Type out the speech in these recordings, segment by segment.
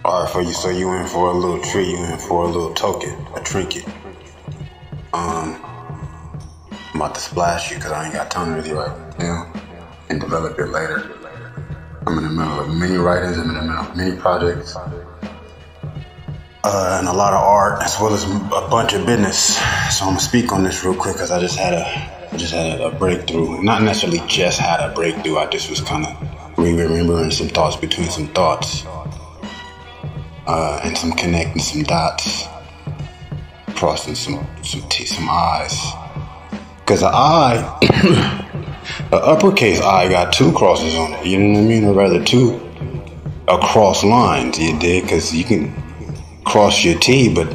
Alright, for you, so you in for a little treat, you in for a little token, a trinket. I'm about to splash you because I ain't got time with you right now and develop it later. I'm in the middle of many writings, I'm in the middle of many projects. And a lot of art as well as a bunch of business. So I'm gonna speak on this real quick because I just had a breakthrough. Not necessarily just had a breakthrough, I just was kind of remembering some thoughts between some thoughts. And some connecting some dots, crossing some I's. Cause an I, an uppercase I got two crosses on it. You know what I mean? Or rather two across lines. You dig? Cause you can cross your T, but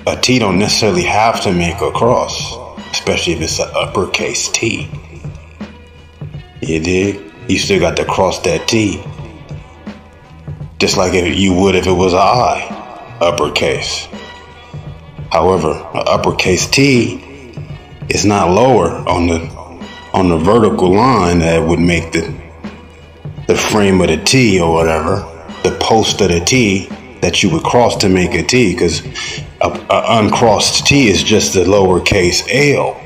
a T don't necessarily have to make a cross, especially if it's an uppercase T. You dig? You still got to cross that T. Just like you would if it was an I, uppercase. However, an uppercase T is not lower on the vertical line that would make the frame of the T or whatever, the post of the T that you would cross to make a T, because an uncrossed T is just a lowercase L.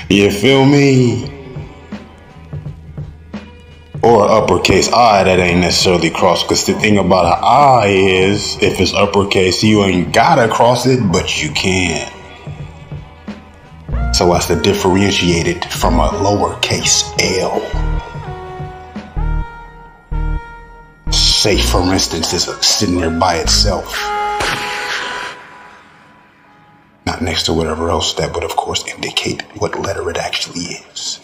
You feel me? Or uppercase I that ain't necessarily crossed. Because the thing about an I is, if it's uppercase, you ain't gotta cross it, but you can. So as to differentiate it from a lowercase L. Say, for instance, it's sitting there by itself. Not next to whatever else that would, of course, indicate what letter it actually is.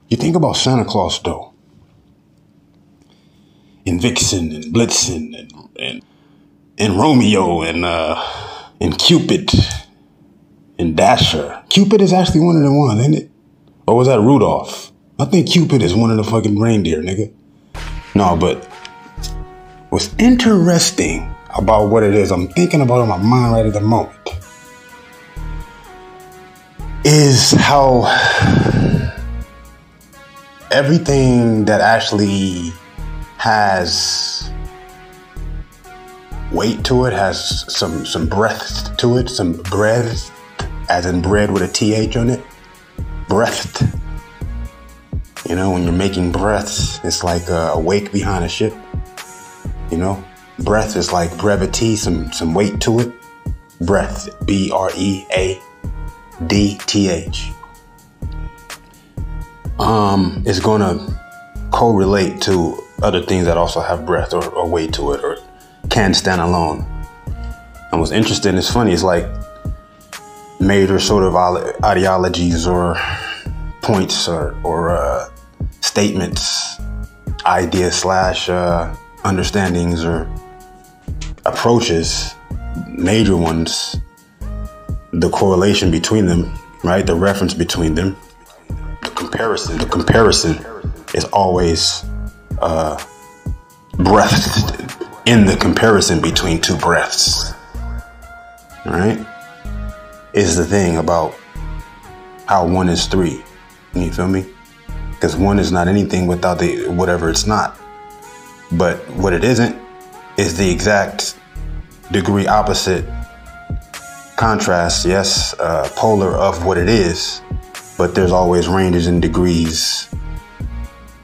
You think about Santa Claus, though, and Vixen, and Blitzen, and Romeo, and Cupid, and Dasher. Cupid is actually one of the ones, ain't it? Or was that Rudolph? I think Cupid is one of the fucking reindeer, nigga. No, but what's interesting about what it is I'm thinking about in my mind right at the moment is how everything that actually has weight to it, has some breath to it, some breath, as in bread with a TH on it. Breath. You know, when you're making breaths, it's like a wake behind a ship. You know, breath is like brevity, some weight to it. Breath, BREADTH. It's going to correlate to other things that also have breath or weight to it or can stand alone. And what's interesting, it's funny, it's like major sort of ideologies or points or statements, ideas / understandings or approaches, major ones, the correlation between them, right? The reference between them. The comparison is always breath in the comparison between two breaths. All right, is the thing about how one is three. You feel me? Because one is not anything without the whatever it's not. But what it isn't is the exact degree opposite contrast. Yes, polar of what it is. But there's always ranges and degrees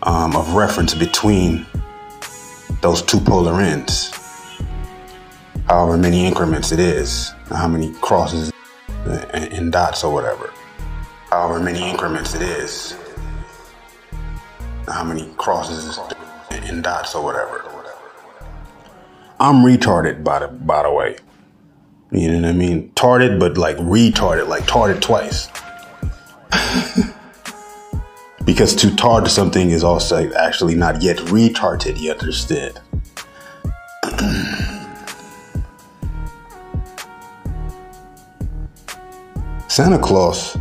of reference between those two polar ends. However many increments it is, how many crosses and dots or whatever. However many increments it is, how many crosses and dots or whatever. I'm retarded, by the way. You know what I mean? Tarded, but like retarded, like tarded twice. Because to tard something is also actually not yet retarded, you understand? Santa Claus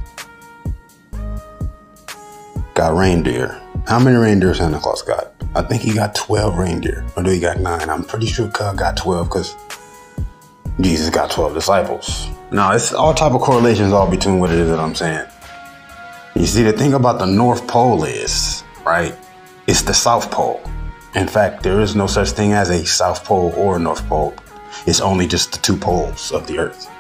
got reindeer. How many reindeer Santa Claus got? I think he got 12 reindeer. Or do he got 9? I'm pretty sure God got 12 because Jesus got 12 disciples. Now, it's all type of correlations all between what it is that I'm saying. You see, the thing about the North Pole is, right, it's the South Pole. In fact, there is no such thing as a South Pole or a North Pole. It's only just the two poles of the Earth.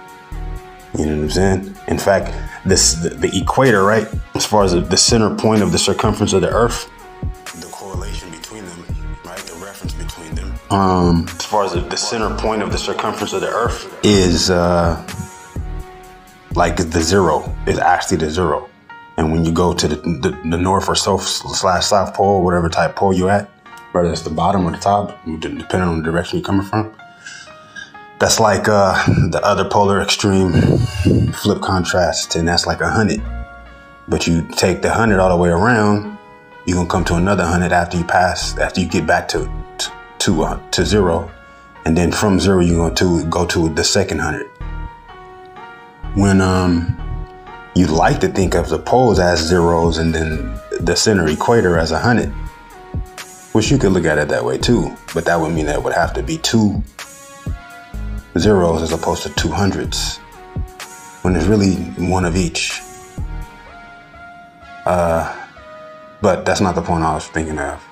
You know what I'm saying? In fact, the equator, right, as far as the center point of the circumference of the Earth, the correlation between them, right, the reference between them, as far as the center point of the circumference of the Earth is like the zero, is actually the zero. And when you go to the North or South Pole, whatever type pole you're at, whether it's the bottom or the top, depending on the direction you're coming from, that's like the other polar extreme flip contrast, and that's like 100. But you take the 100 all the way around, you're gonna come to another 100 after you get back to zero, and then from zero you're going to go to the second 100. When you'd like to think of the poles as zeros and then the center equator as 100, which you could look at it that way too, but that would mean that it would have to be 2 zeros as opposed to 2 hundreds, when there's really one of each. But that's not the point I was thinking of.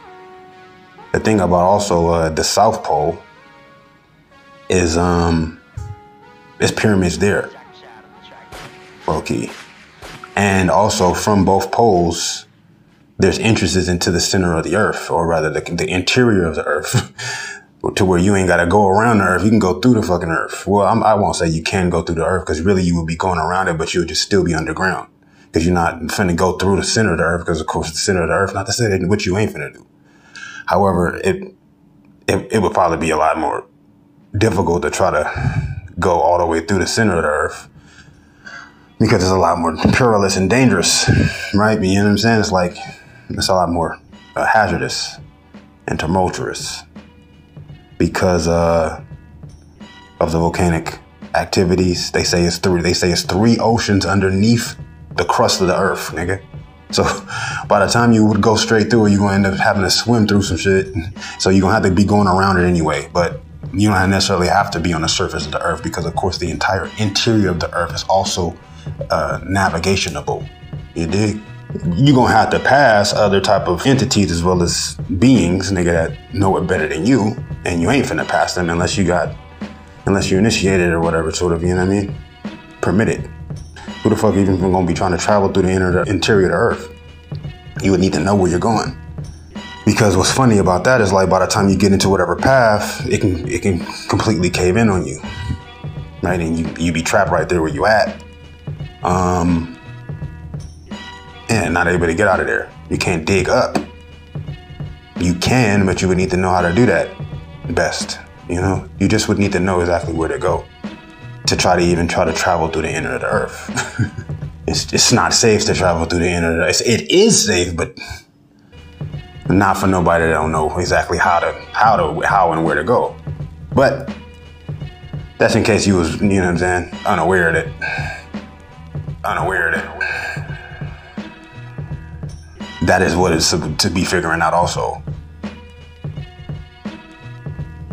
The thing about also the South Pole is there's pyramids there, low key. And also from both poles, there's entrances into the center of the Earth, or rather the interior of the Earth, to where you ain't got to go around the Earth. You can go through the fucking Earth. Well, I won't say you can go through the Earth, because really you would be going around it, but you would just still be underground, because you're not finna go through the center of the Earth, because of course the center of the Earth, not to say that what you ain't finna do. However, it would probably be a lot more difficult to try to go all the way through the center of the Earth, because it's a lot more perilous and dangerous, right? You know what I'm saying? It's a lot more hazardous and tumultuous because of the volcanic activities. They say it's 3 oceans underneath the crust of the Earth, nigga. So by the time you would go straight through it, you're gonna end up having to swim through some shit. So you're gonna have to be going around it anyway. But you don't necessarily have to be on the surface of the Earth, because of course the entire interior of the Earth is also navigationable. You dig? You're gonna have to pass other type of entities as well as beings, nigga, that know it better than you, and you ain't finna pass them unless you're initiated or whatever sort of, you know what I mean, permitted. Who the fuck even gonna be trying to travel through the interior of the Earth? You would need to know where you're going. Because what's funny about that is, like, by the time you get into whatever path, it can completely cave in on you, right? And you be trapped right there where you at. And not able to get out of there. You can't dig up. You can, but you would need to know how to do that best. You know, you just would need to know exactly where to go to try to travel through the inner of the Earth. It's not safe to travel through the inner of the Earth. It is safe, but not for nobody that don't know exactly how and where to go. But that's in case you was, you know what I'm saying, unaware of it. That is what it's to be figuring out also.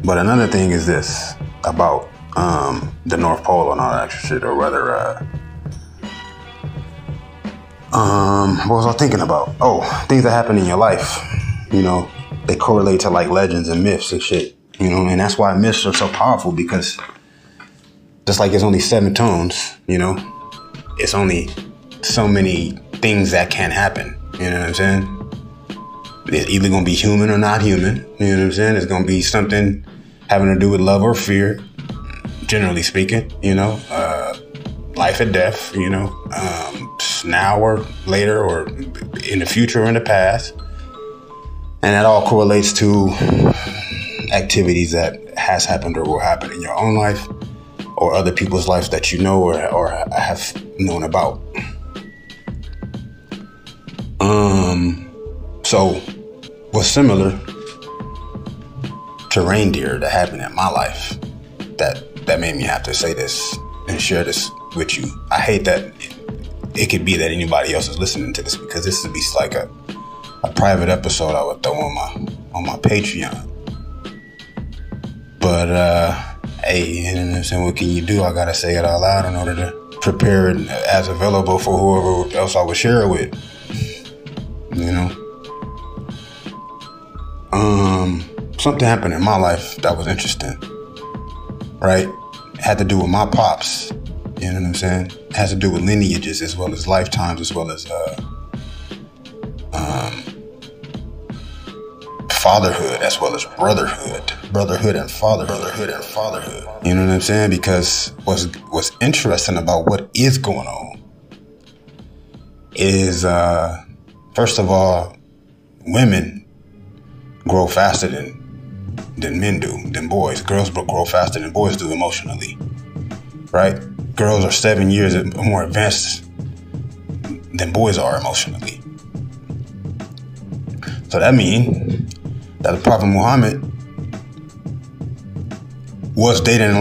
But another thing is this about the North Pole and all that extra shit, or rather, what was I thinking about? Oh, things that happen in your life. You know, they correlate to like legends and myths and shit. You know, and that's why myths are so powerful, because just like it's only 7 tones, you know, it's only so many things that can happen. You know what I'm saying? It's either going to be human or not human. You know what I'm saying? It's going to be something having to do with love or fear, generally speaking, you know, life and death, you know, now or later, or in the future or in the past. And that all correlates to activities that has happened or will happen in your own life or other people's lives that you know or have known about. So what's similar to reindeer that happened in my life that made me have to say this and share this with you. I hate that it could be that anybody else is listening to this, because this would be like a private episode I would throw on my Patreon. But hey, you know what I'm saying, what can you do? I gotta say it out loud in order to prepared as available for whoever else I would share it with. You know, something happened in my life that was interesting, right? It had to do with my pops. You know what I'm saying? It has to do with lineages as well as lifetimes, as well as fatherhood, as well as brotherhood and fatherhood. You know what I'm saying? Because what's interesting about what is going on is, first of all, women grow faster than men do, than boys. Girls grow faster than boys do emotionally, right? Girls are 7 years more advanced than boys are emotionally. So that means that the Prophet Muhammad was dating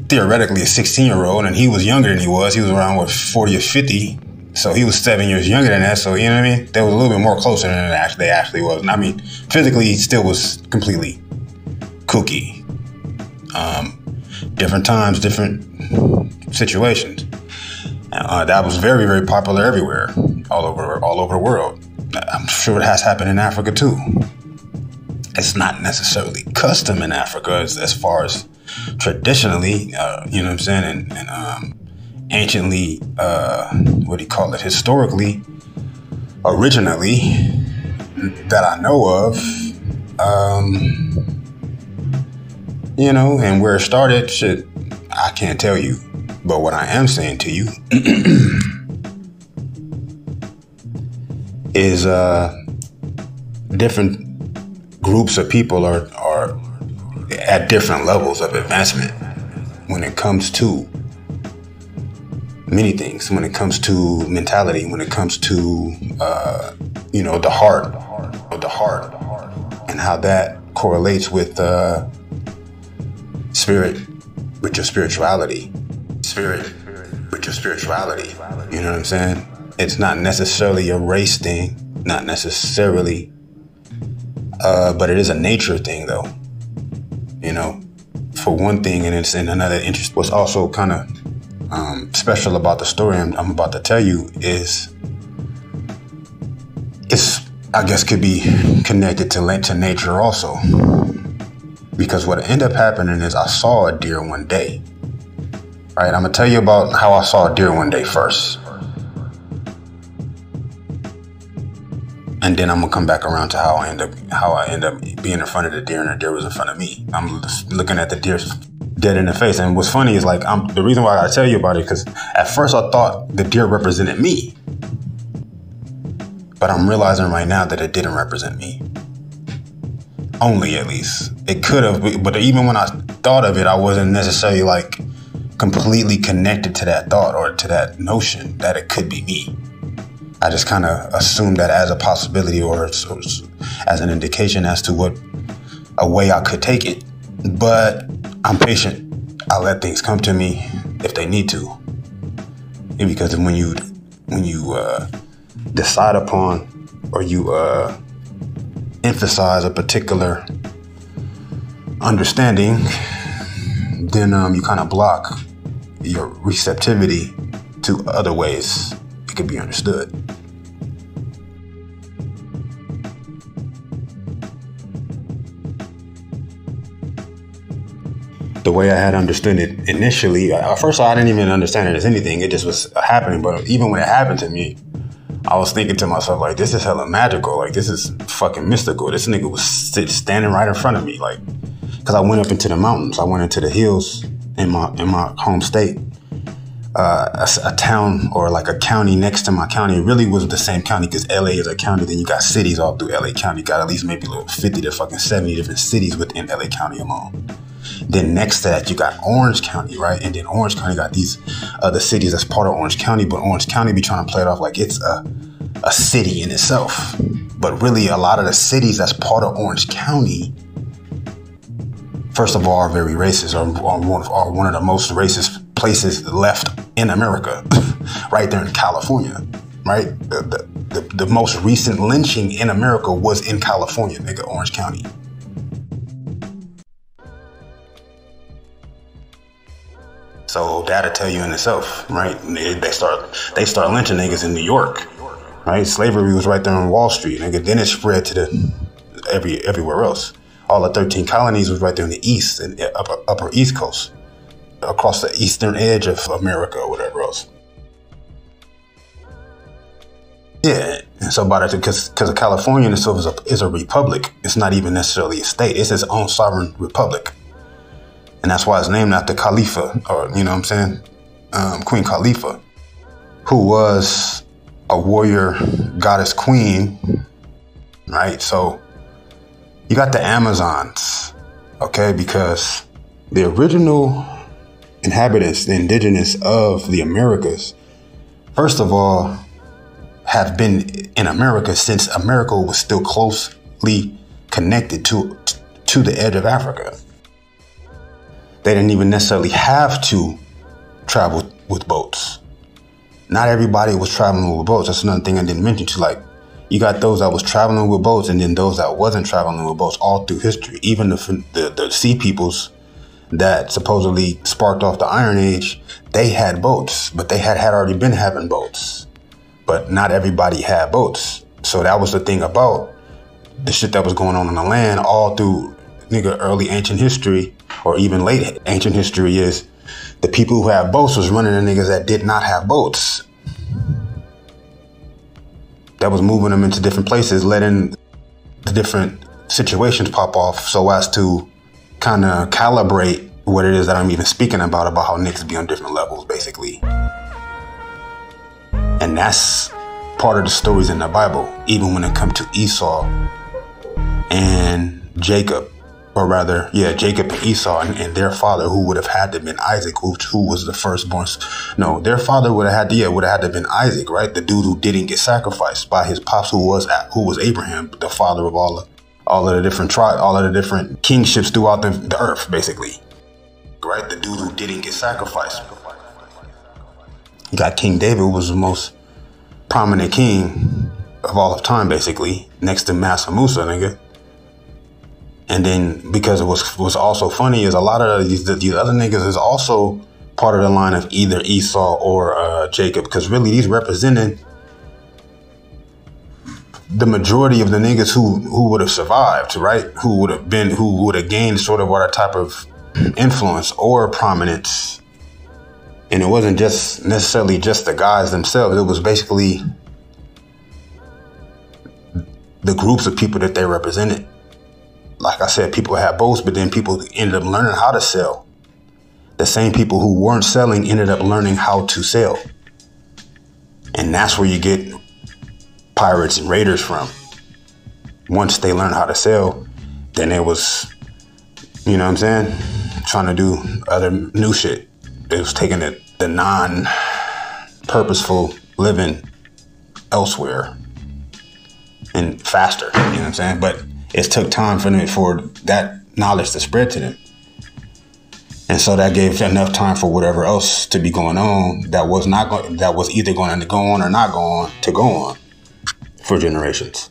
theoretically a 16-year-old, and he was younger than he was. He was around 40 or 50. So he was 7 years younger than that. So, you know what I mean? They was a little bit more closer than they actually was. And I mean, physically, he still was completely kooky. Different times, different situations. That was very, very popular everywhere, all over the world. I'm sure it has happened in Africa too. It's not necessarily custom in Africa as far as traditionally, you know what I'm saying, and anciently, historically, originally, that I know of, you know, and where it started, shit, I can't tell you. But what I am saying to you is different groups of people are at different levels of advancement when it comes to many things, when it comes to mentality, when it comes to, you know, the heart, and how that correlates with spirit, with your spirituality. You know what I'm saying? It's not necessarily a race thing, not necessarily, but it is a nature thing, though. You know, for one thing, and it's in another interest. What's also kind of special about the story I'm about to tell you is, I guess, could be connected to nature also. Because what ended up happening is I saw a deer one day. Right, I'm gonna tell you about how I saw a deer one day first. And then I'm gonna come back around to how I end up being in front of the deer and the deer was in front of me. I'm looking at the deer dead in the face. And what's funny is, like, the reason why I tell you about it, because at first I thought the deer represented me. But I'm realizing right now that it didn't represent me. Only, at least. It could have, but even when I thought of it, I wasn't necessarily like completely connected to that thought or to that notion that it could be me. I just kind of assumed that as a possibility or as an indication as to what a way I could take it. But I'm patient. I let things come to me if they need to. And because when you decide upon or you emphasize a particular understanding, then you kind of block your receptivity to other ways it could be understood. The way I had understood it initially, at first I didn't even understand it as anything. It just was happening. But even when it happened to me, I was thinking to myself, like, this is hella magical. Like, this is fucking mystical. This nigga was standing right in front of me. Like, because I went up into the mountains. I went into the hills in my home state. A town or like a county next to my county. It really was the same county because LA is a county. Then you got cities all through LA County. You got at least maybe 50 to fucking 70 different cities within LA County alone. Then next to that, you got Orange County, right? And then Orange County got these other cities that's part of Orange County, but Orange County be trying to play it off like it's a city in itself. But really, a lot of the cities that's part of Orange County, first of all, are very racist, are one of the most racist places left in America, right there in California, right? The most recent lynching in America was in California, nigga, Orange County. So that'll tell you in itself, right? They start lynching niggas in New York, right? Slavery was right there on Wall Street, nigga. Then it spread to everywhere else. All the 13 colonies was right there in the east and upper East Coast, across the eastern edge of America or whatever else. Yeah, and so because California in itself is a republic. It's not even necessarily a state. It's its own sovereign republic. And that's why it's named after Khalifa, or, you know what I'm saying? Queen Khalifa, who was a warrior goddess queen, right? So you got the Amazons, okay? Because the original inhabitants, the indigenous of the Americas, first of all, have been in America since America was still closely connected to the edge of Africa. They didn't even necessarily have to travel with boats. Not everybody was traveling with boats. That's another thing I didn't mention too. Like, you got those that was traveling with boats, and then those that wasn't traveling with boats all through history. Even the sea peoples that supposedly sparked off the Iron Age, they had boats, but they had already been having boats. But not everybody had boats. So that was the thing about the shit that was going on the land all through nigga early ancient history, or even late ancient history, is the people who had boats was running the niggas that did not have boats. That was moving them into different places, letting the different situations pop off so as to kind of calibrate what it is that I'm even speaking about how niggas be on different levels, basically. And that's part of the stories in the Bible, even when it comes to Esau and Jacob. Or rather, yeah, Jacob and Esau and their father, who would have had to have been Isaac, who was the firstborn. No, their father would have had to have been Isaac, right? The dude who didn't get sacrificed by his pops, who was Abraham, the father of all of the different tribes, all of the different kingships throughout the earth, basically. Right? The dude who didn't get sacrificed. You got King David, who was the most prominent king of all of time, basically, next to Massa Musa, nigga. And then, because it was also funny, is a lot of these other niggas is also part of the line of either Esau or Jacob, because really these represented the majority of the niggas who would have survived, right? Who would have gained sort of what type of influence or prominence. And it wasn't just necessarily just the guys themselves. It was basically the groups of people that they represented. Like I said, people had boats, but then people ended up learning how to sell. The same people who weren't selling ended up learning how to sell. And that's where you get pirates and raiders from. Once they learned how to sell, then it was, you know what I'm saying, trying to do other new shit. It was taking the non-purposeful living elsewhere and faster, you know what I'm saying? But it took time for that knowledge to spread to them. And so that gave enough time for whatever else to be going on that was either going to go on or not go on for generations.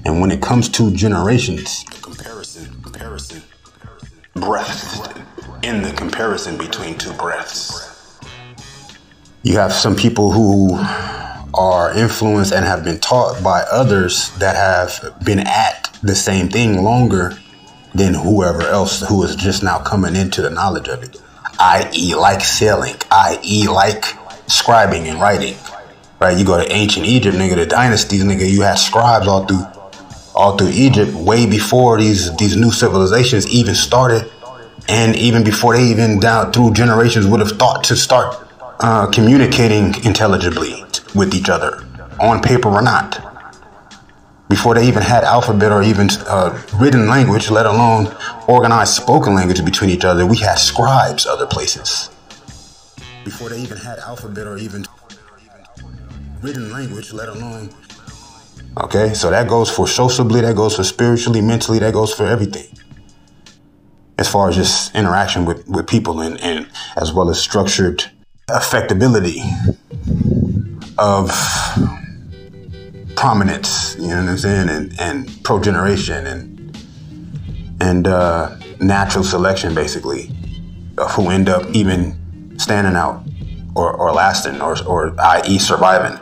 And when it comes to generations, comparison, breaths, in the comparison between two breaths, you have some people who are influenced and have been taught by others that have been at the same thing longer than whoever else who is just now coming into the knowledge of it, i.e. like selling, i.e. like scribing and writing, right? You go to ancient Egypt, nigga, the dynasties, nigga, you had scribes all through Egypt way before these new civilizations even started, and even before they even down through generations would have thought to start communicating intelligibly with each other, on paper or not. Before they even had alphabet or even written language, let alone organized spoken language between each other, we had scribes other places. Before they even had alphabet or even written language, let alone. Okay, so that goes for sociably, that goes for spiritually, mentally, that goes for everything. As far as just interaction with people and as well as structured affectability of prominence, you know what I'm saying, and progeneration and natural selection, basically, of who end up even standing out or lasting or i.e. surviving.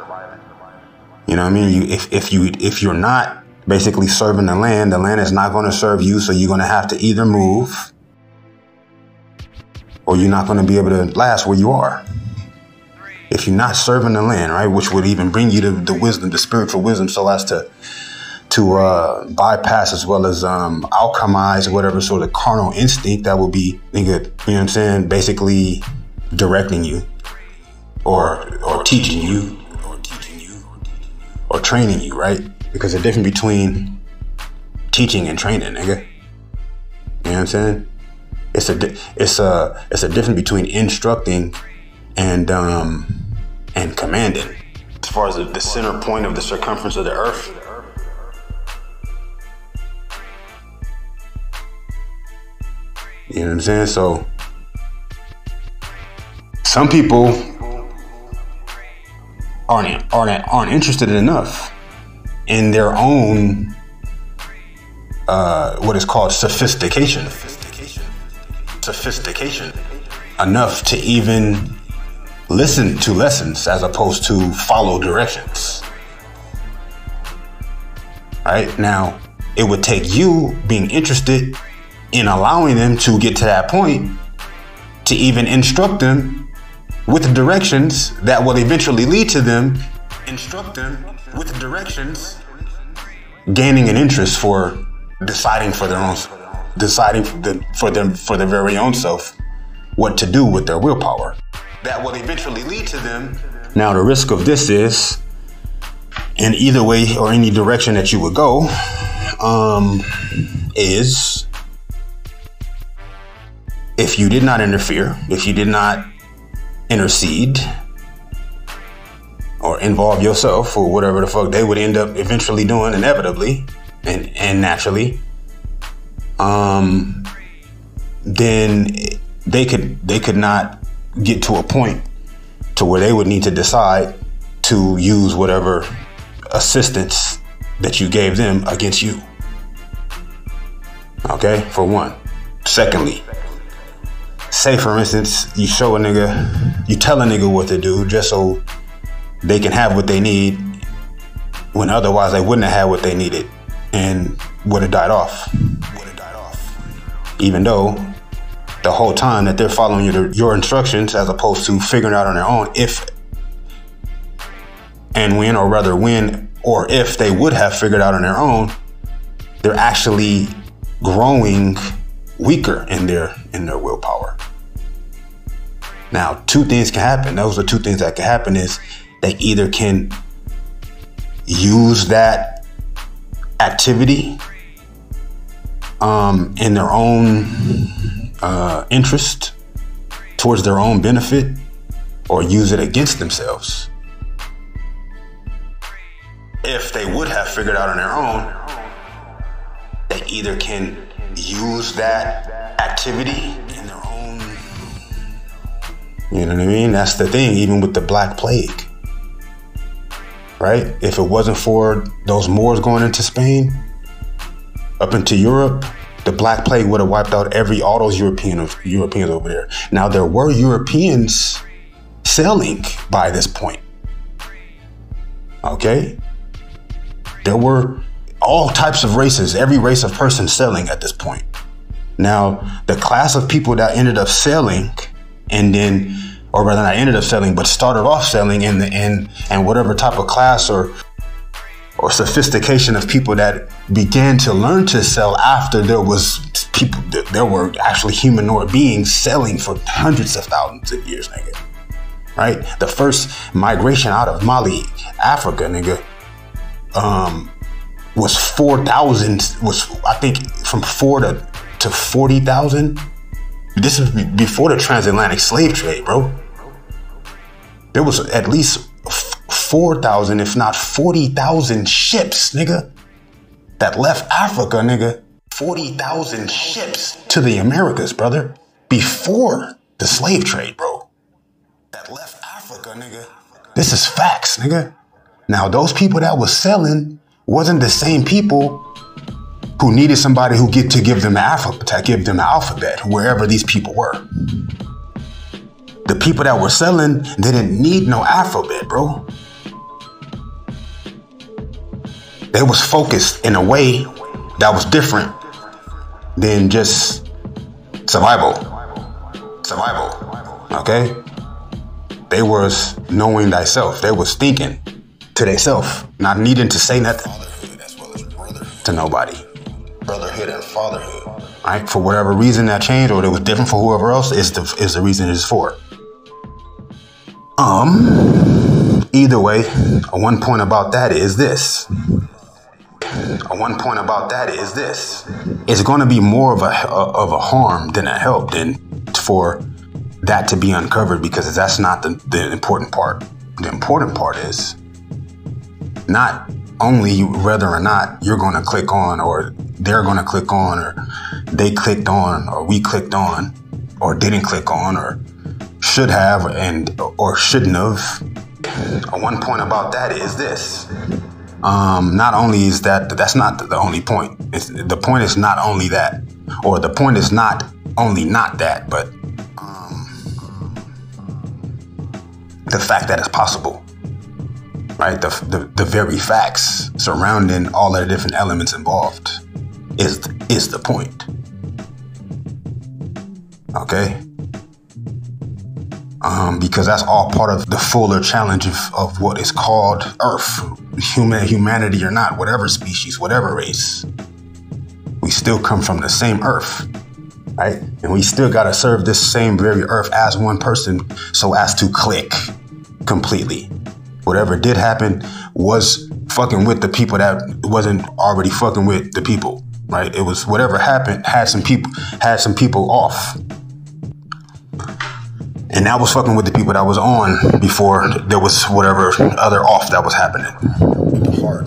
You know what I mean? If you're not basically serving the land is not going to serve you. So you're going to have to either move or you're not going to be able to last where you are. If you're not serving the land, right, which would even bring you to the wisdom, the spiritual wisdom, so as to bypass as well as alchemize whatever sort of carnal instinct that will be, nigga, you know what I'm saying, basically directing you or teaching you or training you, right? Because the difference between teaching and training, nigga. You know what I'm saying? It's a difference between instructing and commanding. As far as the center point of the circumference of the earth, you know what I'm saying? So some people aren't interested enough in their own what is called sophistication enough to even listen to lessons as opposed to follow directions. Right now, it would take you being interested in allowing them to get to that point to even instruct them with directions that will eventually lead to them gaining an interest for deciding for their very own self what to do with their willpower. That will eventually lead to them. Now, the risk of this is, in either way or any direction that you would go, is if you did not interfere, if you did not intercede or involve yourself or whatever the fuck they would end up eventually doing inevitably and naturally, then they could not get to a point to where they would need to decide to use whatever assistance that you gave them against you. Okay, for one. Secondly, say for instance, you tell a nigga what to do just so they can have what they need when otherwise they wouldn't have had what they needed and would have died off. Even though the whole time that they're following your instructions as opposed to figuring out on their own if they would have figured out on their own, they're actually growing weaker in their willpower. Now, two things can happen. Those are two things that can happen is they either can use that activity in their own interest towards their own benefit or use it against themselves. If they would have figured out on their own, they either can use that activity in their own, you know what I mean? That's the thing, even with the Black Plague, right? If it wasn't for those Moors going into Spain, up into Europe, the Black Plague would have wiped out all those Europeans over there. Now, there were Europeans sailing by this point. Okay? There were all types of races, every race of person sailing at this point. Now, the class of people that ended up sailing or rather not ended up sailing, but started off sailing and whatever type of class or sophistication of people that began to learn to sail after there were actually humanoid beings sailing for hundreds of thousands of years, nigga. Right? The first migration out of Mali, Africa, nigga, was 4,000, I think from 4 to 40,000. This is before the transatlantic slave trade, bro. There was at least 4,000, if not 40,000 ships, nigga, that left Africa, nigga. 40,000 ships to the Americas, brother, before the slave trade, bro. That left Africa, nigga. This is facts, nigga. Now, those people that was selling wasn't the same people who needed somebody who give them the alphabet, wherever these people were. The people that were selling, they didn't need no alphabet, bro. They was focused in a way that was different than just survival. Okay? They was knowing thyself. They was thinking to theyself, not needing to say nothing to nobody. Brotherhood and fatherhood. Right? For whatever reason that changed, or it was different for whoever else, is the reason it's for. Either way, one point about that is this. It's going to be more of a harm than a help than for that to be uncovered, because that's not the important part. The important part is not only whether or not you're going to click on, or they're going to click on, or they clicked on, or we clicked on, or didn't click on, or should have or shouldn't have. One point about that is this. Not only is that's not the only point. The point is not only that, or the point is not only not that, but the fact that it's possible, right? The very facts surrounding all of the different elements involved is the point. Okay? Because that's all part of the fuller challenge of what is called Earth. Humanity or not, whatever species, whatever race, we still come from the same Earth, right? And we still got to serve this same very Earth as one person, so as to click completely. Whatever did happen was fucking with the people that wasn't already fucking with the people, right? It was whatever happened had some people off. And that was fucking with the people that was on before there was whatever other off that was happening. With the heart.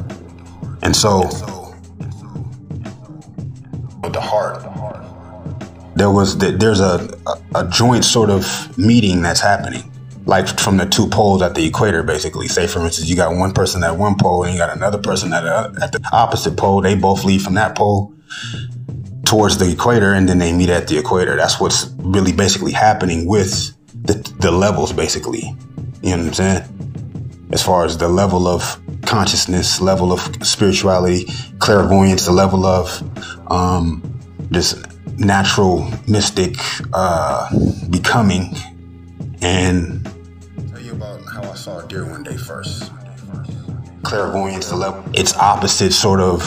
And so, with the heart, there's a joint sort of meeting that's happening. Like from the two poles at the equator, basically. Say, for instance, you got one person at one pole and you got another person at the opposite pole. They both leave from that pole towards the equator, and then they meet at the equator. That's what's really basically happening with the levels, basically. You know what I'm saying? As far as the level of consciousness, level of spirituality, clairvoyance, the level of this natural mystic becoming. And tell you about how I saw a deer one day first. Clairvoyance, the level, it's opposite sort of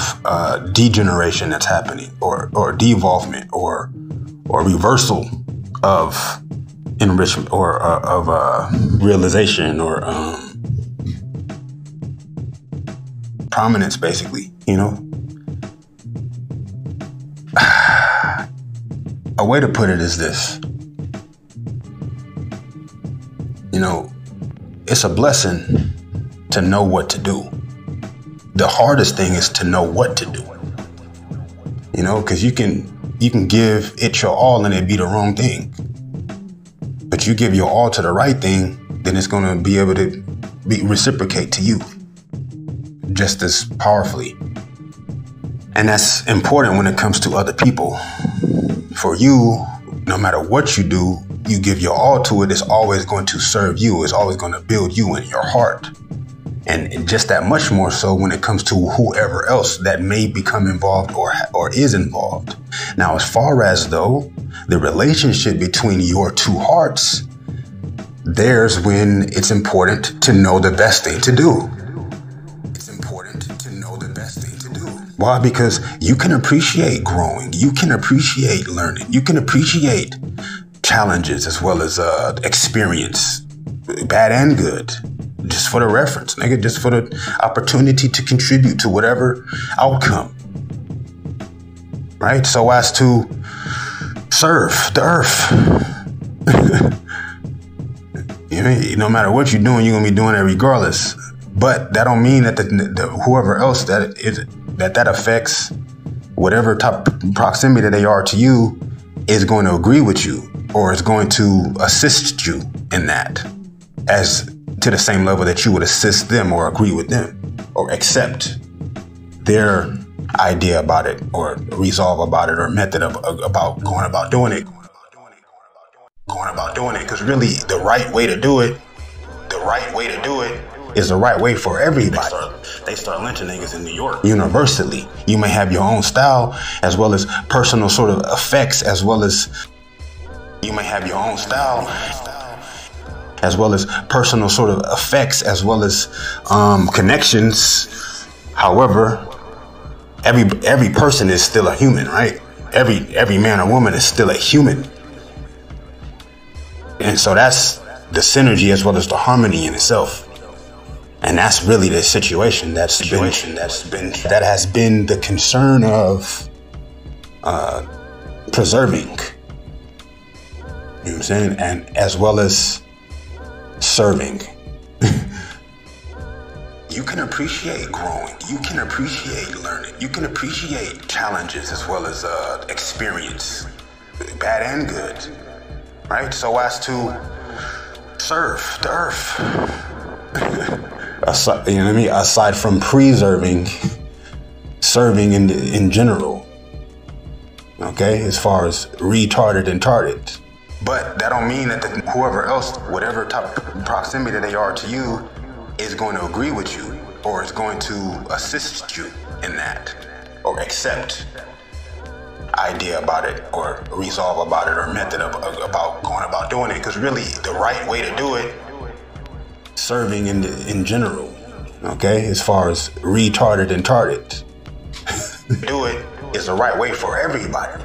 degeneration that's happening, or devolvement, or reversal of enrichment, or of realization, or prominence, basically, you know. A way to put it is this. You know, it's a blessing to know what to do. The hardest thing is to know what to do. You know, because you can give it your all and it be the wrong thing. But you give your all to the right thing, then it's going to be able to reciprocate to you just as powerfully. And that's important when it comes to other people. For you, no matter what you do, you give your all to it, it's always going to serve you. It's always going to build you in your heart. And just that much more so when it comes to whoever else that may become involved or is involved. Now, as far as though the relationship between your two hearts, there's when it's important to know the best thing to do. It's important to know the best thing to do. Why? Because you can appreciate growing. You can appreciate learning. You can appreciate challenges as well as experience, bad and good. Just for the reference, nigga, just for the opportunity to contribute to whatever outcome, right? So as to serve the earth. You know, no matter what you're doing, you're gonna be doing it regardless. But that don't mean that the whoever else that affects, whatever type of proximity that they are to you, is going to agree with you or is going to assist you in that, as to the same level that you would assist them or agree with them or accept their idea about it or resolve about it or method about going about doing it. going about doing it. Because really, the right way to do it is the right way for everybody. They start lynching niggas in New York universally. You may have your own style, as well as personal sort of effects, as well as personal sort of effects, as well as connections. However, every person is still a human, right? Every man or woman is still a human. And so that's the synergy as well as the harmony in itself. And that's really the situation that has been the concern of preserving. You know what I'm saying? And as well as serving. You can appreciate growing. You can appreciate learning. You can appreciate challenges as well as experience, bad and good, right? So as to serve the earth. Aside, you know what I mean? Aside from preserving, serving in general. Okay, as far as retarded and tarded. But that don't mean that whoever else, whatever type of proximity that they are to you, is going to agree with you or is going to assist you in that or accept idea about it or resolve about it or method about going about doing it. Because really, the right way to do it, serving in general, okay, as far as retarded and tarded, do it is the right way for everybody.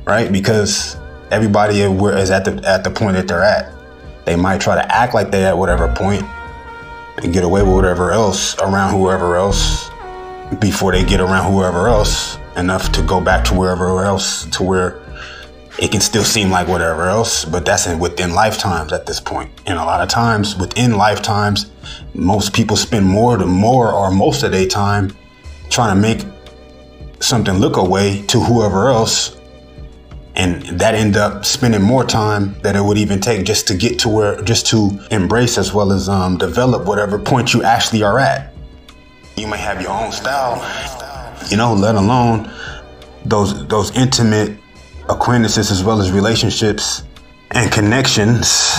Right? Because everybody is at the point that they're at. They might try to act like they're at whatever point and get away with whatever else around whoever else before they get around whoever else enough to go back to wherever else to where it can still seem like whatever else, but that's within lifetimes at this point. And a lot of times within lifetimes, most people spend more or most of their time trying to make something look away to whoever else. And that end up spending more time than it would even take just to get to where, just to embrace as well as develop whatever point you actually are at. You may have your own style, you know, let alone those intimate acquaintances as well as relationships and connections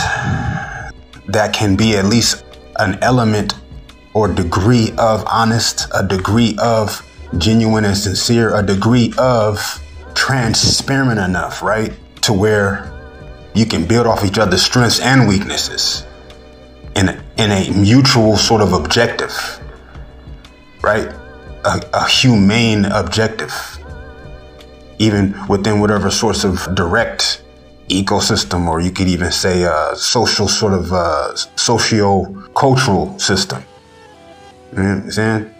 that can be at least an element or degree of honest, a degree of genuine and sincere, a degree of transparent enough, right? To where you can build off each other's strengths and weaknesses in a mutual sort of objective, right? A humane objective. Even within whatever source of direct ecosystem, or you could even say a social sort of socio-cultural system. You know what I'm saying?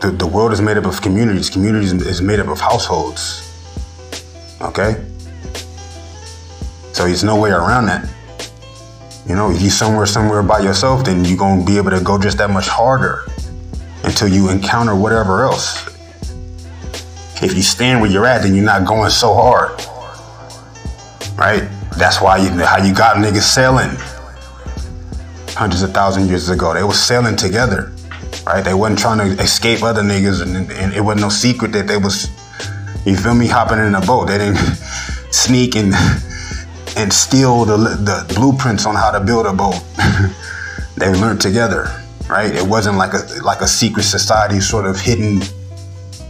The world is made up of communities. Communities is made up of households. Okay? So there's no way around that. You know, if you're somewhere by yourself, then you're going to be able to go just that much harder until you encounter whatever else. If you stand where you're at, then you're not going so hard, right? That's why how you got niggas sailing hundreds of thousands of years ago. They were sailing together, right? They wasn't trying to escape other niggas, and it wasn't no secret that they was, you feel me, hopping in a boat. They didn't sneak and steal the blueprints on how to build a boat. They learned together, right? It wasn't like a secret society sort of hidden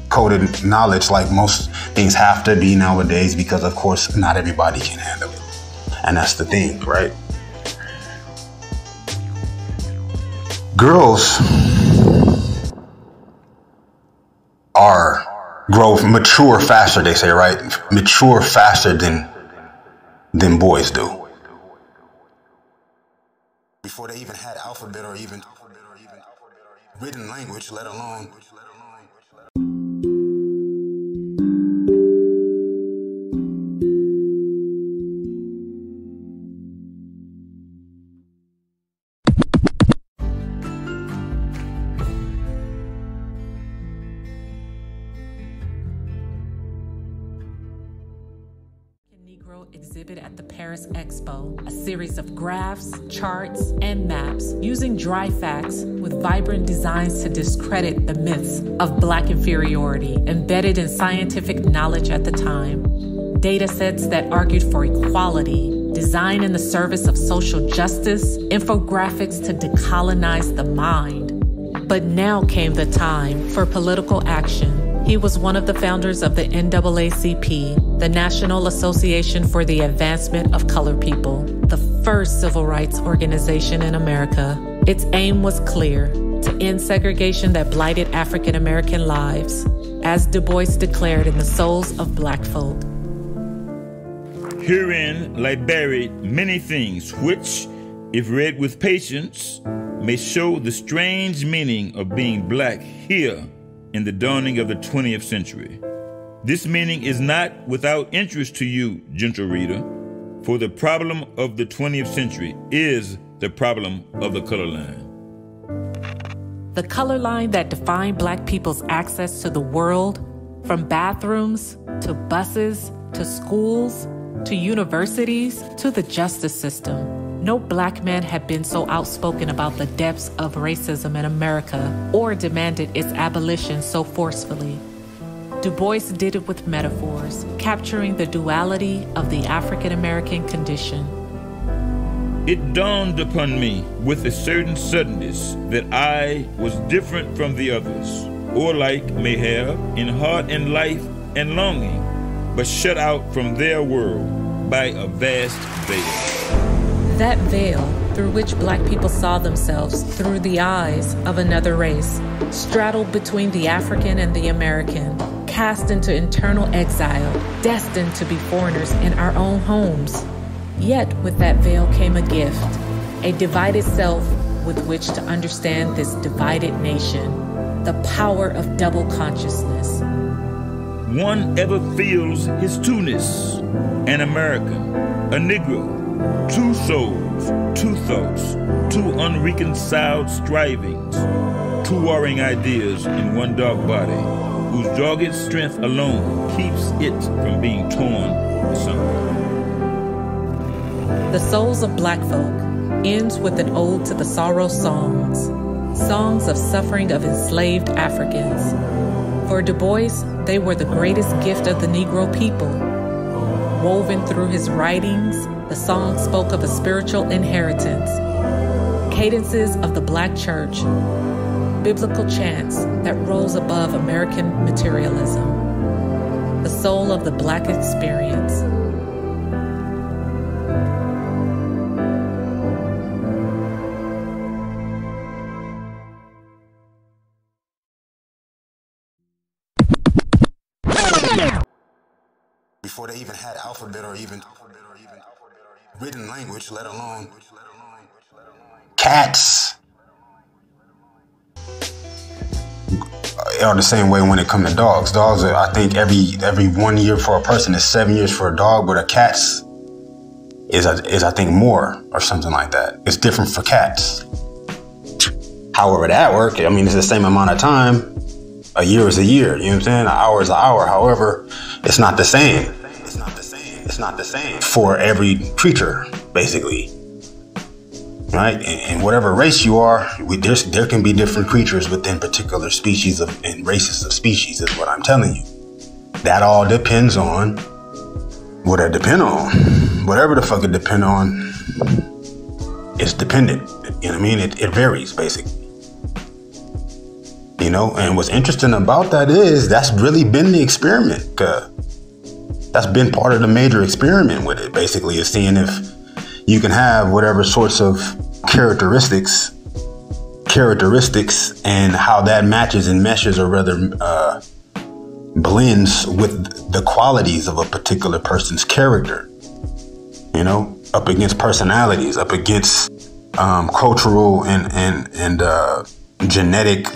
coded knowledge like most things have to be nowadays, because of course not everybody can handle it. And that's the thing, right? Girls mature faster, they say, right? Mature faster than boys do. Before they even had alphabet or even written language, let alone exhibit at the Paris Expo, a series of graphs, charts, and maps using dry facts with vibrant designs to discredit the myths of Black inferiority embedded in scientific knowledge at the time. data sets that argued for equality, design in the service of social justice, infographics to decolonize the mind. But now came the time for political action. He was one of the founders of the NAACP, the National Association for the Advancement of Colored People, the first civil rights organization in America. Its aim was clear: to end segregation that blighted African American lives, as Du Bois declared in The Souls of Black Folk. Herein lie buried many things which, if read with patience, may show the strange meaning of being black here in the dawning of the 20th century. This meaning is not without interest to you, gentle reader, for the problem of the 20th century is the problem of the color line. The color line that defined Black people's access to the world, from bathrooms to buses to schools to universities to the justice system. No Black man had been so outspoken about the depths of racism in America or demanded its abolition so forcefully. Du Bois did it with metaphors, capturing the duality of the African American condition. It dawned upon me with a certain suddenness that I was different from the others, or like may have in heart and life and longing, but shut out from their world by a vast veil. That veil through which Black people saw themselves through the eyes of another race, straddled between the African and the American, cast into internal exile, destined to be foreigners in our own homes. Yet with that veil came a gift, a divided self with which to understand this divided nation, the power of double consciousness. One ever feels his two-ness, an American, a Negro, two souls, two thoughts, two unreconciled strivings, two warring ideas in one dark body, whose dogged strength alone keeps it from being torn asunder. The Souls of Black Folk ends with an ode to the sorrow songs, songs of suffering of enslaved Africans. For Du Bois, they were the greatest gift of the Negro people. Woven through his writings, the song spoke of a spiritual inheritance, cadences of the Black church, biblical chants that rose above American materialism, the soul of the Black experience. Before they even had alphabet or even written language, let alone cats are the same way when it comes to dogs. Dogs are, I think every 1 year for a person is 7 years for a dog, but a cat's is I think more or something like that. It's different for cats. However that works, I mean, it's the same amount of time. A year is a year, you know what I'm saying? An hour is an hour. However, it's not the same. It's not the same for every creature, basically. Right? And whatever race you are, there can be different creatures within particular species and races of species, is what I'm telling you. That all depends on what it depend on. Whatever the fuck it depend on, it's dependent. You know what I mean? It varies, basically. You know, and what's interesting about that is that's really been the experiment. That's been part of the major experiment with it, basically, is seeing if you can have whatever sorts of characteristics and how that matches and meshes, or rather blends with the qualities of a particular person's character, you know, up against personalities, up against cultural and genetic,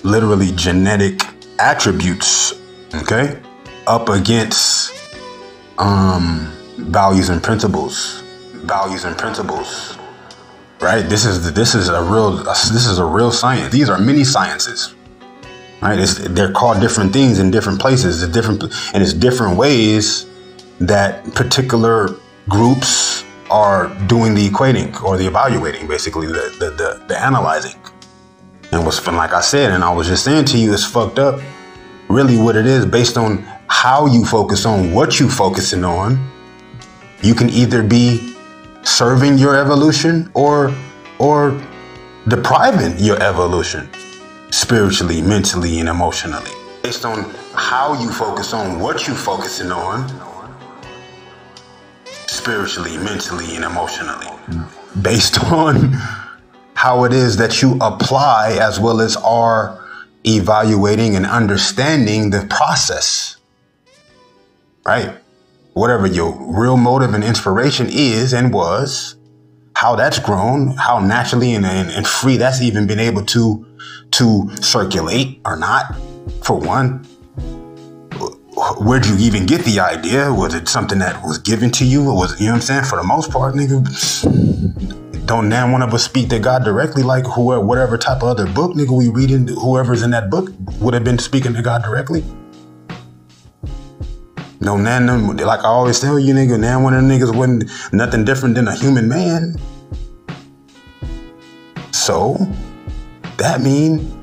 literally genetic attributes, okay, up against values and principles, right? This is a real science. These are many sciences, right? They're called different things in different places. It's different ways that particular groups are doing the equating or the evaluating, basically the analyzing. And what's fun, like I said, and I was just saying to you, it's fucked up. Really what it is, based on how you focus on what you focusing on, you can either be serving your evolution or depriving your evolution spiritually, mentally, and emotionally. Based on how you focus on what you focusing on, spiritually, mentally, and emotionally. Based on how it is that you apply as well as are evaluating and understanding the process, right? Whatever your real motive and inspiration is and was, how that's grown, how naturally and free that's even been able to circulate or not, for one. Where'd you even get the idea? Was it something that was given to you? Or was, you know what I'm saying? For the most part, nigga, don't now one of us speak to God directly, like whatever type of other book, nigga, we reading, whoever's in that book would have been speaking to God directly. No, nan, like I always tell you, nigga, now one of them niggas wasn't nothing different than a human man. So that mean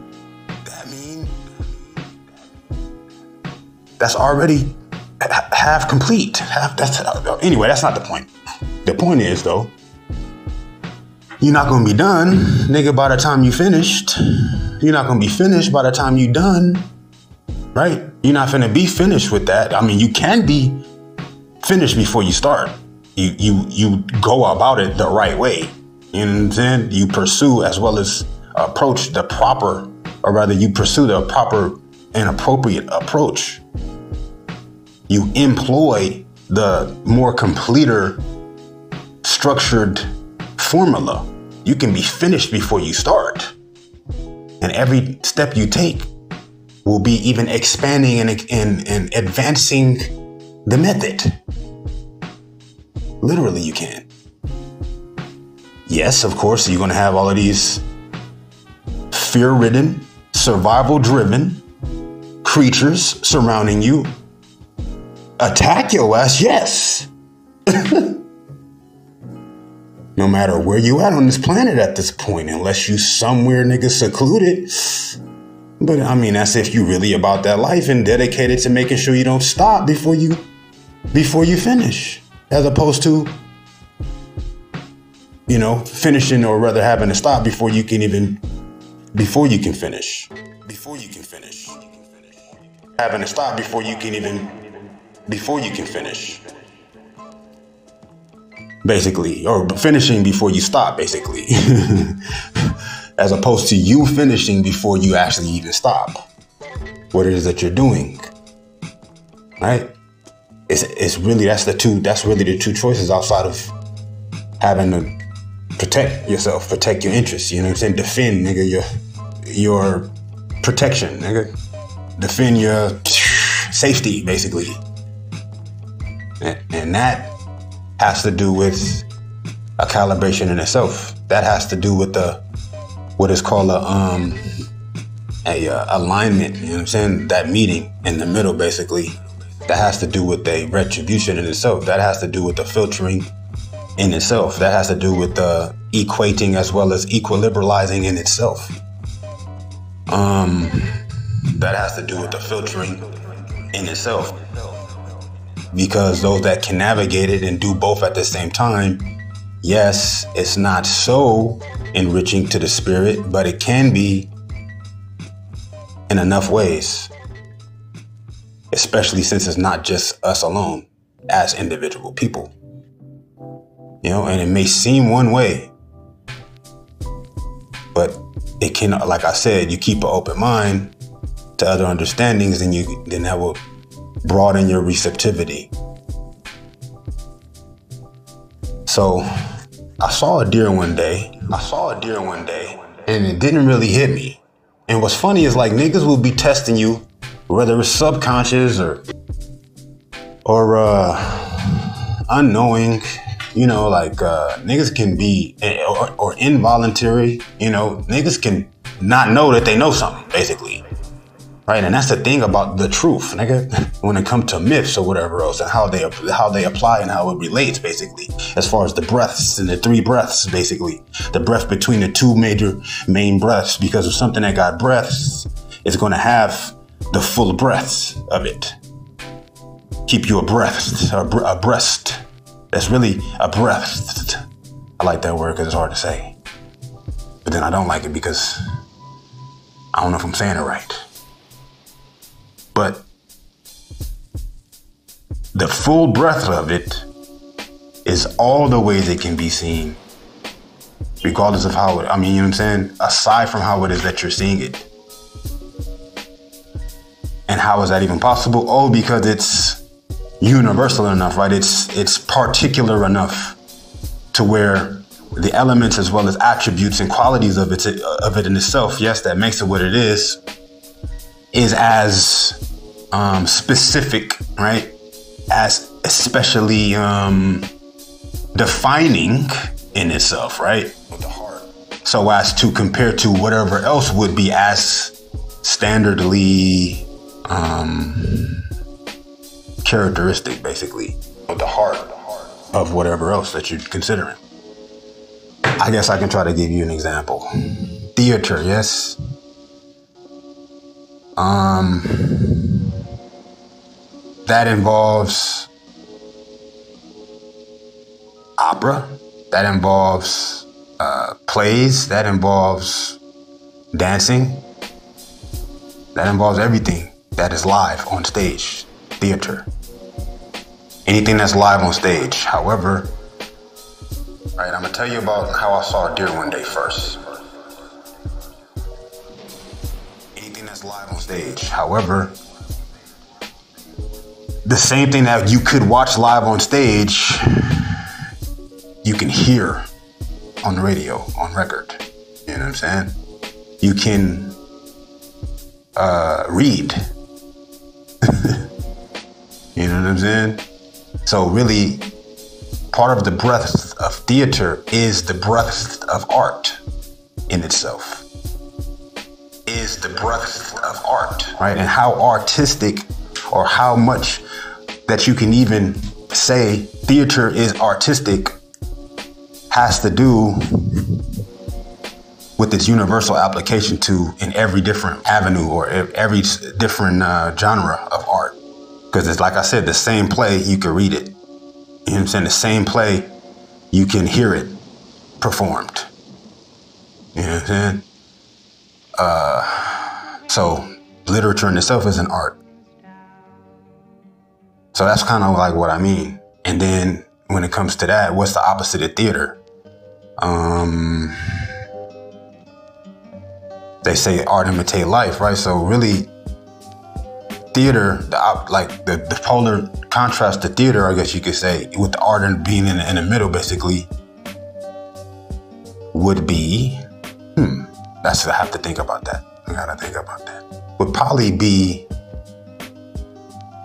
that's already half complete. Anyway, that's not the point. The point is, though, you're not gonna be done, nigga, by the time you finished. You're not gonna be finished by the time you done, right? You're not gonna be finished with that. I mean, you can be finished before you start. You go about it the right way. You know what I'm saying? You pursue as well as approach the proper, or rather you pursue the proper and appropriate approach. You employ the more completer, structured formula. You can be finished before you start. And every step you take will be even expanding and advancing the method. Literally, you can. Yes, of course, you're going to have all of these fear-ridden, survival-driven creatures surrounding you. Attack your ass, yes. No matter where you at on this planet at this point, unless you somewhere, nigga, secluded. But I mean, that's if you really about that life and dedicated to making sure you don't stop before you finish, as opposed to, you know, finishing or rather having to stop before you can finish. Having to stop before you can finish. Basically, or finishing before you stop, basically. As opposed to you finishing before you actually even stop what it is that you're doing. Right? It's really, that's really the two choices outside of having to protect yourself, protect your interests, you know what I'm saying? Defend, nigga, your protection, nigga. Defend your safety, basically. And that has to do with a calibration in itself. That has to do with what is called a alignment, you know what I'm saying? That meeting in the middle, basically. That has to do with a retribution in itself. That has to do with the filtering in itself. That has to do with the equating as well as equilibralizing in itself. That has to do with the filtering in itself. Because those that can navigate it and do both at the same time, yes, it's not so enriching to the spirit, but it can be in enough ways. Especially since it's not just us alone as individual people. You know, and it may seem one way, but it can, like I said, you keep an open mind to other understandings, and then that will broaden your receptivity. So I saw a deer one day, and it didn't really hit me. And what's funny is, like, niggas will be testing you, whether it's subconscious or unknowing, you know, like niggas can be, or involuntary, you know, niggas can not know that they know something, basically. Right, and that's the thing about the truth, nigga, when it comes to myths or whatever else, and how they apply and how it relates, basically, as far as the breaths and the three breaths, basically, the breath between the two main breaths, because if something that got breaths is going to have the full breaths of it. keep you abreast. That's really abreast. I like that word because it's hard to say. But then I don't like it because I don't know if I'm saying it right. But the full breadth of it is all the ways it can be seen, regardless of how it, you know what I'm saying? Aside from how it is that you're seeing it. And how is that even possible? Oh, because it's universal enough, right? It's particular enough to where the elements as well as attributes and qualities of it in itself, yes, that makes it what it is as specific, right? As especially defining in itself, right? With the heart. So as to compare to whatever else would be as standardly characteristic, basically, of the heart of whatever else that you're considering. I guess I can try to give you an example. Theater, yes. That involves opera. That involves plays. That involves dancing. That involves everything that is live on stage. Theater. Anything that's live on stage. However, right, I'm gonna tell you about how I saw a deer one day first. Anything that's live on stage. However, the same thing that you could watch live on stage, you can hear on the radio, on record. You know what I'm saying? You can read. You know what I'm saying? So really, part of the breadth of theater is the breadth of art in itself. Is the breadth of art, right? And how artistic, or how much that you can even say theater is artistic, has to do with its universal application to in every different avenue or every different genre of art. Because it's like I said, the same play, you can read it. You know what I'm saying? The same play, you can hear it performed. You know what I'm saying? So literature in itself is an art. So that's kind of like what I mean. And then when it comes to that, what's the opposite of theater? They say art imitate life, right? So really, theater, the polar contrast to theater, I guess you could say, with the art and being in the middle, basically, would be, I have to think about that. I gotta think about that. Would probably be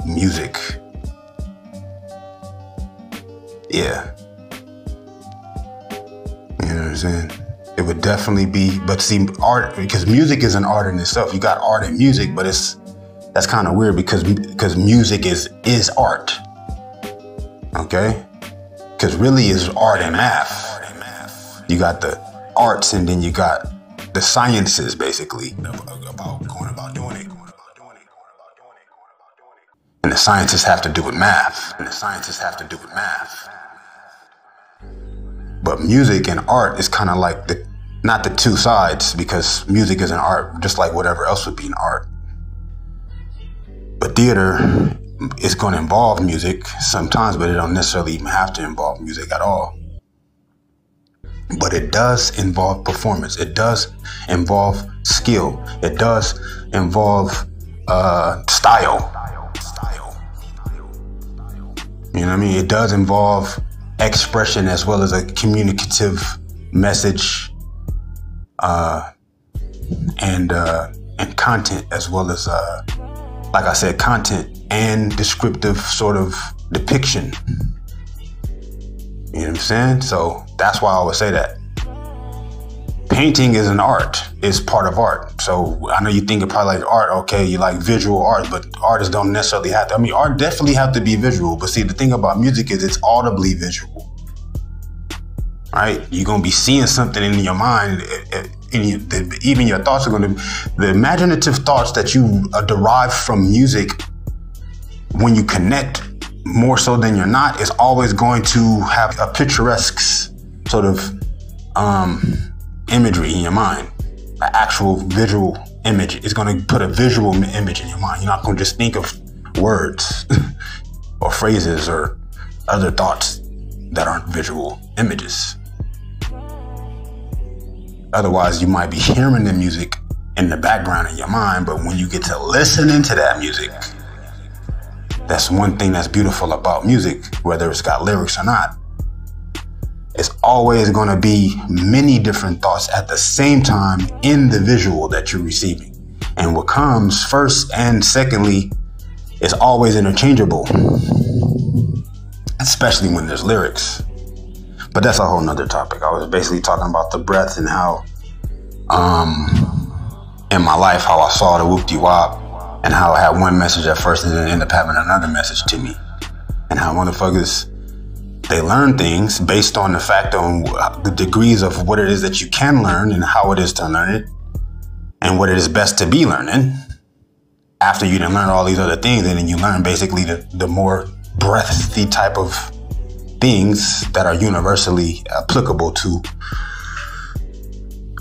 music. Yeah. You know what I'm saying? It would definitely be, but see, art, because music is an art in itself. You got art and music, but that's kind of weird because music is art. Okay? Because really is art and math. You got the arts and then you got the sciences, basically, about going about doing it. And the sciences have to do with math. But music and art is kind of like not the two sides, because music is an art just like whatever else would be an art. But theater is going to involve music sometimes, but it don't necessarily even have to involve music at all. But it does involve performance. It does involve skill. It does involve style. You know what I mean? It does involve expression as well as a communicative message, and content, as well as like I said, content and descriptive sort of depiction. You know what I'm saying? So that's why I always say that. Painting is an art, is part of art. So I know you think of probably like art, okay, you like visual art, but artists don't necessarily have to. I mean, art definitely have to be visual, but see, the thing about music is it's audibly visual, right? You're going to be seeing something in your mind, even your thoughts are going to, the imaginative thoughts that you derive from music when you connect more so than you're not, is always going to have a picturesque sort of imagery in your mind. An actual visual image is going to put a visual image in your mind. You're not going to just think of words or phrases or other thoughts that aren't visual images. Otherwise, you might be hearing the music in the background in your mind, but when you get to listening to that music, that's one thing that's beautiful about music, whether it's got lyrics or not. It's always going to be many different thoughts at the same time in the visual that you're receiving. And what comes first and secondly is always interchangeable, especially when there's lyrics. But that's a whole nother topic. I was basically talking about the breath and how, in my life, how I saw the whoop-de-wop and how I had one message at first and then ended up having another message to me. And how motherfuckers, they learn things based on the fact on the degrees of what it is that you can learn and how it is to learn it and what it is best to be learning. After you done learn all these other things, and then you learn basically the more breathy type of things that are universally applicable to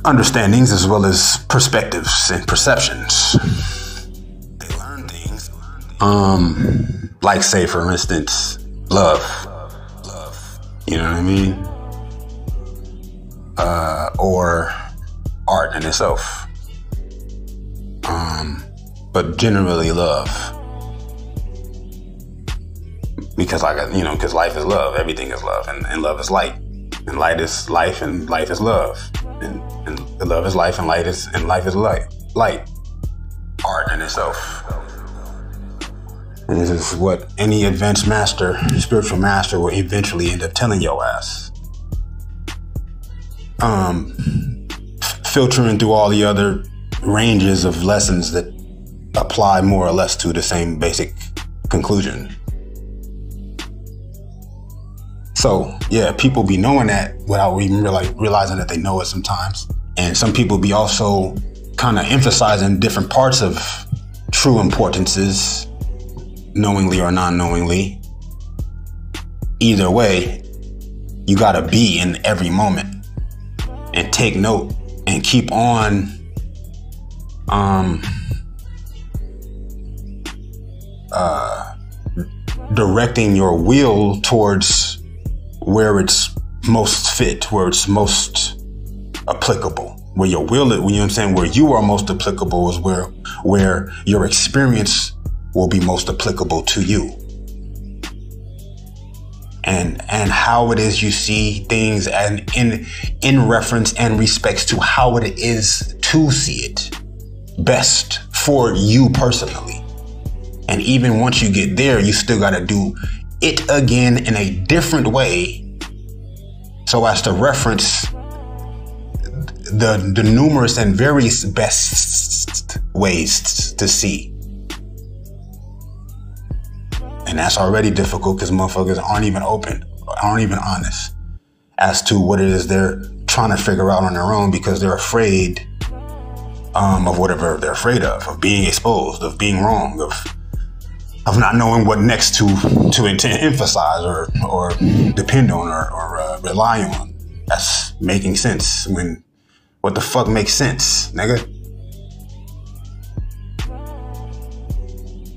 understandings as well as perspectives and perceptions. They learn things, like say for instance, love. You know what I mean? Or art in itself. But generally love. Because because life is love. Everything is love. And love is light. And light is life and life is love. And love is life and life is light. Light. Art in itself. And this is what any advanced master, spiritual master, will eventually end up telling your ass. Filtering through all the other ranges of lessons that apply more or less to the same basic conclusion. So, yeah, people be knowing that without even realizing that they know it sometimes. And some people be also kind of emphasizing different parts of true importances, knowingly or non-knowingly. Either way, you gotta be in every moment and take note and keep on directing your will towards where it's most fit, where it's most applicable. Where your will, you know what I'm saying, where you are most applicable is where your experience will be most applicable to you. And how it is you see things, and in reference and respects to how it is to see it best for you personally. And even once you get there, you still got to do it again in a different way so as to reference the numerous and various best ways to see. And that's already difficult because motherfuckers aren't even honest as to what it is they're trying to figure out on their own, because they're afraid of whatever they're afraid of being exposed, of being wrong, of not knowing what next to emphasize or depend on or rely on. That's making sense when what the fuck makes sense, nigga?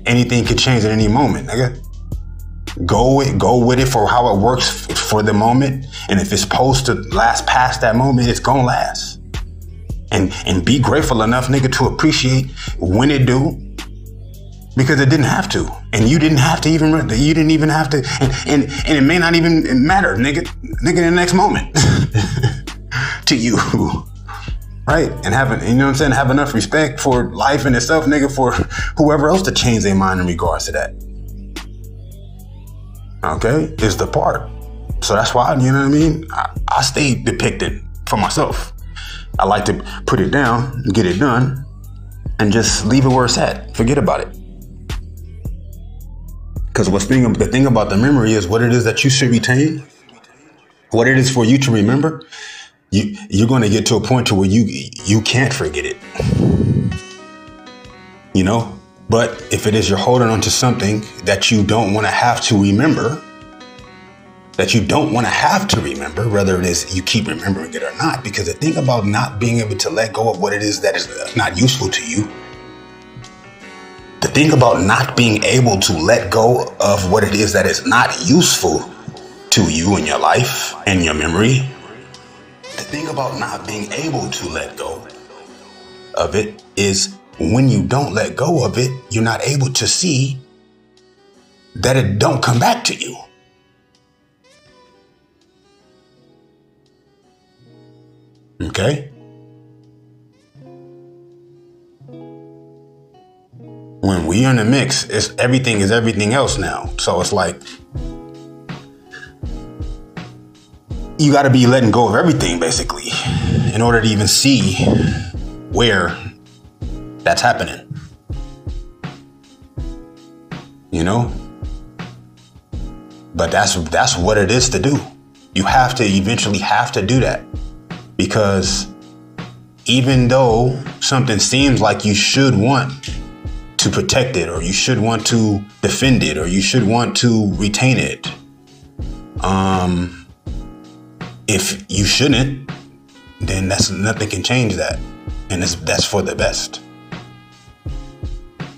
Anything could change at any moment, nigga. Go with it for how it works for the moment. And if it's supposed to last past that moment, it's gonna last. And be grateful enough, nigga, to appreciate when it do. Because it didn't have to. And you didn't have to even, you didn't even have to, and it may not even matter, nigga in the next moment to you. Right? And you know what I'm saying? Have enough respect for life in itself, nigga, for whoever else to change their mind in regards to that. Okay? Is the part. So that's why, you know what I mean? I stay depicting for myself. I like to put it down, get it done, and just leave it where it's at. Forget about it. Because the thing about the memory is what it is that you should retain, what it is for you to remember. You're going to get to a point to where you can't forget it. You know, But if it is you're holding on to something that you don't want to have to remember, whether it is you keep remembering it or not, because the thing about not being able to let go of what it is that is not useful to you, the thing about not being able to let go of what it is that is not useful to you in your life and your memory, the thing about not being able to let go of it is when you don't let go of it, you're not able to see that it don't come back to you. Okay? When we are in the mix, everything is everything else now. So it's like, you got to be letting go of everything, basically, in order to even see where that's happening. You know? But that's what it is to do. You have to eventually have to do that. Because even though something seems like you should want to protect it, or you should want to defend it, or you should want to retain it, if you shouldn't, then nothing can change that. And that's for the best.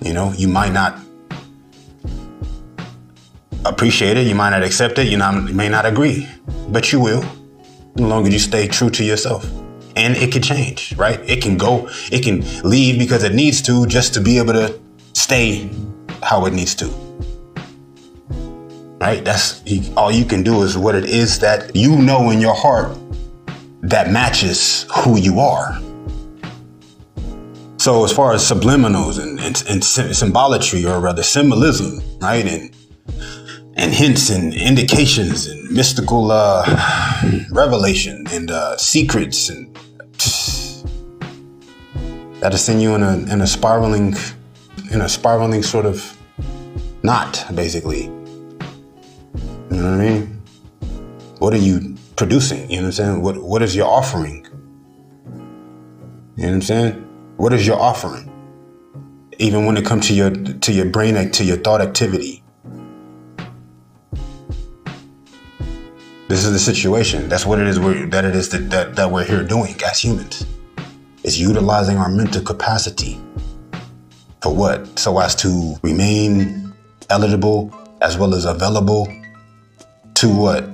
You know, you might not appreciate it, you might not accept it, you may not agree, but you will. As long as you stay true to yourself. And it can change, right? It can leave because it needs to, just to be able to stay how it needs to. Right? All you can do is what it is that you know in your heart that matches who you are. So as far as subliminals and symbolatry, or rather symbolism, right? And hints and indications and mystical revelation and secrets, and that'll send you in a spiraling sort of knot, basically. You know what I mean? What are you producing? You know what I'm saying? What is your offering? You know what I'm saying? What is your offering? Even when it comes to your brain, to your thought activity. This is the situation. That's what it is that we're here doing as humans. Is utilizing our mental capacity. For what? So as to remain eligible as well as available to what?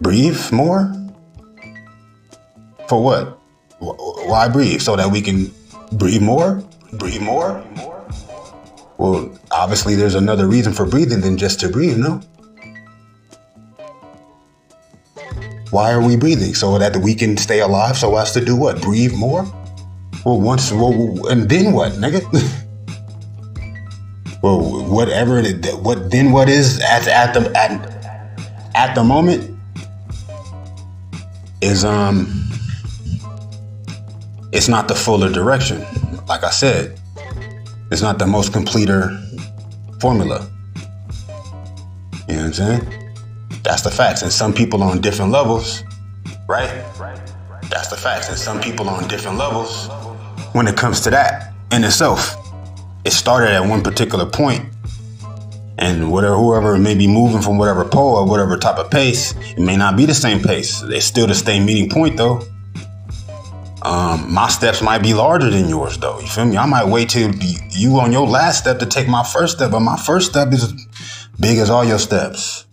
Breathe more? For what? Why breathe? So that we can breathe more? Breathe more? Well, obviously there's another reason for breathing than just to breathe, no? Why are we breathing? So that we can stay alive, so as to do what? Breathe more? Well, and then what, nigga? Well, whatever what is at the moment is it's not the fuller direction. Like I said, it's not the most completer formula. You know what I'm saying? That's the facts. And some people on different levels, right? That's the facts. And some people on different levels when it comes to that in itself. It started at one particular point, and whoever may be moving from whatever pole or whatever type of pace, it may not be the same pace. It's still the same meeting point though. My steps might be larger than yours though. You feel me? I might wait till you on your last step to take my first step, but my first step is as big as all your steps.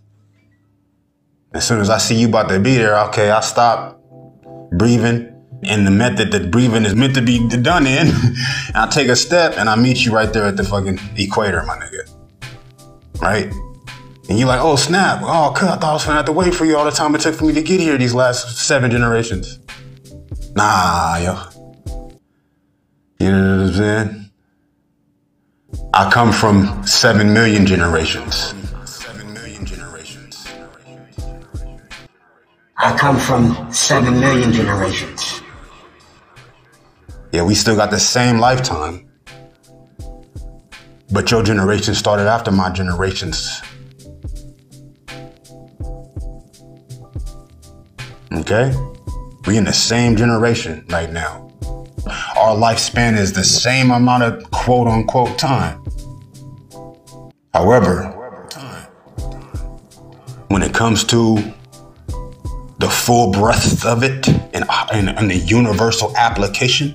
As soon as I see you about to be there, okay, I stop breathing in the method that breathing is meant to be done in. And I take a step and I meet you right there at the fucking equator, my nigga. Right? And you're like, oh, snap. Oh, I thought I was gonna have to wait for you all the time it took for me to get here these last 7 generations. Nah, yo. You know what I'm saying? I come from 7 million generations. I come from 7 million generations. Yeah, we still got the same lifetime. But your generation started after my generations. Okay? We in the same generation right now. Our lifespan is the same amount of quote unquote time. However, when it comes to the full breadth of it and the universal application,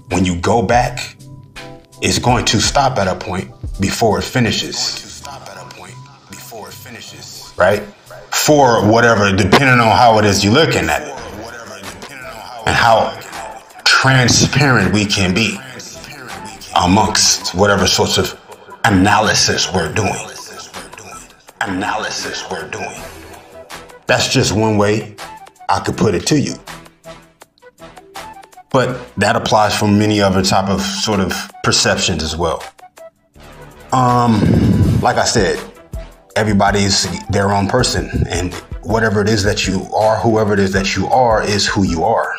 when you go back, it's going to stop at a point before it finishes. Right? For whatever, depending on how it is you're looking at it and how transparent we can be amongst whatever sorts of analysis we're doing. That's just one way I could put it to you. But that applies for many other type of sort of perceptions as well. Like I said, everybody's their own person, and whatever it is that you are, whoever it is that you are is who you are.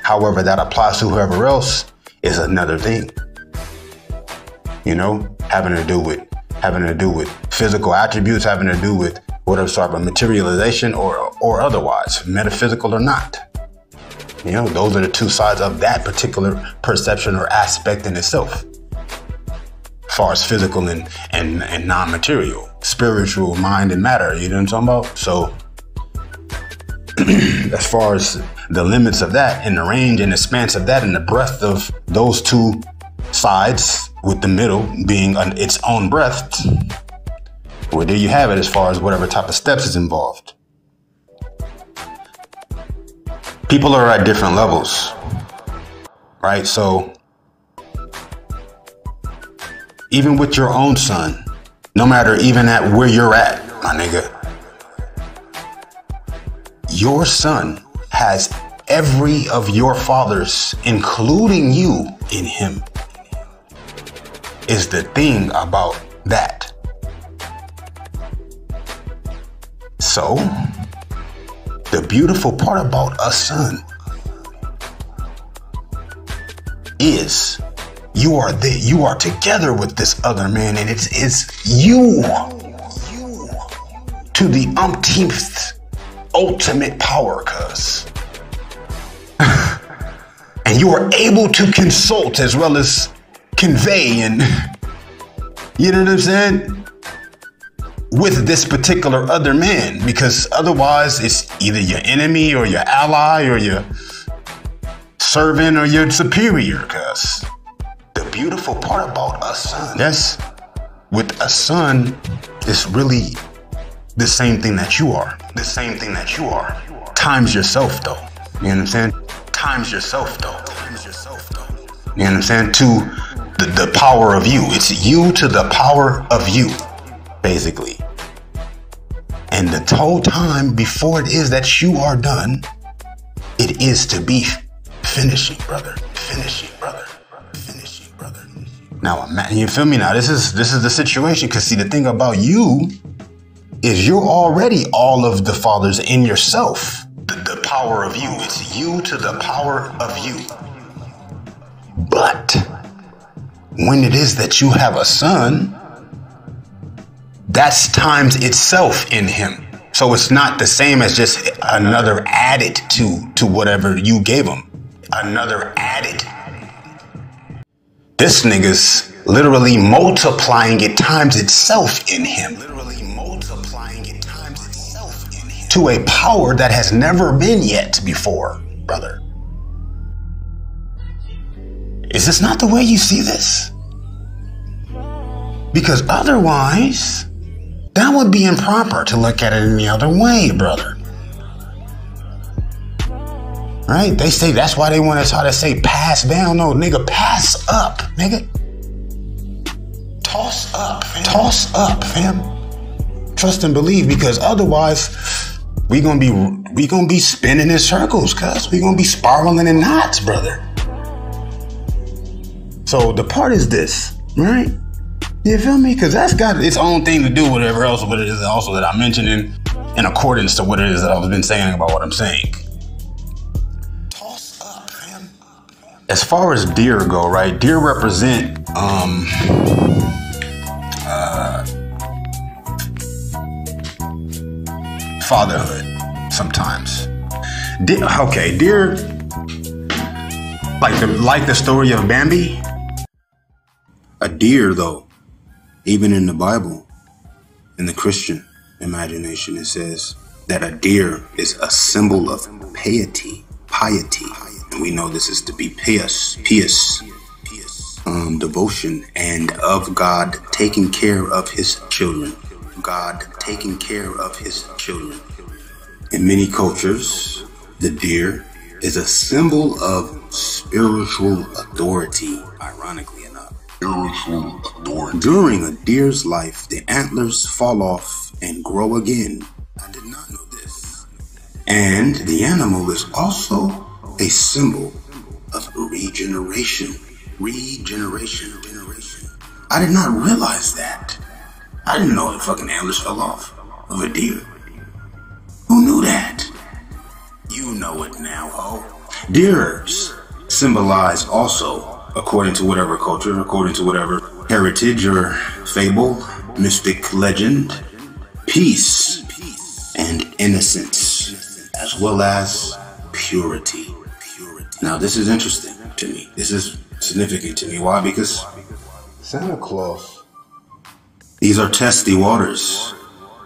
However that applies to whoever else is another thing. You know, having to do with physical attributes, having to do with whatever sort of materialization or otherwise, metaphysical or not. You know, those are the two sides of that particular perception or aspect in itself. As far as physical and non-material, spiritual, mind and matter, you know what I'm talking about? So as far as the limits of that and the range and the expanse of that and the breadth of those two sides, with the middle being its own breadth, well, there you have it as far as whatever type of steps is involved. People are at different levels, right? So even with your own son, no matter even at where you're at, my nigga, your son has every of your fathers, including you, in him. Is the thing about that. So, the beautiful part about a son is you are together with this other man, and it's you to the umpteenth ultimate power, cuz. And you are able to consult as well as convey, and you know what I'm saying, with this particular other man, because otherwise it's either your enemy or your ally or your servant or your superior. Cuz the beautiful part about a son, yes, with a son, it's really the same thing that you are, times yourself though. You know what I'm saying? Times yourself though. You know what I'm saying? To the power of you. It's you to the power of you, basically. And the whole time before it is that you are done, it is to be finishing, brother. Now, you feel me? Now, this is the situation. Because see, the thing about you is you're already all of the fathers in yourself. The power of you. It's you to the power of you. But when it is that you have a son, that's times itself in him. So it's not the same as just another added to whatever you gave him. Another added. This nigga's literally multiplying it times itself in him. To a power that has never been yet before, brother. Is this not the way you see this? Because otherwise, that would be improper to look at it any other way, brother. Right? They say that's why they want to try to say pass down. No, nigga, pass up, nigga. Toss up, fam. Toss up, fam. Trust and believe, because otherwise we gonna be spinning in circles, cuz we gonna be spiraling in knots, brother. So the part is this, right? You feel me? Because that's got its own thing to do with whatever else what it is also that I mentioned in accordance to what it is that I've been saying about what I'm saying. Toss up, man. As far as deer go, right? Deer represent fatherhood sometimes. Deer, like the story of Bambi. A deer, though, even in the Bible, in the Christian imagination, it says that a deer is a symbol of piety. And we know this is to be pious, devotion, and of God taking care of his children. God taking care of his children. In many cultures, the deer is a symbol of spiritual authority, ironically enough. Spiritual authority. During a deer's life, the antlers fall off and grow again. I did not know this. And the animal is also a symbol of regeneration. Regeneration. I did not realize that. I didn't know the fucking antlers fell off of a deer. Who knew that? You know it now, ho. Deers symbolize also, according to whatever culture, according to whatever heritage or fable, mystic legend, peace and innocence, as well as purity. Now, this is interesting to me. This is significant to me. Why? Because Santa Claus, these are testy waters.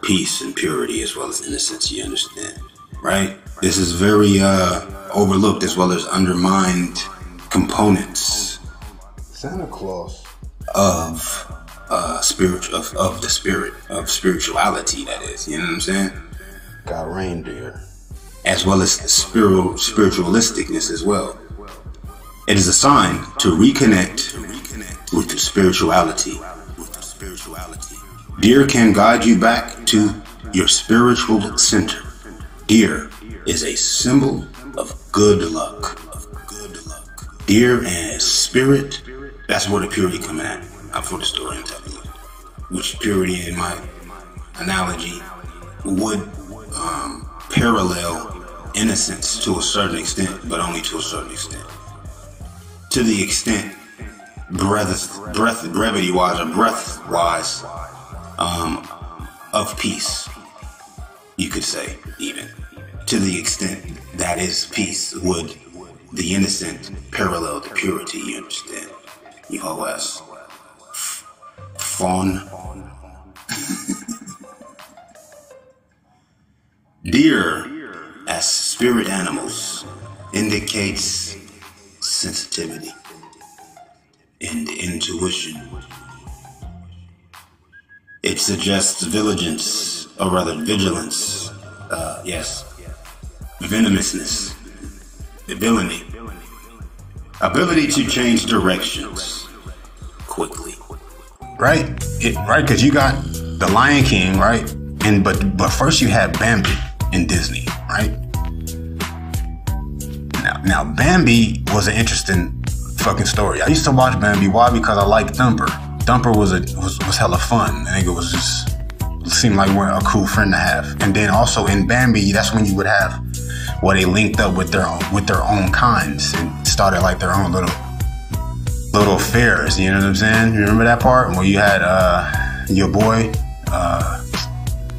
Peace and purity as well as innocence, you understand, right? This is very overlooked as well as undermined components. Santa Claus of spirituality, that is, you know what I'm saying? Got reindeer. As well as spiritualisticness as well. It is a sign to reconnect with the spirituality. Deer can guide you back to your spiritual center. Deer is a symbol of good luck. Deer and spirit, that's where the purity come at. I'm for the story I'm telling you. Which purity, in my analogy, would parallel innocence to a certain extent, but only to a certain extent. To the extent, brevity-wise or breath-wise, of peace, you could say, even. To the extent that is peace, would the innocent parallel the purity, you understand? You always fawn. Deer, as spirit animals, indicates sensitivity and intuition. It suggests vigilance, venomousness, villainy, ability to change directions quickly. Right? Right, because you got the Lion King, right? But first you had Bambi in Disney, right? Now Bambi was an interesting fucking story. I used to watch Bambi. Why? Because I liked Thumper. Thumper was hella fun. I think it was just seemed like we're a cool friend to have. And then also in Bambi, that's when you would have they linked up with their own kinds and started like their own little affairs. You know what I'm saying? You remember that part where you had your boy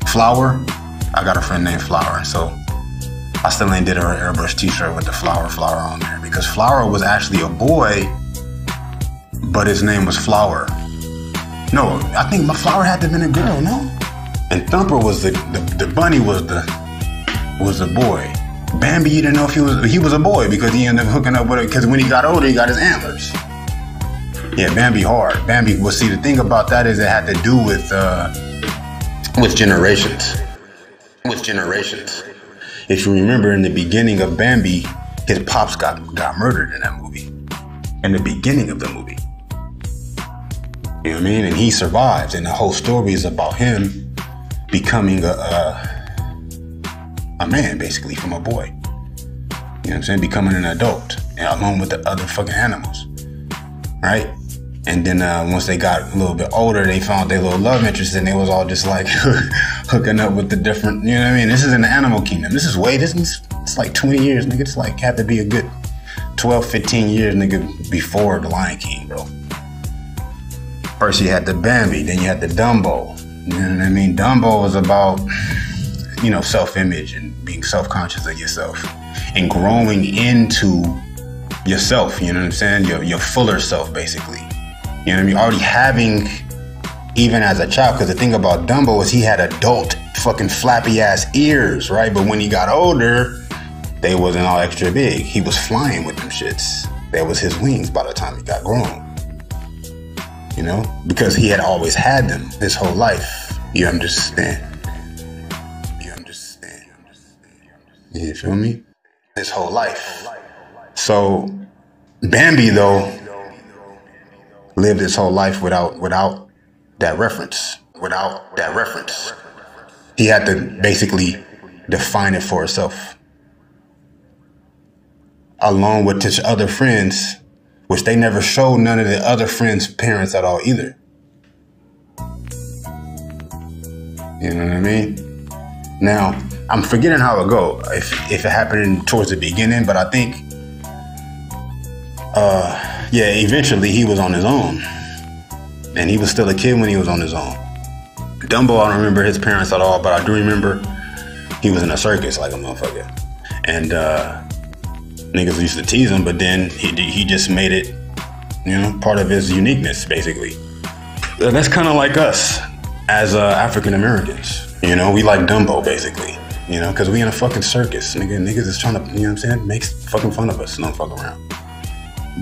Flower? I got a friend named Flower, so I still ain't did her airbrush t-shirt with the flower on there because Flower was actually a boy, but his name was Flower. No, I think my Flower had to have been a girl, no? And Thumper was the bunny was the boy. Bambi, you didn't know if he was a boy because he ended up hooking up with it because when he got older, he got his antlers. Yeah, Bambi hard. Bambi, well, see, the thing about that is it had to do with generations. With generations. If you remember in the beginning of Bambi, his pops got murdered in that movie. In the beginning of the movie. You know what I mean? And he survives, and the whole story is about him becoming a man, basically, from a boy. You know what I'm saying? Becoming an adult, and along with the other fucking animals. Right? And then once they got a little bit older, they found their little love interest, and they was all just like hooking up with the different, you know what I mean? This is in the animal kingdom. It's like 20 years, nigga. It's like had to be a good 12, 15 years, nigga, before the Lion King, bro. First you had the Bambi, then you had the Dumbo. You know what I mean? Dumbo was about, self-image and being self-conscious of yourself and growing into yourself, you know what I'm saying? Your fuller self, basically. You know what I mean? Already having, even as a child, because the thing about Dumbo is he had adult fucking flappy ass ears, right? But when he got older, they wasn't all extra big. He was flying with them shits. That was his wings by the time he got grown. You know? Because he had always had them his whole life. You understand? You feel me? His whole life. So Bambi, though, lived his whole life without that reference. Without that reference. He had to basically define it for himself. Along with his other friends, which they never showed none of the other friends' parents at all either. You know what I mean? Now, I'm forgetting how it go, if it happened towards the beginning, but I think, yeah, eventually he was on his own. And he was still a kid when he was on his own. Dumbo, I don't remember his parents at all, but I do remember he was in a circus like a motherfucker. And niggas used to tease him, but then he just made it, you know, part of his uniqueness, basically. That's kind of like us as African Americans. You know, we like Dumbo, basically. You know, because we in a fucking circus. Niggas is trying to, you know what I'm saying, make fucking fun of us and don't fuck around.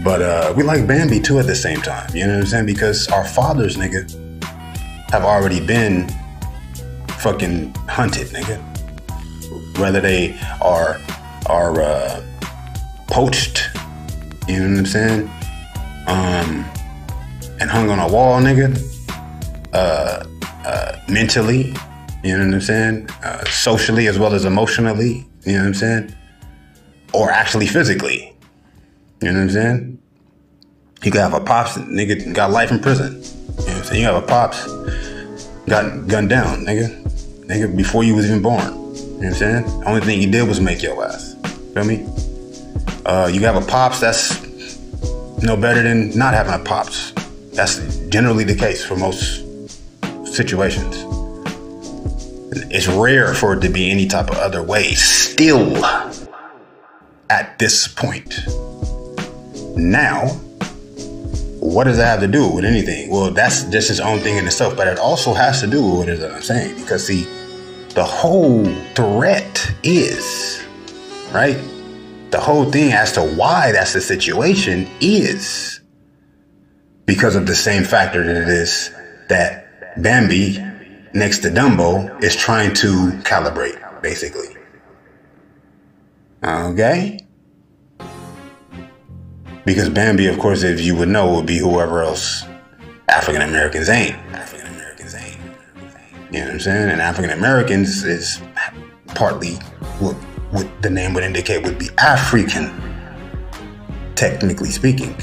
But we like Bambi, too, at the same time. You know what I'm saying? Because our fathers, nigga, have already been fucking hunted, nigga. Whether they are poached, you know what I'm saying? And hung on a wall, nigga. Mentally, you know what I'm saying? Socially as well as emotionally, you know what I'm saying? Or actually physically, you know what I'm saying? You could have a pops, nigga, got life in prison. You know what I'm saying? You have a pops, got gunned down, nigga, before you was even born. You know what I'm saying? The only thing he did was make your ass. Feel me? You have a pops that's no better than not having a pops. That's generally the case for most situations. It's rare for it to be any type of other way still at this point. Now, what does that have to do with anything? Well, that's just its own thing in itself, but it also has to do with what it is that I'm saying. Because see, the whole threat is, right? The whole thing as to why that's the situation is because of the same factor that it is that Bambi, next to Dumbo, is trying to calibrate, basically. Okay? Because Bambi, of course, if you would know, would be whoever else African Americans ain't. You know what I'm saying? And African Americans is partly what the name would indicate would be African. Technically speaking.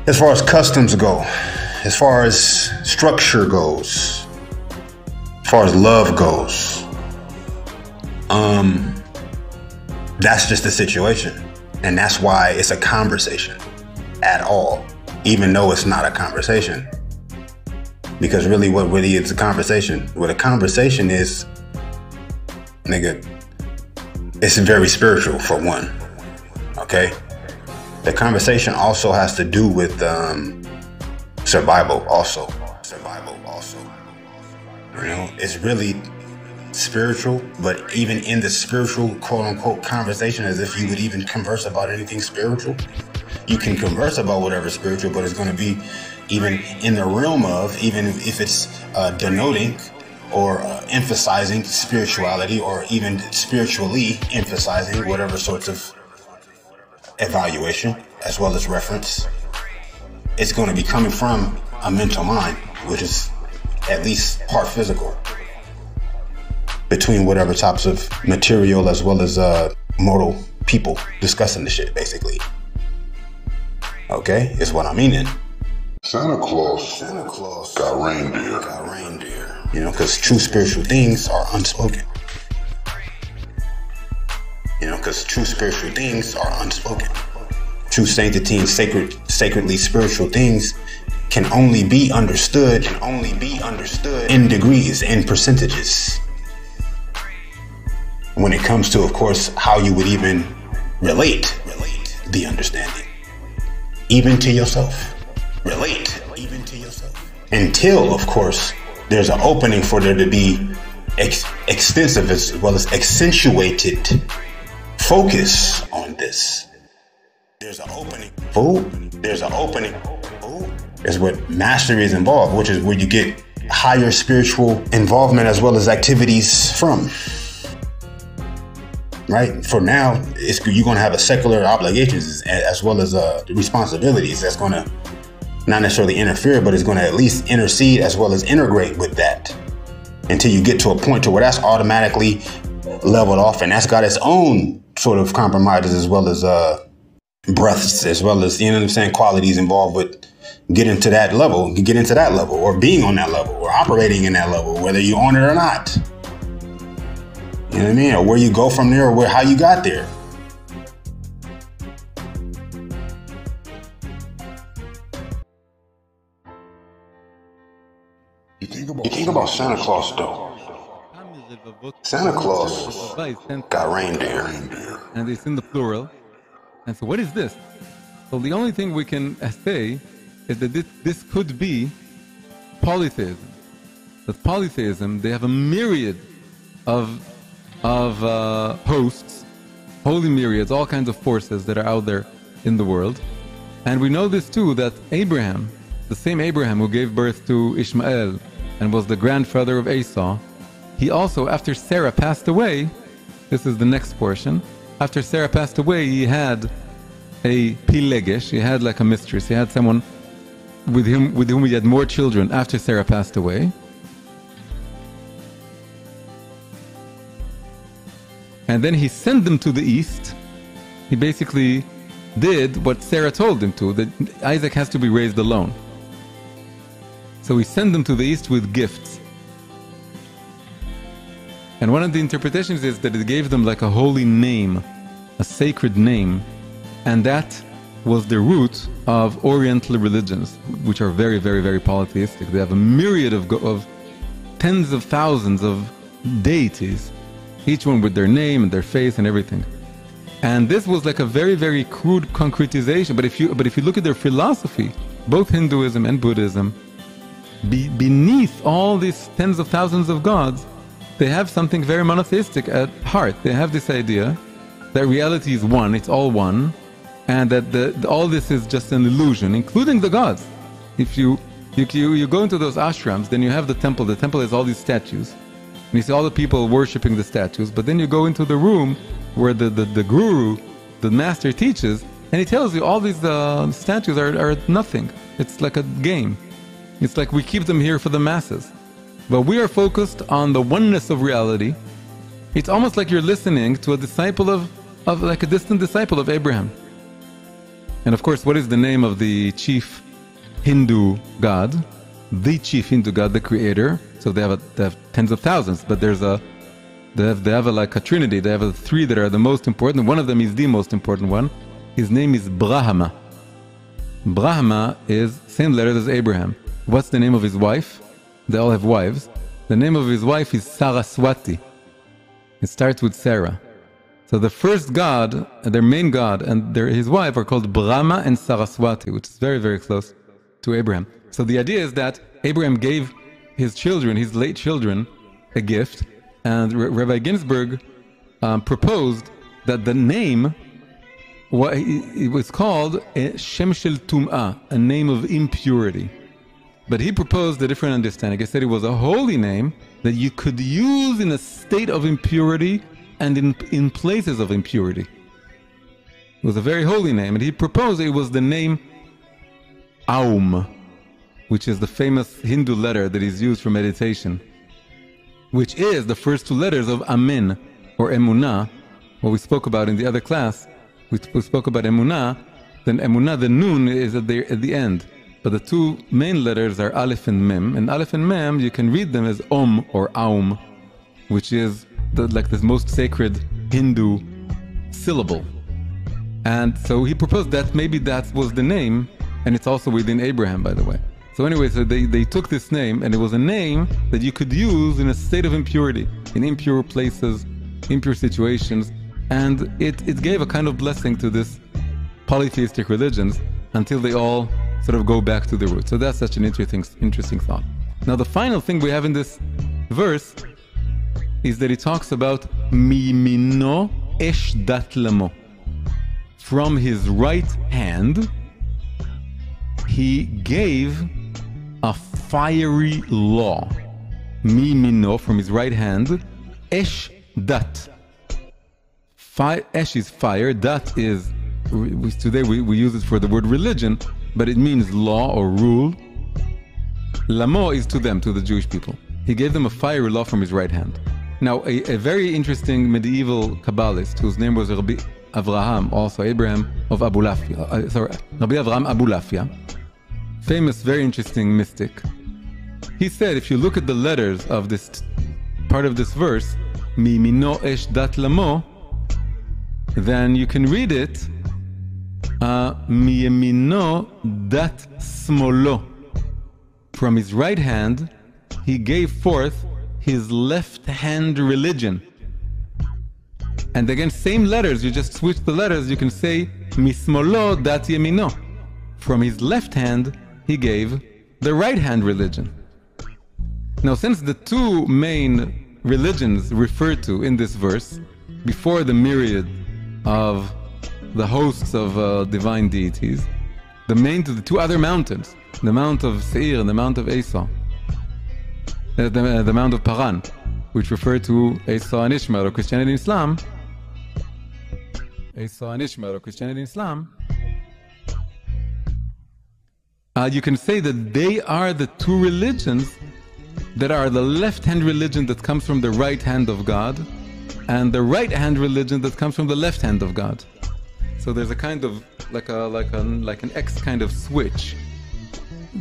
As far as customs go, as far as structure goes, as far as love goes, that's just the situation. And that's why it's a conversation at all, even though it's not a conversation. Because really, what really is a conversation? What a conversation is, nigga, it's very spiritual for one, okay? The conversation also has to do with survival also. You know, it's really spiritual, but even in the spiritual quote-unquote conversation, as if you would even converse about anything spiritual, you can converse about whatever spiritual, but it's going to be even in the realm of, even if it's denoting or emphasizing spirituality, or even spiritually emphasizing whatever sorts of evaluation as well as reference, it's going to be coming from a mental mind, which is at least part physical, between whatever types of material as well as mortal people discussing the shit, basically. Okay, is what I'm meaning. Santa Claus got reindeer. You know, because true spiritual things are unspoken. True sanctity and sacredly spiritual things can only be understood in degrees, in percentages. When it comes to, of course, how you would even relate the understanding. even to yourself. Relate even to yourself. Until, of course, there's an opening for there to be extensive as well as accentuated focus on this. There's an opening. There's an opening. Is what mastery is involved, which is where you get higher spiritual involvement as well as activities from. Right? For now, you're going to have a secular obligations as well as the responsibilities that's going to not necessarily interfere, but it's going to at least intercede as well as integrate with that until you get to a point to where that's automatically leveled off, and that's got its own sort of compromises as well as breaths, as well as, you know what I'm saying, qualities involved with getting to that level, or being on that level, or operating in that level, whether you're on it or not. You know what I mean? Or where you go from there, or how you got there. You think about Santa Claus, though. Santa Claus got reindeer. And it's in the plural. And so what is this? So the only thing we can say is that this could be polytheism. That polytheism, they have a myriad of hosts, holy myriads, all kinds of forces that are out there in the world. And we know this too, that Abraham, the same Abraham who gave birth to Ishmael and was the grandfather of Esau, he also, after Sarah passed away, this is the next portion, after Sarah passed away, he had a pilegesh, he had like a mistress, he had someone with whom he had more children after Sarah passed away. And then he sent them to the east. He basically did what Sarah told him to, that Isaac has to be raised alone. So he sent them to the east with gifts. And one of the interpretations is that it gave them like a holy name, a sacred name. And that was the root of Oriental religions, which are very, very, very polytheistic. They have a myriad of tens of thousands of deities, each one with their name and their face and everything. And this was like a very, very crude concretization. But if you look at their philosophy, both Hinduism and Buddhism, beneath all these tens of thousands of gods, they have something very monotheistic at heart. They have this idea that reality is one, it's all one, and that all this is just an illusion, including the gods. If you go into those ashrams, then you have the temple. The temple has all these statues, and you see all the people worshipping the statues. But then you go into the room where the guru, the master, teaches, and he tells you all these statues are nothing. It's like a game. It's like we keep them here for the masses. But we are focused on the oneness of reality. It's almost like you're listening to a disciple of like a distant disciple of Abraham. And of course, what is the name of the chief Hindu god? The chief Hindu god, the creator. So they have tens of thousands, but they have like a trinity. They have three that are the most important. One of them is the most important one. His name is Brahma. Brahma is same letters as Abraham. What's the name of his wife? They all have wives. The name of his wife is Saraswati. It starts with Sarah. So the first god, their main god, and his wife are called Brahma and Saraswati, which is very, very close to Abraham. So the idea is that Abraham gave his children, his late children, a gift, and Rabbi Ginsburg proposed that the name, it was called Shem Shel Tum'ah, a name of impurity. But he proposed a different understanding. He said it was a holy name that you could use in a state of impurity and in places of impurity. It was a very holy name, and he proposed it was the name Aum, which is the famous Hindu letter that is used for meditation, which is the first two letters of Amen, or Emunah, what we spoke about in the other class. We spoke about Emunah, then Emunah, the Nun, is at the end. But the two main letters are Aleph and Mem. And Aleph and Mem, you can read them as Om or Aum, which is like this most sacred Hindu syllable. And so he proposed that maybe that was the name, and it's also within Abraham, by the way. So anyway, so they took this name, and it was a name that you could use in a state of impurity, in impure places, impure situations, and it gave a kind of blessing to this polytheistic religions until they all sort of go back to the root. So that's such an interesting thought. Now the final thing we have in this verse is that it talks about Mimino esh dat lamo. From his right hand, he gave a fiery law. Mimino, from his right hand, esh dat. Esh is fire, dat is, today we use it for the word religion, but it means law or rule. Lamo is to them, to the Jewish people. He gave them a fiery law from his right hand. Now, a very interesting medieval Kabbalist, whose name was Rabbi Avraham, also Abraham of Abulafia, Rabbi Avraham Abulafia, famous, very interesting mystic. He said, if you look at the letters of this part of this verse, Mimino esh dat lamo, then you can read it, Miyemino dat smolo. From his right hand, he gave forth his left hand religion. And again, same letters, you just switch the letters, you can say Mismolo dat yemino. From his left hand, he gave the right hand religion. Now, since the two main religions referred to in this verse, before the myriad of the hosts of divine deities, the two other mountains, the Mount of Seir and the Mount of Esau, the Mount of Paran, which refer to Esau and Ishmael or Christianity and Islam, you can say that they are the two religions that are the left-hand religion that comes from the right hand of God, and the right-hand religion that comes from the left hand of God. So there's a kind of like an X kind of switch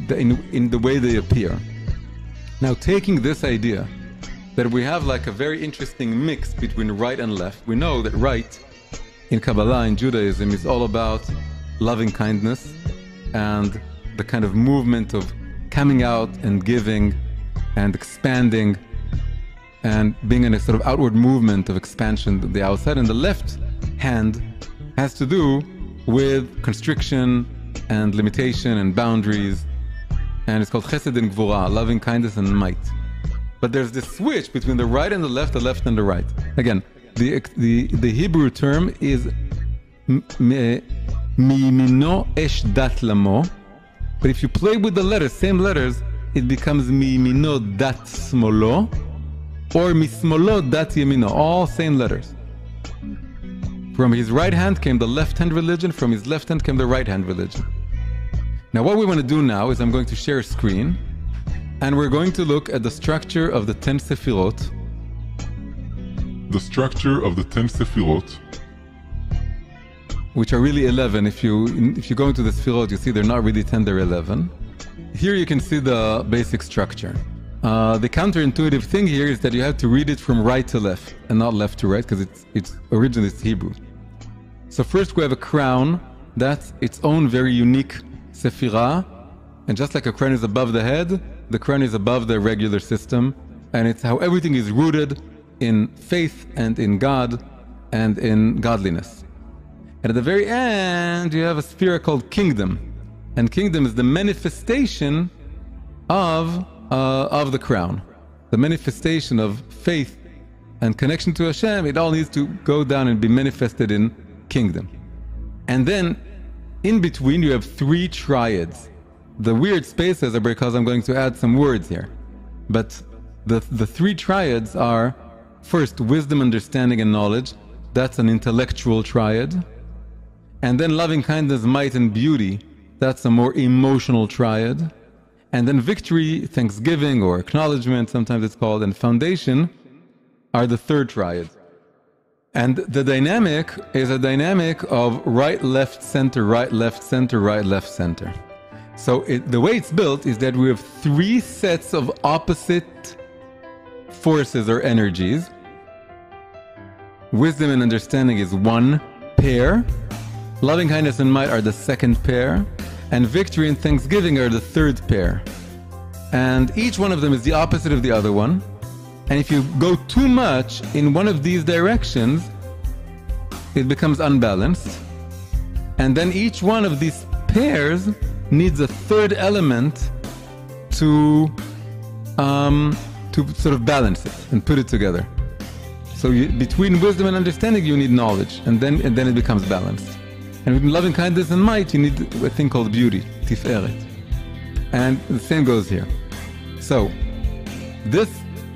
in the way they appear. Now, taking this idea that we have like a very interesting mix between right and left, we know that right in Kabbalah, in Judaism, is all about loving kindness and the kind of movement of coming out and giving and expanding and being in a sort of outward movement of expansion to the outside. And the left hand has to do with constriction and limitation and boundaries, and it's called chesed and gvura, loving kindness and might. But there's this switch between the right and the left and the right. Again, the Hebrew term is mimino esh dat lamo, but if you play with the letters, same letters, it becomes mimino dat smolo or mismolo dat yemino, all same letters. From his right hand came the left hand religion, from his left hand came the right hand religion. Now what we want to do now is I'm going to share a screen, and we're going to look at the structure of the 10 Sefirot. The structure of the 10 Sefirot, which are really 11. If you go into the Sefirot, you see they're not really 10, they're 11. Here you can see the basic structure. The counterintuitive thing here is that you have to read it from right to left and not left to right, because it's originally it's Hebrew. So first we have a crown. That's its own very unique Sephirah, and just like a crown is above the head, the crown is above the regular system, and it's how everything is rooted in faith and in God and in godliness. And at the very end you have a sphere called kingdom, and kingdom is the manifestation of the crown, the manifestation of faith and connection to Hashem. It all needs to go down and be manifested in kingdom. And then in between you have three triads. The weird spaces are because I'm going to add some words here, but the three triads are: first, wisdom, understanding and knowledge. That's an intellectual triad. And then loving kindness, might and beauty. That's a more emotional triad. And then victory, thanksgiving or acknowledgement, sometimes it's called, and foundation are the third triad. And the dynamic is a dynamic of right, left, center, right, left, center, right, left, center. So the way it's built is that we have three sets of opposite forces or energies. Wisdom and understanding is one pair. Loving kindness and might are the second pair. And victory and thanksgiving are the third pair. And each one of them is the opposite of the other one. And if you go too much in one of these directions, it becomes unbalanced. And then each one of these pairs needs a third element to sort of balance it and put it together. So between wisdom and understanding, you need knowledge, and then it becomes balanced. And with loving kindness and might, you need a thing called beauty, tiferet. And the same goes here. So this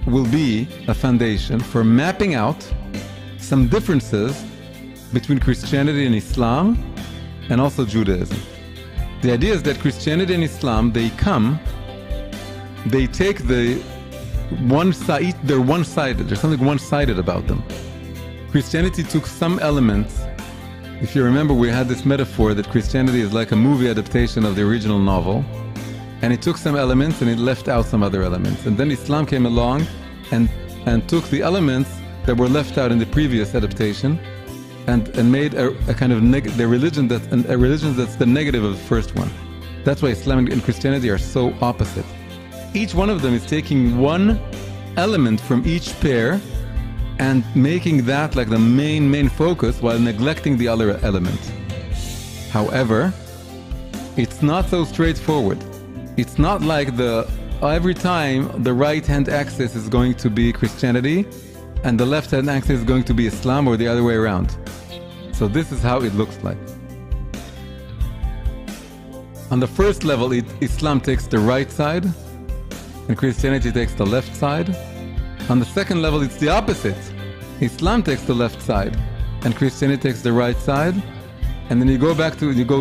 will be a foundation for mapping out some differences between Christianity and Islam, and also Judaism. The idea is that Christianity and Islam, they take the one side, they're one-sided, there's something one-sided about them. Christianity took some elements. If you remember, we had this metaphor that Christianity is like a movie adaptation of the original novel, and it took some elements and it left out some other elements. And then Islam came along and took the elements that were left out in the previous adaptation and made a kind of a religion that's the negative of the first one. That's why Islam and Christianity are so opposite. Each one of them is taking one element from each pair and making that like the main focus while neglecting the other element. However, it's not so straightforward. It's not like every time the right-hand axis is going to be Christianity and the left-hand axis is going to be Islam, or the other way around. So this is how it looks like. On the first level, Islam takes the right side and Christianity takes the left side. On the second level, it's the opposite. Islam takes the left side and Christianity takes the right side. And then you go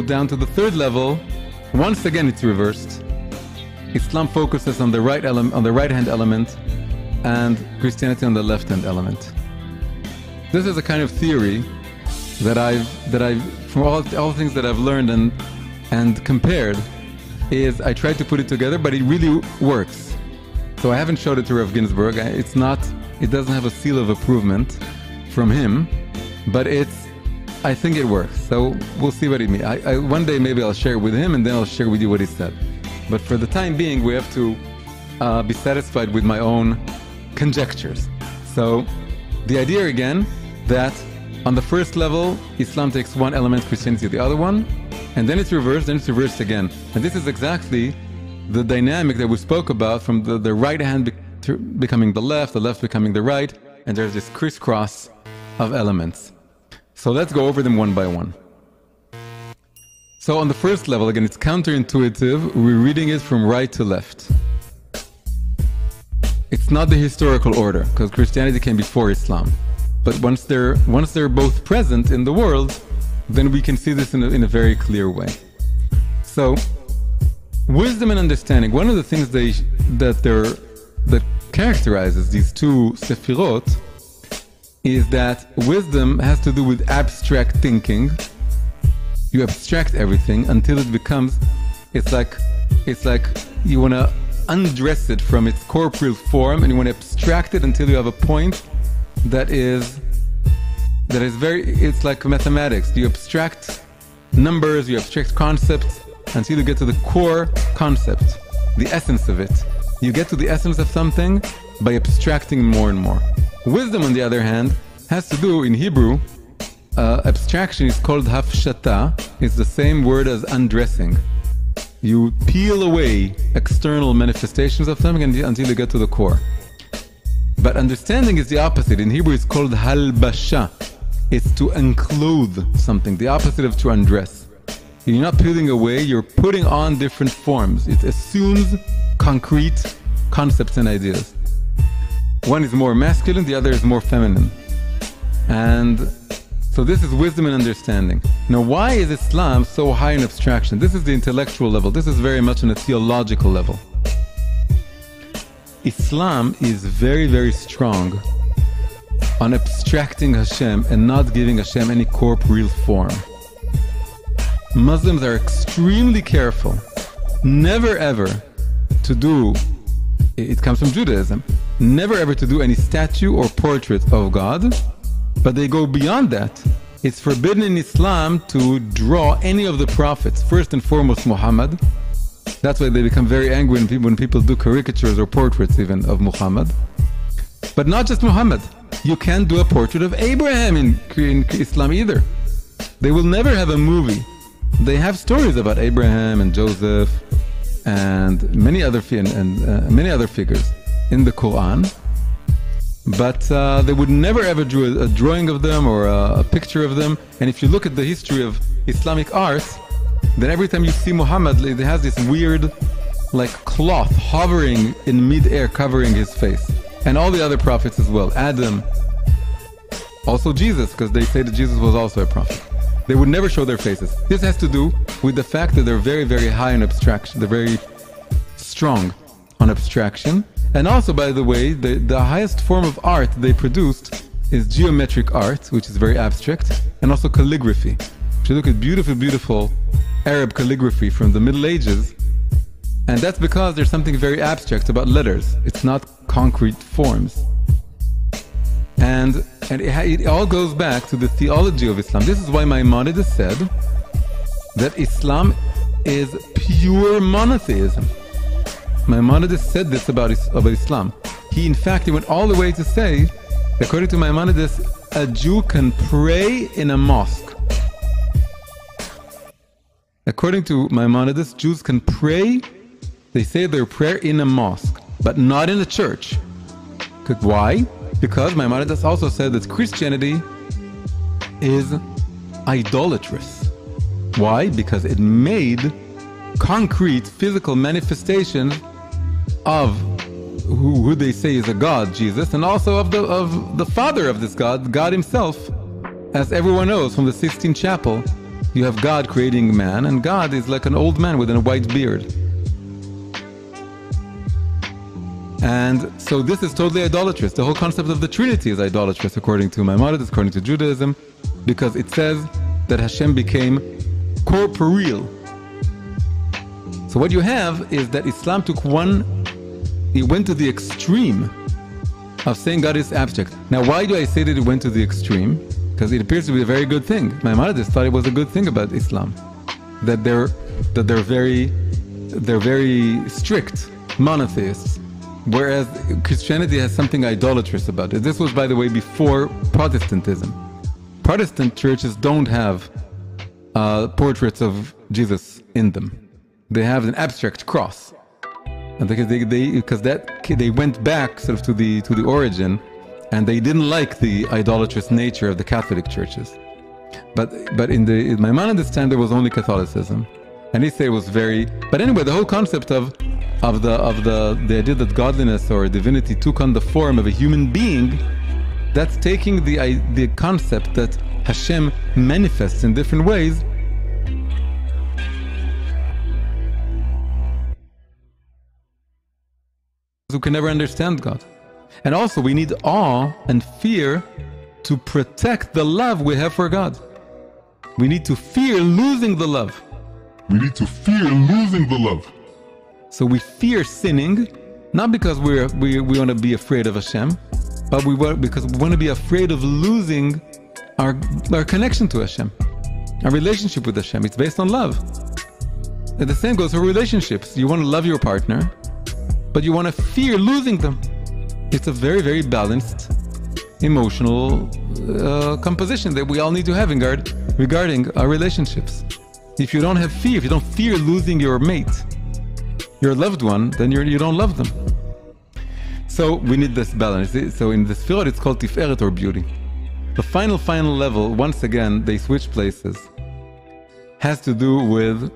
down to the third level. Once again, it's reversed. Islam focuses on the right-hand element, and Christianity on the left-hand element. This is a kind of theory that I've from all the things that I've learned and compared, is I tried to put it together, but it really works. So I haven't showed it to Rav Ginsburg. It doesn't have a seal of approval from him, but I think it works. So we'll see what he means. One day maybe I'll share it with him, and then I'll share with you what he said. But for the time being, we have to be satisfied with my own conjectures. So the idea again, that on the first level, Islam takes one element, Christianity the other one, and then it's reversed again. And this is exactly the dynamic that we spoke about, from the right hand becoming the left becoming the right, and there's this crisscross of elements. So let's go over them one by one. So on the first level, again, it's counterintuitive. We're reading it from right to left. It's not the historical order, because Christianity came before Islam. But once they're both present in the world, then we can see this in a very clear way. So, wisdom and understanding. One of the things that characterizes these two sefirot is that wisdom has to do with abstract thinking. You abstract everything until it becomes, it's like you want to undress it from its corporeal form, and you want to abstract it until you have a point that is it's like mathematics. You abstract numbers, you abstract concepts until you get to the core concept, the essence of it. You get to the essence of something by abstracting more and more. Wisdom, on the other hand, has to do, in Hebrew, abstraction is called hafshata. It's the same word as undressing. You peel away external manifestations of something until you get to the core. But understanding is the opposite. In Hebrew, it's called halbasha. It's to unclothe something, the opposite of to undress. You're not peeling away, you're putting on different forms. It assumes concrete concepts and ideas. One is more masculine, the other is more feminine. And so this is wisdom and understanding. Now, why is Islam so high in abstraction? This is the intellectual level. This is very much on a theological level. Islam is very, very strong on abstracting Hashem and not giving Hashem any corporeal form. Muslims are extremely careful never ever to do, it comes from Judaism, never ever to do any statue or portrait of God, but they go beyond that. It's forbidden in Islam to draw any of the prophets, first and foremost Muhammad. That's why they become very angry when people do caricatures or portraits even of Muhammad. But not just Muhammad. You can't do a portrait of Abraham in Islam either. They will never have a movie they have stories about Abraham and Joseph and many other figures in the Quran, but they would never ever draw a drawing of them or a picture of them. And if you look at the history of Islamic art, then every time you see Muhammad, it has this weird like cloth hovering in mid-air covering his face. And all the other prophets as well, Adam, also Jesus, because they say that Jesus was also a prophet. They would never show their faces. This has to do with the fact that they're very, very high in abstraction. They're very strong on abstraction. And also, by the way, the highest form of art they produced is geometric art, which is very abstract, and also calligraphy. If you look at beautiful, beautiful Arab calligraphy from the Middle Ages, and that's because there's something very abstract about letters. It's not concrete forms. And it all goes back to the theology of Islam. This is why Maimonides said that Islam is pure monotheism. Maimonides said this about Islam. He went all the way to say, according to Maimonides, a Jew can pray in a mosque. According to Maimonides, Jews can pray, they say their prayer in a mosque, but not in a church. Why? Because Maimonides also said that Christianity is idolatrous. Why? Because it made concrete physical manifestations of who they say is a God, Jesus, and also of the father of this God, God himself. As everyone knows from the Sistine Chapel, you have God creating man, and God is like an old man with a white beard. And so this is totally idolatrous. The whole concept of the Trinity is idolatrous according to Maimonides, according to Judaism, because it says that Hashem became corporeal. So what you have is that Islam it went to the extreme of saying God is abstract. Now why do I say that it went to the extreme? Because it appears to be a very good thing. Maimonides thought it was a good thing about Islam, that they're very strict monotheists. Whereas Christianity has something idolatrous about it. This was, by the way, before Protestantism. Protestant churches don't have portraits of Jesus in them. They have an abstract cross, and because they went back sort of to the origin, and they didn't like the idolatrous nature of the Catholic churches. But in Maimonides' time there was only Catholicism, and he said it was very. But anyway, the whole concept of the idea that godliness or divinity took on the form of a human being, that's taking the concept that Hashem manifests in different ways who can never understand God. And also we need awe and fear to protect the love we have for God. We need to fear losing the love. So we fear sinning, not because we want to be afraid of Hashem, but because we want to be afraid of losing our connection to Hashem, our relationship with Hashem. It's based on love. And the same goes for relationships. You want to love your partner, but you want to fear losing them. It's a very, very balanced emotional composition that we all need to have regarding our relationships. If you don't have fear, if you don't fear losing your mate, your loved one, then you don't love them. So we need this balance. So in the Sfirot, it's called Tiferet, or beauty. The final level, once again, they switch places, has to do with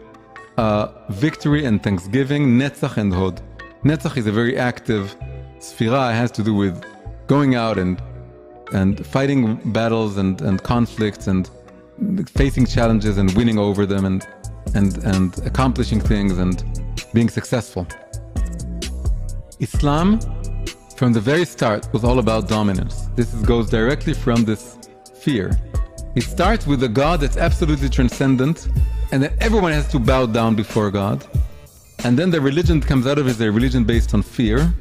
victory and thanksgiving, Netzach and Hod. Netzach is a very active Sfirah. It has to do with going out and fighting battles and conflicts and facing challenges and winning over them and accomplishing things and being successful. Islam, from the very start, was all about dominance. This goes directly from this fear. It starts with a God that's absolutely transcendent, and that everyone has to bow down before God. And then the religion that comes out of it is a religion based on fear.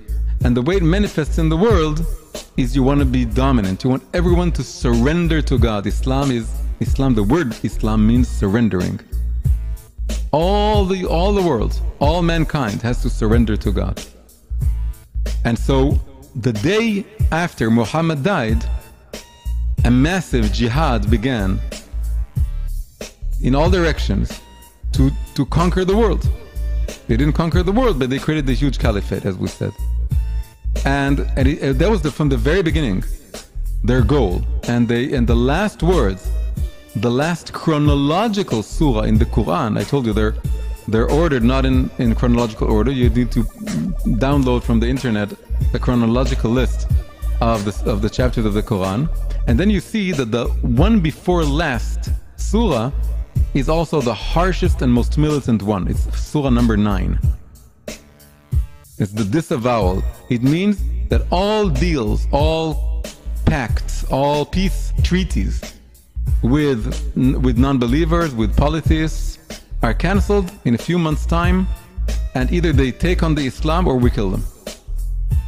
And the way it manifests in the world is you want to be dominant. You want everyone to surrender to God. The word Islam means surrendering. All the world, all mankind has to surrender to God. And so the day after Muhammad died, a massive jihad began in all directions to conquer the world. They didn't conquer the world, but they created the huge caliphate, as we said. And that was from the very beginning their goal. And the last words, the last chronological surah in the Quran, I told you they're ordered not in chronological order. You need to download from the internet a chronological list of the chapters of the Quran. And then you see that the one before last surah is also the harshest and most militant one. It's surah number 9. It's the disavowal. It means that all deals, all pacts, all peace treaties with non-believers, with polytheists, are cancelled in a few months' time, and either they take on the Islam or we kill them.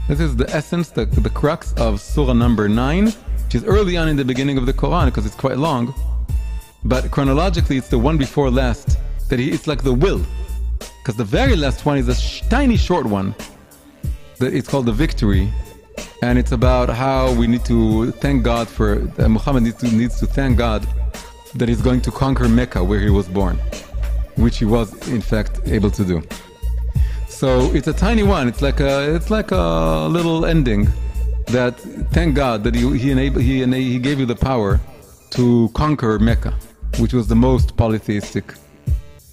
This is the essence, the crux of surah number 9, which is early on in the beginning of the Quran because it's quite long. But chronologically, it's the one before last. It's like the will. Because the very last one is a tiny short one. It's called the victory. And it's about how we need to thank God for... Muhammad needs to thank God that he's going to conquer Mecca, where he was born. Which he was, in fact, able to do. So it's a tiny one. It's like a little ending that thank God that he gave you the power to conquer Mecca, which was the most polytheistic.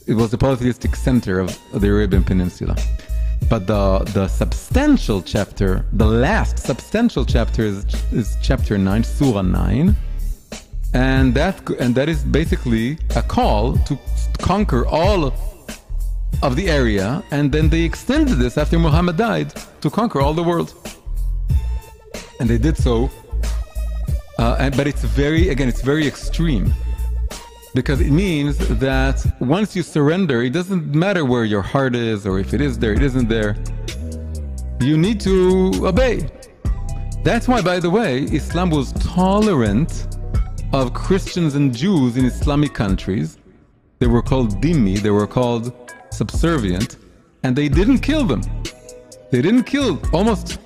It was the polytheistic center of the Arabian Peninsula. But the substantial chapter, the last substantial chapter is chapter 9, Surah 9. And that is basically a call to conquer all of the area, and then they extended this after Muhammad died to conquer all the world. And they did so, but it's very extreme. Because it means that once you surrender, it doesn't matter where your heart is, or if it is there, it isn't there. You need to obey. That's why, by the way, Islam was tolerant of Christians and Jews in Islamic countries. They were called dhimmi, they were called subservient, and they didn't kill them. They didn't kill. Almost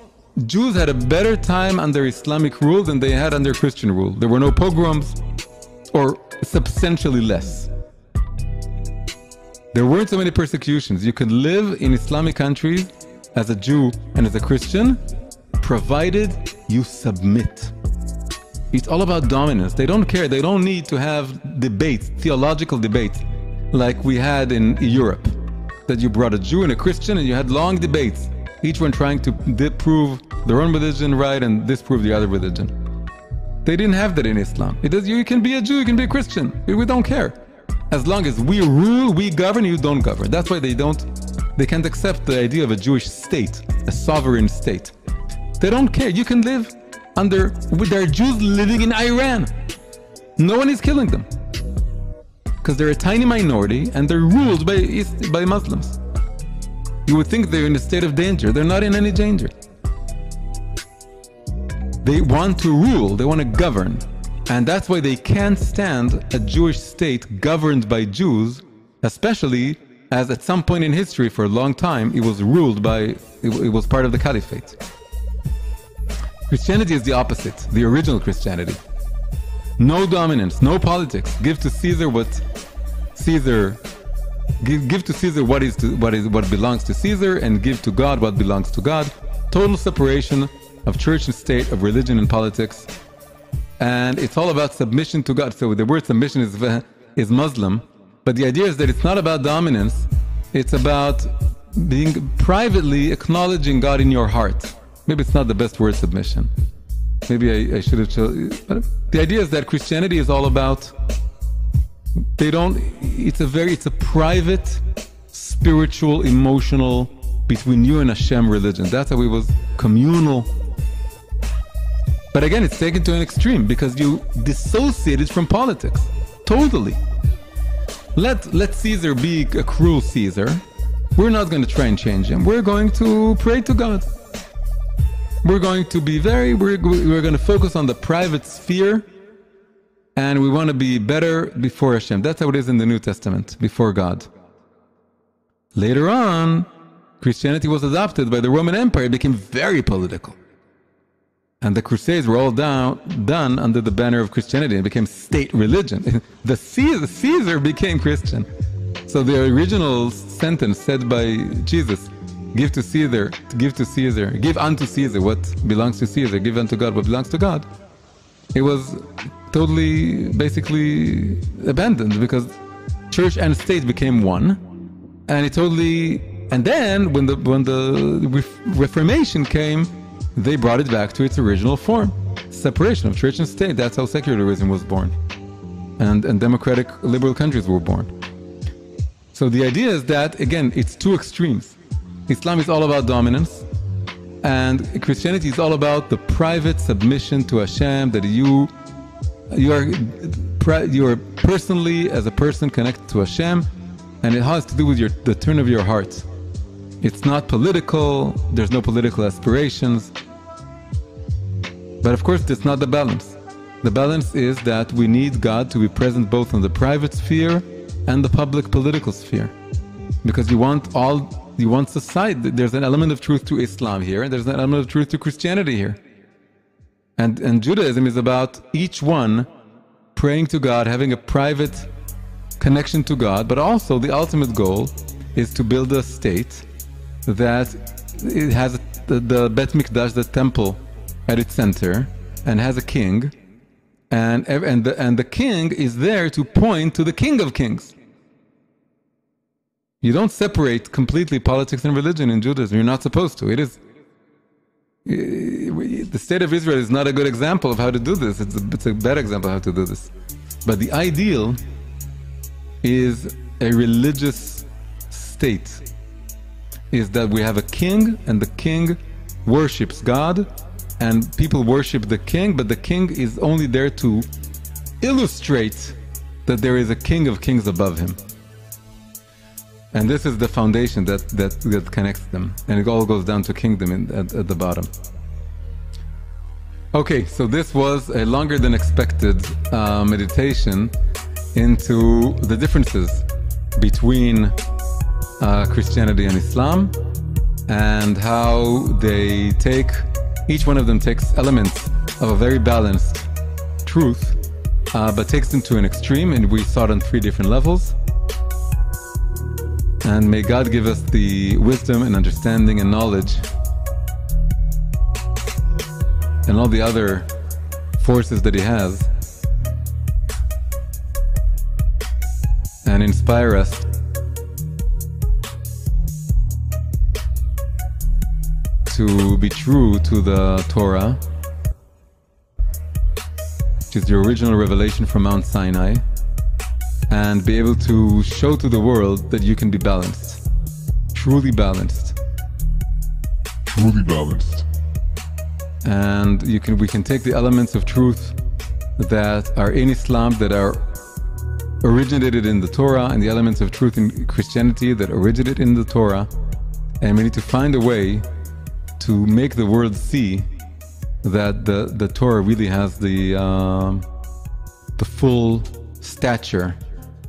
Jews had a better time under Islamic rule than they had under Christian rule. There were no pogroms, or substantially less. There weren't so many persecutions. You could live in Islamic countries as a Jew and as a Christian, provided you submit. It's all about dominance. They don't care. They don't need to have debates, theological debates, like we had in Europe. That you brought a Jew and a Christian and you had long debates, each one trying to prove their own religion right and disprove the other religion. They didn't have that in Islam. You can be a Jew, you can be a Christian. We don't care. As long as we rule, we govern, you don't govern. That's why they can't accept the idea of a Jewish state, a sovereign state. They don't care. You can live with their Jews living in Iran. No one is killing them. Because they're a tiny minority and they're ruled by Muslims. You would think they're in a state of danger. They're not in any danger. They want to rule, they want to govern. And that's why they can't stand a Jewish state governed by Jews, especially as at some point in history, for a long time, it was part of the caliphate. Christianity is the opposite, the original Christianity. No dominance, no politics. Give to Caesar what Caesar... Give to Caesar what belongs to Caesar, and give to God what belongs to God. Total separation of church and state, of religion and politics. And it's all about submission to God. So the word submission is Muslim, but the idea is that it's not about dominance, it's about being privately acknowledging God in your heart. Maybe it's not the best word, submission. Maybe I should have chosen, but the idea is that Christianity is all about, it's a private, spiritual, emotional, between you and Hashem religion. That's how it was, communal. But again, it's taken to an extreme because you dissociate it from politics. Totally. Let Caesar be a cruel Caesar. We're not going to try and change him. We're going to pray to God. We're going to be we're going to focus on the private sphere, and we want to be better before Hashem. That's how it is in the New Testament, before God. Later on, Christianity was adopted by the Roman Empire. It became very political. And the Crusades were all done under the banner of Christianity. It became state religion. The Caesar became Christian. So the original sentence said by Jesus, give to Caesar, give unto Caesar what belongs to Caesar, give unto God what belongs to God. It was totally, basically abandoned because church and state became one, and and then when the Reformation came, they brought it back to its original form, separation of church and state. That's how secularism was born, and democratic liberal countries were born. So the idea is that, again, it's two extremes. Islam is all about dominance, and Christianity is all about the private submission to Hashem, that you are personally, as a person, connected to Hashem, and it has to do with the turn of your heart. It's not political, there's no political aspirations. But of course, that's not the balance. The balance is that we need God to be present both in the private sphere and the public political sphere. Because you want society. There's an element of truth to Islam here, and there's an element of truth to Christianity here. And Judaism is about each one praying to God, having a private connection to God, but also the ultimate goal is to build a state that it has the Bet Mikdash, the temple, at its center, and has a king, and the king is there to point to the King of Kings. You don't separate completely politics and religion in Judaism. You're not supposed to. The state of Israel is not a good example of how to do this. It's a bad example of how to do this. But the ideal is a religious state. Is that we have a king, and the king worships God, and people worship the king, but the king is only there to illustrate that there is a King of Kings above him. And this is the foundation that connects them, and it all goes down to kingdom at the bottom. Okay, so this was a longer than expected meditation into the differences between Christianity and Islam, and how they each one of them takes elements of a very balanced truth, but takes them to an extreme, and we saw it on 3 different levels. And may God give us the wisdom and understanding and knowledge and all the other forces that He has, and inspire us to be true to the Torah, which is the original revelation from Mount Sinai, and be able to show to the world that you can be balanced, truly balanced. Truly balanced. And we can take the elements of truth that are in Islam, that are originated in the Torah, and the elements of truth in Christianity that originated in the Torah, and we need to find a way to make the world see that the Torah really has the full stature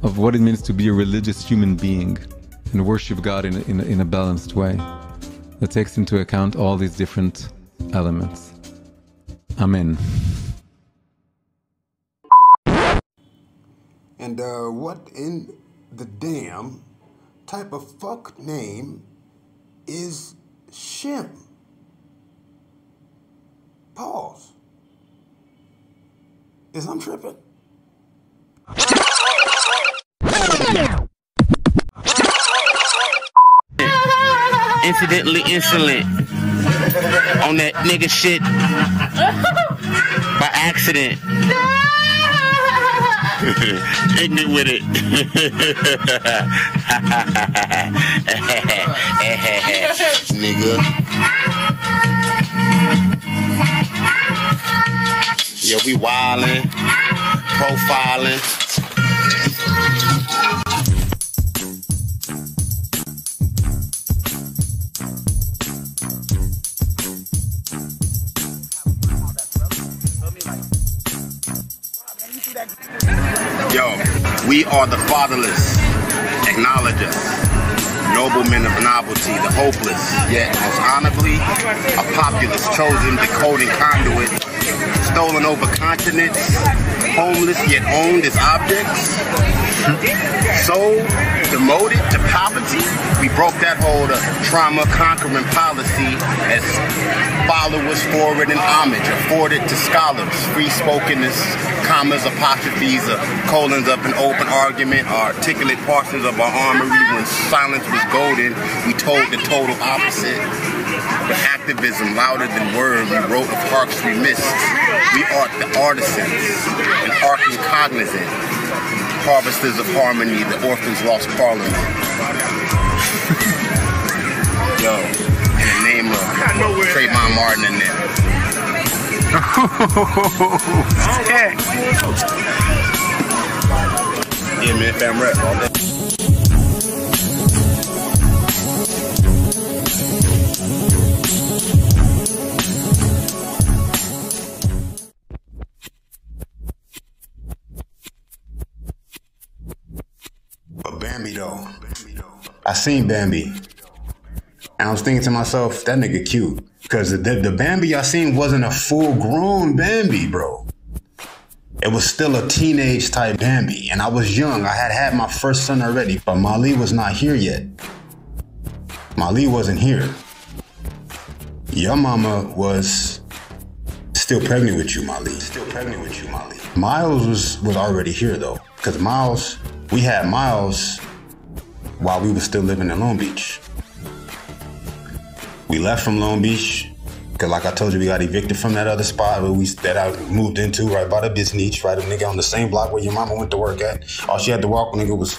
of what it means to be a religious human being and worship God in a balanced way that takes into account all these different elements. Amen. And what in the damn type of fuck name is Shem? Pause. Is I'm tripping? Incidentally insolent on that nigga shit by accident. Ignorant with it. Nigga. Yeah, we wildin', profiling. Yo, we are the fatherless. Acknowledge us. Noblemen of novelty, the hopeless, yet most honorably, a populace chosen, decoding conduit, stolen over continents, homeless yet owned as objects. So demoted to poverty, we broke that hold of trauma conquering policy as followers forward in homage afforded to scholars. Free spokenness, commas, apostrophes, colons up an open argument, articulate portions of our armory. When silence was golden, we told the total opposite. But activism louder than word, we wrote of hearts we missed. We are the artisans and arcing cognizant, harvesters of harmony, the orphans lost parliament. Yo, in the name of Trayvon Martin and them. Yeah, man, fam rap all day. But Bambi though, I seen Bambi, and I was thinking to myself, that nigga cute. Because the Bambi I seen wasn't a full-grown Bambi, bro. It was still a teenage type Bambi, and I was young. I had my first son already, but Mali was not here yet. Mali wasn't here. Your mama was still pregnant with you, Mali. Still pregnant with you, Mali. Miles was already here though, because Miles, we had Miles while we were still living in Long Beach. We left from Long Beach, because like I told you, we got evicted from that other spot that I moved into right by the business, right? A nigga on the same block where your mama went to work at. All she had to walk, nigga, was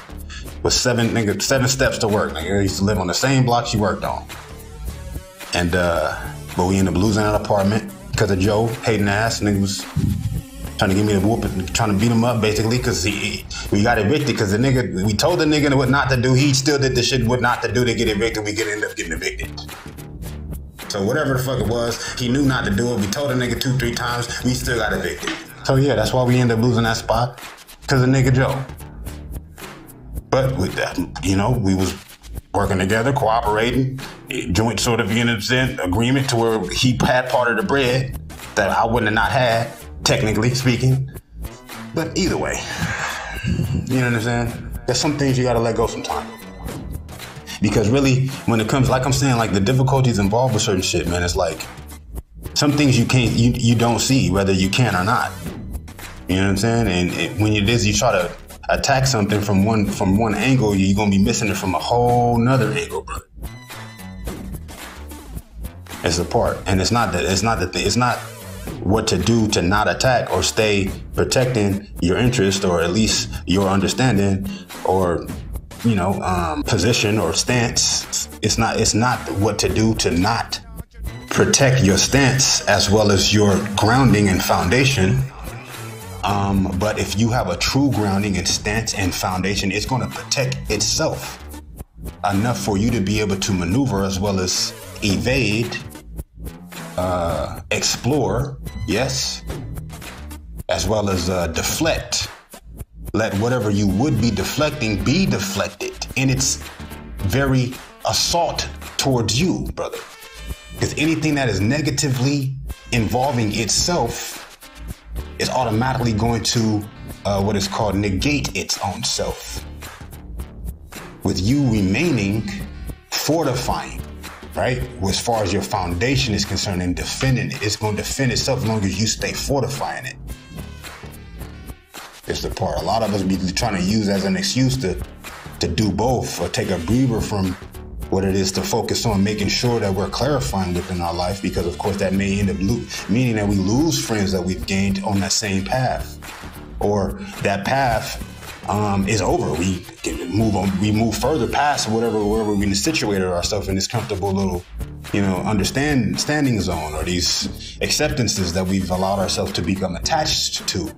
seven steps to work. Nigga, I used to live on the same block she worked on. And, but we ended up losing that apartment because of Joe, hating ass. Nigga was trying to give me the whoop, trying to beat him up basically, because we got evicted because the nigga, we told the nigga what not to do. He still did the shit what not to do to get evicted. We ended up getting evicted. So whatever the fuck it was, he knew not to do it. We told the nigga 2-3 times, we still got evicted. So yeah, that's why we ended up losing that spot, because of nigga Joe. But with that, you know, we was working together, cooperating, joint sort of agreement to where he had part of the bread that I wouldn't have not had, technically speaking. But either way, you know what I'm saying? There's some things you gotta let go sometimes. Because really, when it comes, like I'm saying, like the difficulties involved with certain shit, man, it's like some things you don't see, whether you can or not. You know what I'm saying? And when you try to attack something from one angle, you're gonna be missing it from a whole nother angle, brother. It's a part, and it's not what to do to not attack or stay protecting your interest, or at least your understanding, or position or stance. It's not what to do to not protect your stance as well as your grounding and foundation. But if you have a true grounding and stance and foundation, it's going to protect itself enough for you to be able to maneuver as well as evade, explore, yes, as well as deflect. Let whatever you would be deflecting be deflected in its very assault towards you, brother. Because anything that is negatively involving itself is automatically going to what is called negate its own self. With you remaining fortifying, right? As far as your foundation is concerned and defending it, it's going to defend itself as long as you stay fortifying it. It's the part a lot of us be trying to use as an excuse to do both, or take a breather from what it is to focus on making sure that we're clarifying within our life, because of course that may end up meaning that we lose friends that we've gained on that same path, or that path is over. We can move on. We move further past wherever we situated ourselves in this comfortable little, standing zone, or these acceptances that we've allowed ourselves to become attached to.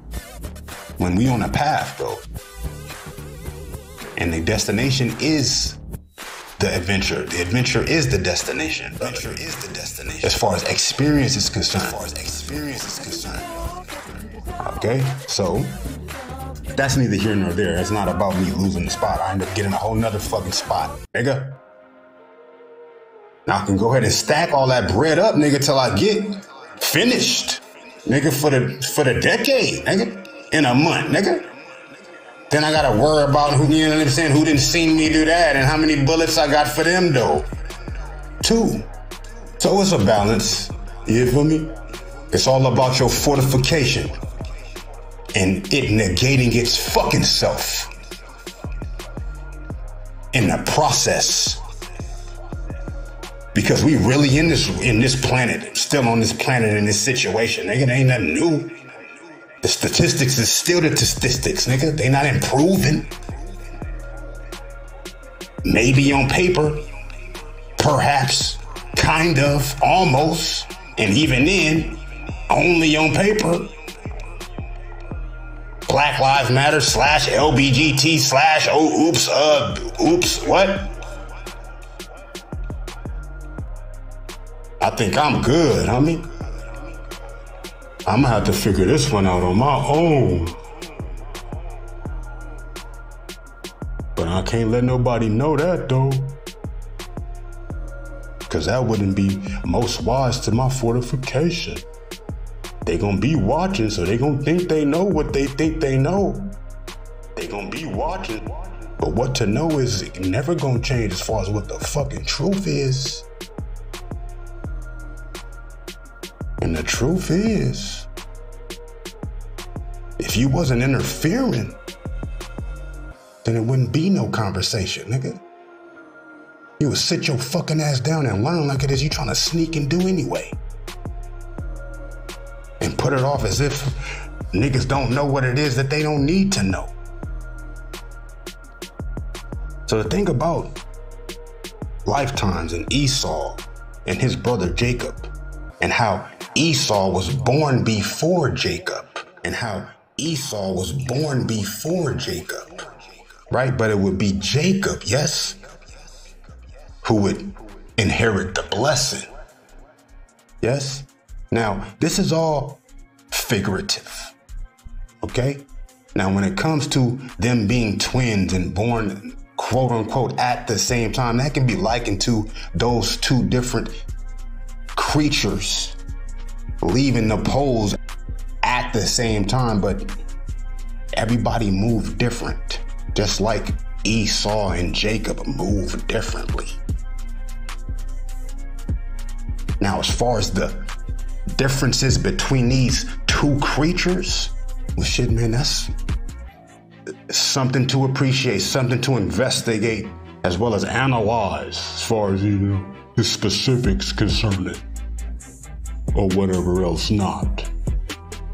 When we on a path, bro, and the destination is the adventure. The adventure is the destination. The adventure is the destination. As far as experience is concerned. Okay, so that's neither here nor there. It's not about me losing the spot. I end up getting a whole nother fucking spot, nigga. Now I can go ahead and stack all that bread up, nigga, till I get finished, nigga, for the decade, nigga. In a month, nigga. Then I gotta worry about who, you know what I'm saying, who didn't see me do that and how many bullets I got for them though. 2. So it's a balance. You feel me? It's all about your fortification and it negating its fucking self in the process. Because we really in this planet, still on this planet in this situation. Nigga, it ain't nothing new. The statistics is still the statistics, nigga. They not improving. Maybe on paper, perhaps, kind of, almost, and even then, only on paper. Black Lives Matter / LBGT / oops, what? I think I'm good, homie. I'm gonna have to figure this one out on my own. But I can't let nobody know that though. Cause that wouldn't be most wise to my fortification. They gonna be watching, so they gonna think they know what they think they know. They gonna be watching. But what to know is never gonna change as far as what the fucking truth is. And the truth is, if you wasn't interfering, then it wouldn't be no conversation, nigga. You would sit your fucking ass down and learn like it is you trying to sneak and do anyway. And put it off as if niggas don't know what it is that they don't need to know. So the thing about Lifetimes and Esau and his brother Jacob, and how Esau was born before Jacob, right? But it would be Jacob, yes, who would inherit the blessing, yes? Now, this is all figurative, okay? Now, when it comes to them being twins and born, quote unquote, at the same time, that can be likened to those two different creatures leaving the poles at the same time, but everybody moved different, just like Esau and Jacob moved differently. Now, as far as the differences between these two creatures, well, shit, man, that's something to appreciate, something to investigate, as well as analyze as far as, you know, the specifics concerning or whatever else not.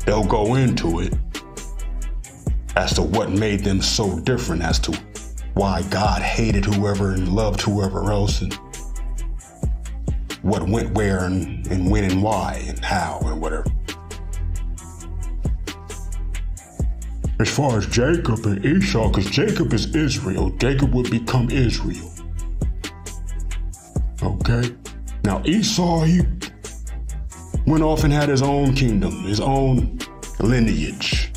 They'll go into it as to what made them so different, as to why God hated whoever and loved whoever else, and what went where and when and why and how and whatever. As far as Jacob and Esau, because Jacob is Israel, Jacob would become Israel. Okay? Now Esau, he went off and had his own kingdom, his own lineage,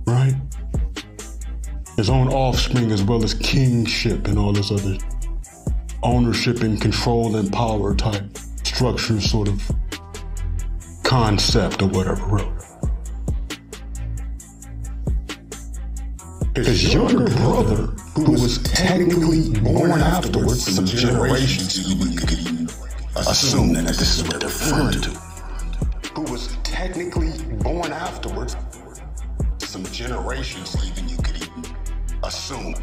right? His own offspring, as well as kingship and all this other ownership and control and power type structure sort of concept or whatever else. His younger brother, who was technically born afterwards, some generations, you could even assume that this is what they're referring to. Who was technically born afterwards, some generations, even you could even assume.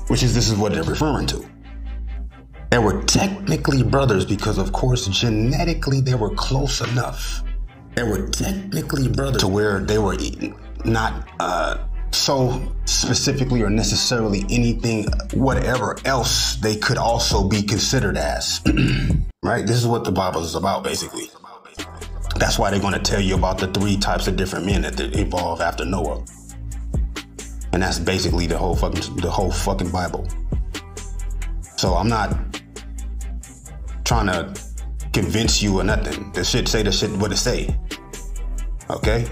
Which is, this is what they're referring to. They were technically brothers because, of course, genetically they were close enough. They were technically brothers to where they were not so specifically or necessarily anything, whatever else they could also be considered as. Right? This is what the Bible is about, basically. That's why they're going to tell you about the 3 types of different men that evolved after Noah. And that's basically the whole fucking Bible. So I'm not trying to convince you or nothing. The shit say the shit what it say. Okay?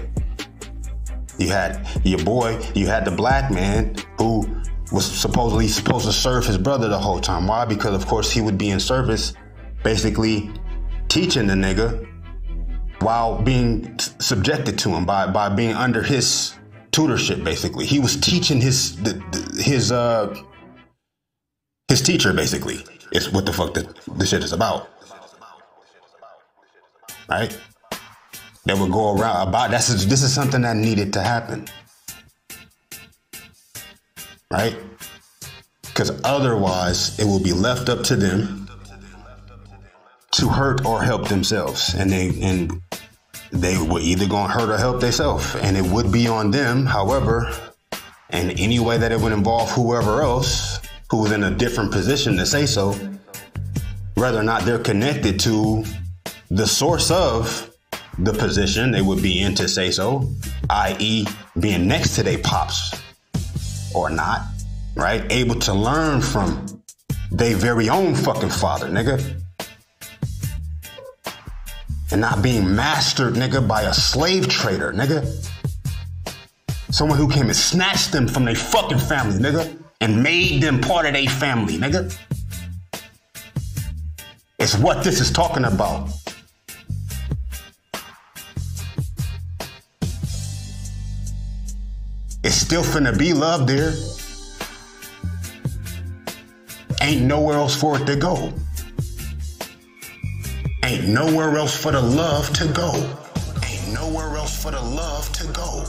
You had your boy, you had the black man who was supposedly supposed to serve his brother the whole time. Why? Because of course he would be in service, basically teaching the nigga while being subjected to him by being under his tutorship, basically. He was teaching his teacher, basically. It's what the fuck the shit is about. Right? That would go around about, this is something that needed to happen. Right? Because otherwise, it will be left up to them to hurt or help themselves. And they were either going to hurt or help themselves. And it would be on them, however, in any way that it would involve whoever else who was in a different position to say so, whether or not they're connected to the source of the position they would be in to say so, i.e. being next to their pops or not, right? Able to learn from their very own fucking father, nigga. And not being mastered, nigga, by a slave trader, nigga. Someone who came and snatched them from their fucking family, nigga, and made them part of their family, nigga. It's what this is talking about. It's still finna be love there. Ain't nowhere else for it to go. Ain't nowhere else for the love to go. Ain't nowhere else for the love to go.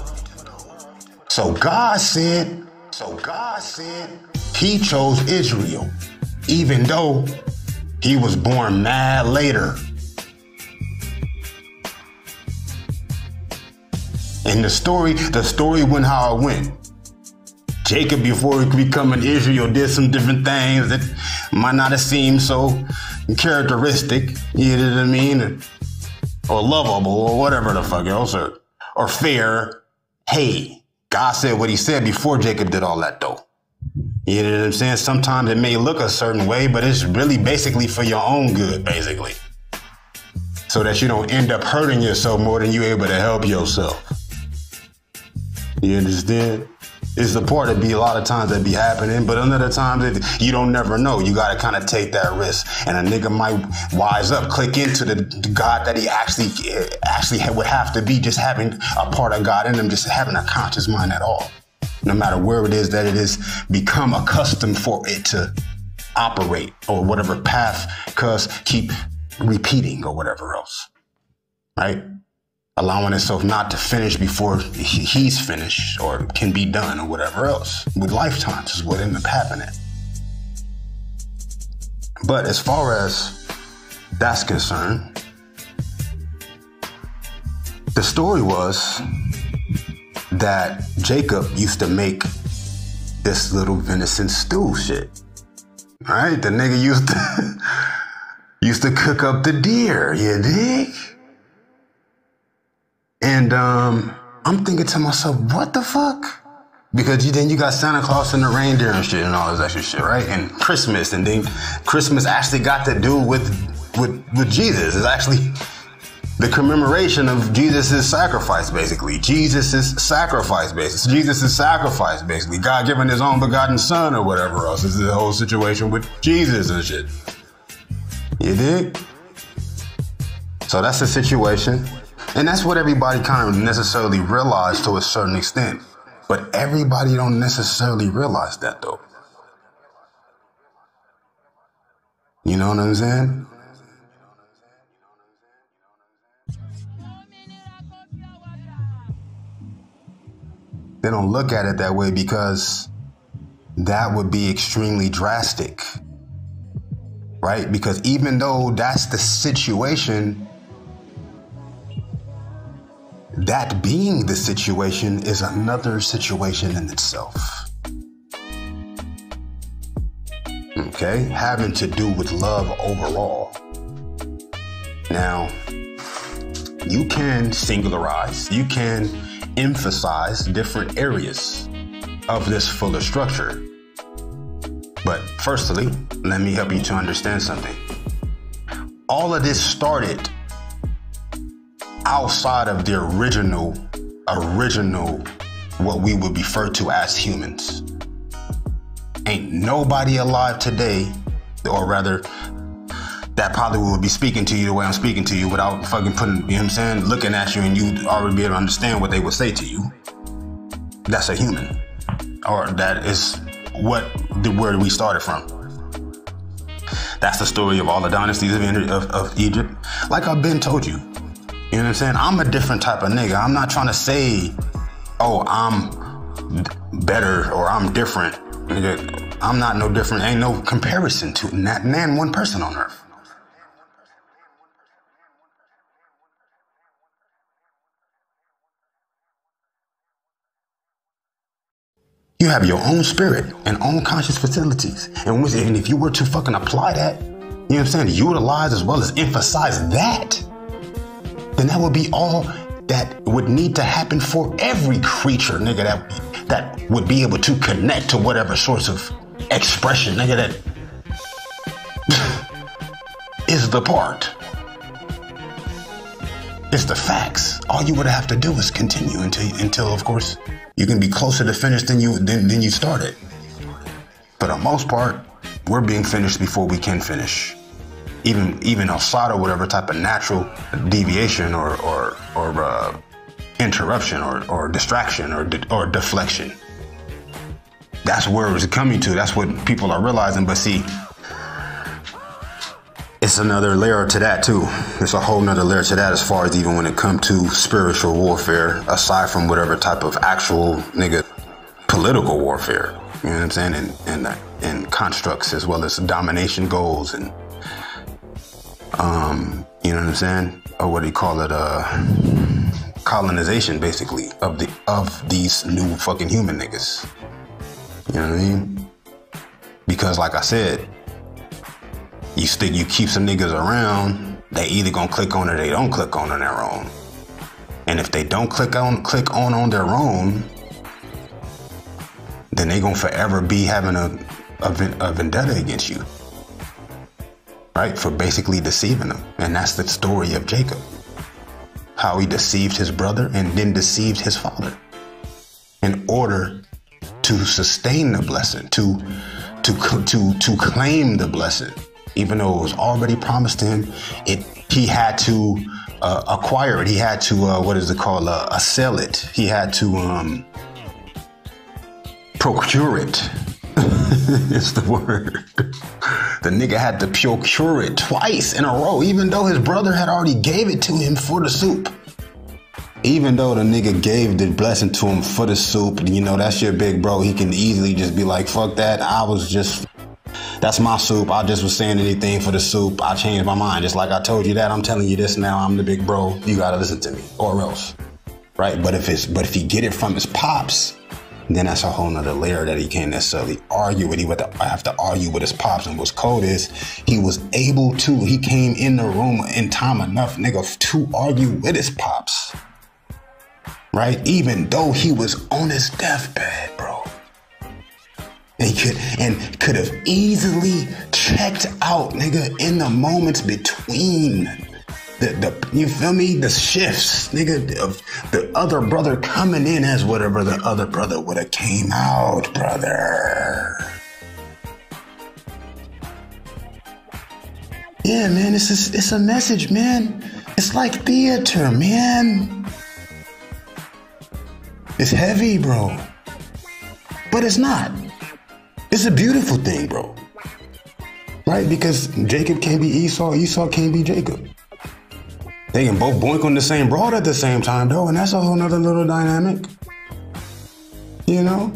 So God said he chose Israel, even though he was born mad later. And the story went how it went. Jacob, before he becoming Israel, did some different things that might not have seemed so characteristic, you know what I mean? Or lovable, or whatever the fuck else, or fair. Hey, God said what he said before Jacob did all that though. You know what I'm saying? Sometimes it may look a certain way, but it's really basically for your own good, basically. So that you don't end up hurting yourself more than you're able to help yourself. You understand? It's the part that be a lot of times that be happening, but another time you don't never know. You got to kind of take that risk. And a nigga might wise up, click into the God that he actually would have to be, just having a part of God in him, just having a conscious mind at all. No matter where it is that it is become accustomed for it to operate or whatever path, cause keep repeating or whatever else, right? Allowing itself not to finish before he's finished or can be done or whatever else. With lifetimes is what ended up happening. But as far as that's concerned, the story was that Jacob used to make this little venison stew shit. All right, the nigga used to cook up the deer, you dig? And I'm thinking to myself, what the fuck? Because then you got Santa Claus and the reindeer and shit and all this extra shit, right? And Christmas, and then Christmas actually got to do with Jesus. It's actually the commemoration of Jesus' sacrifice, basically. Jesus' sacrifice, basically. God giving his own begotten son or whatever else. This is the whole situation with Jesus and shit. You dig? So that's the situation. And that's what everybody kind of necessarily realized to a certain extent. But everybody don't necessarily realize that though. You know what I'm saying? They don't look at it that way because that would be extremely drastic, right? Because even though that's the situation, that being the situation is another situation in itself. Okay? Having to do with love overall. Now, you can singularize, you can emphasize different areas of this fuller structure. But firstly, let me help you to understand something. All of this started outside of the original, what we would refer to as humans. Ain't nobody alive today, or rather, that probably would be speaking to you the way I'm speaking to you without fucking putting, you know what I'm saying, looking at you and you already be able to understand what they would say to you. that's a human, or that is where we started from. That's the story of all the dynasties of Egypt. Like I've been told you, you know what I'm saying? I'm a different type of nigga. I'm not trying to say, oh, I'm better or I'm different. Nigga, I'm not no different. Ain't no comparison to not one person on earth. You have your own spirit and own conscious facilities. And if you were to fucking apply that, you know what I'm saying, utilize as well as emphasize that, then that would be all that would need to happen for every creature, nigga, that would be able to connect to whatever source of expression, nigga, that is the part. It's the facts. All you would have to do is continue until of course, you can be closer to finish than you started. For the most part, we're being finished before we can finish. Even outside of whatever type of natural deviation or interruption or distraction or deflection. That's where it's coming to. That's what people are realizing. But see, it's another layer to that too. It's a whole nother layer to that as far as even when it comes to spiritual warfare, aside from whatever type of actual nigga political warfare. You know what I'm saying? And constructs as well as domination goals and you know what I'm saying? Or what do you call it? Colonization basically of these new fucking human niggas. You know what I mean? Because like I said, you keep some niggas around, they either gonna click on or they don't click on their own. And if they don't click on their own, then they gonna forever be having a vendetta against you. Right? For basically deceiving them. And that's the story of Jacob. How he deceived his brother and then deceived his father in order to sustain the blessing, to claim the blessing. Even though it was already promised to him, he had to acquire it. He had to, sell it. He had to procure it. It's the word. The nigga had to procure it twice in a row, even though his brother had already gave it to him for the soup. Even though the nigga gave the blessing to him for the soup, you know, that's your big bro. He can easily just be like, fuck that. That's my soup. I just was saying anything for the soup. I changed my mind. Just like I told you that, I'm telling you this now. I'm the big bro. You gotta listen to me or else. Right? But if he get it from his pops, then that's a whole nother layer that he can't necessarily argue with. He would have to argue with his pops. And what's cold is he came in the room in time enough, nigga, to argue with his pops. Right? Even though he was on his deathbed, bro. And could have easily checked out, nigga, in the moments between you feel me? The shifts, nigga, of the other brother coming in as whatever the other brother would have came out, brother. Yeah, man, it's a message, man. It's like theater, man. It's heavy, bro. But it's not. It's a beautiful thing, bro. Right? Because Jacob can't be Esau, Esau can't be Jacob. They can both boink on the same broad at the same time, though, and that's a whole nother little dynamic. You know?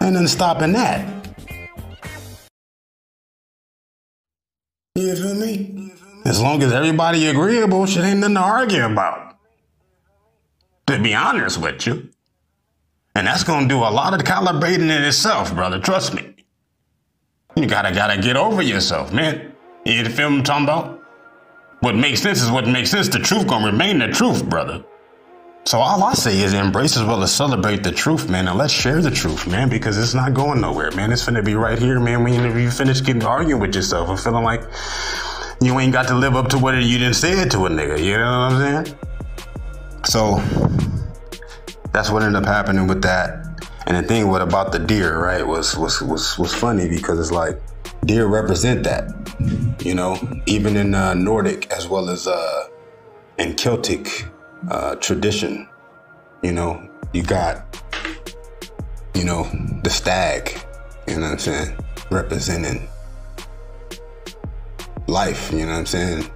Ain't nothing stopping that. You feel me? As long as everybody agreeable, shit ain't nothing to argue about. To be honest with you. And that's gonna do a lot of calibrating in itself, brother. Trust me. You gotta get over yourself, man. You feel what I'm talking about? What makes sense is what makes sense. The truth gonna remain the truth, brother. So all I say is embrace as well as celebrate the truth, man. And let's share the truth, man, because it's not going nowhere, man. It's finna be right here, man. When you finish arguing with yourself and feeling like you ain't got to live up to what you didn't say it to a nigga. You know what I'm saying? So that's what ended up happening with that. And the thing about the deer, right, was funny because it's like deer represent that, you know, even in Nordic as well as in Celtic tradition, you know, you got you know, the stag, you know what I'm saying? Representing life, you know what I'm saying?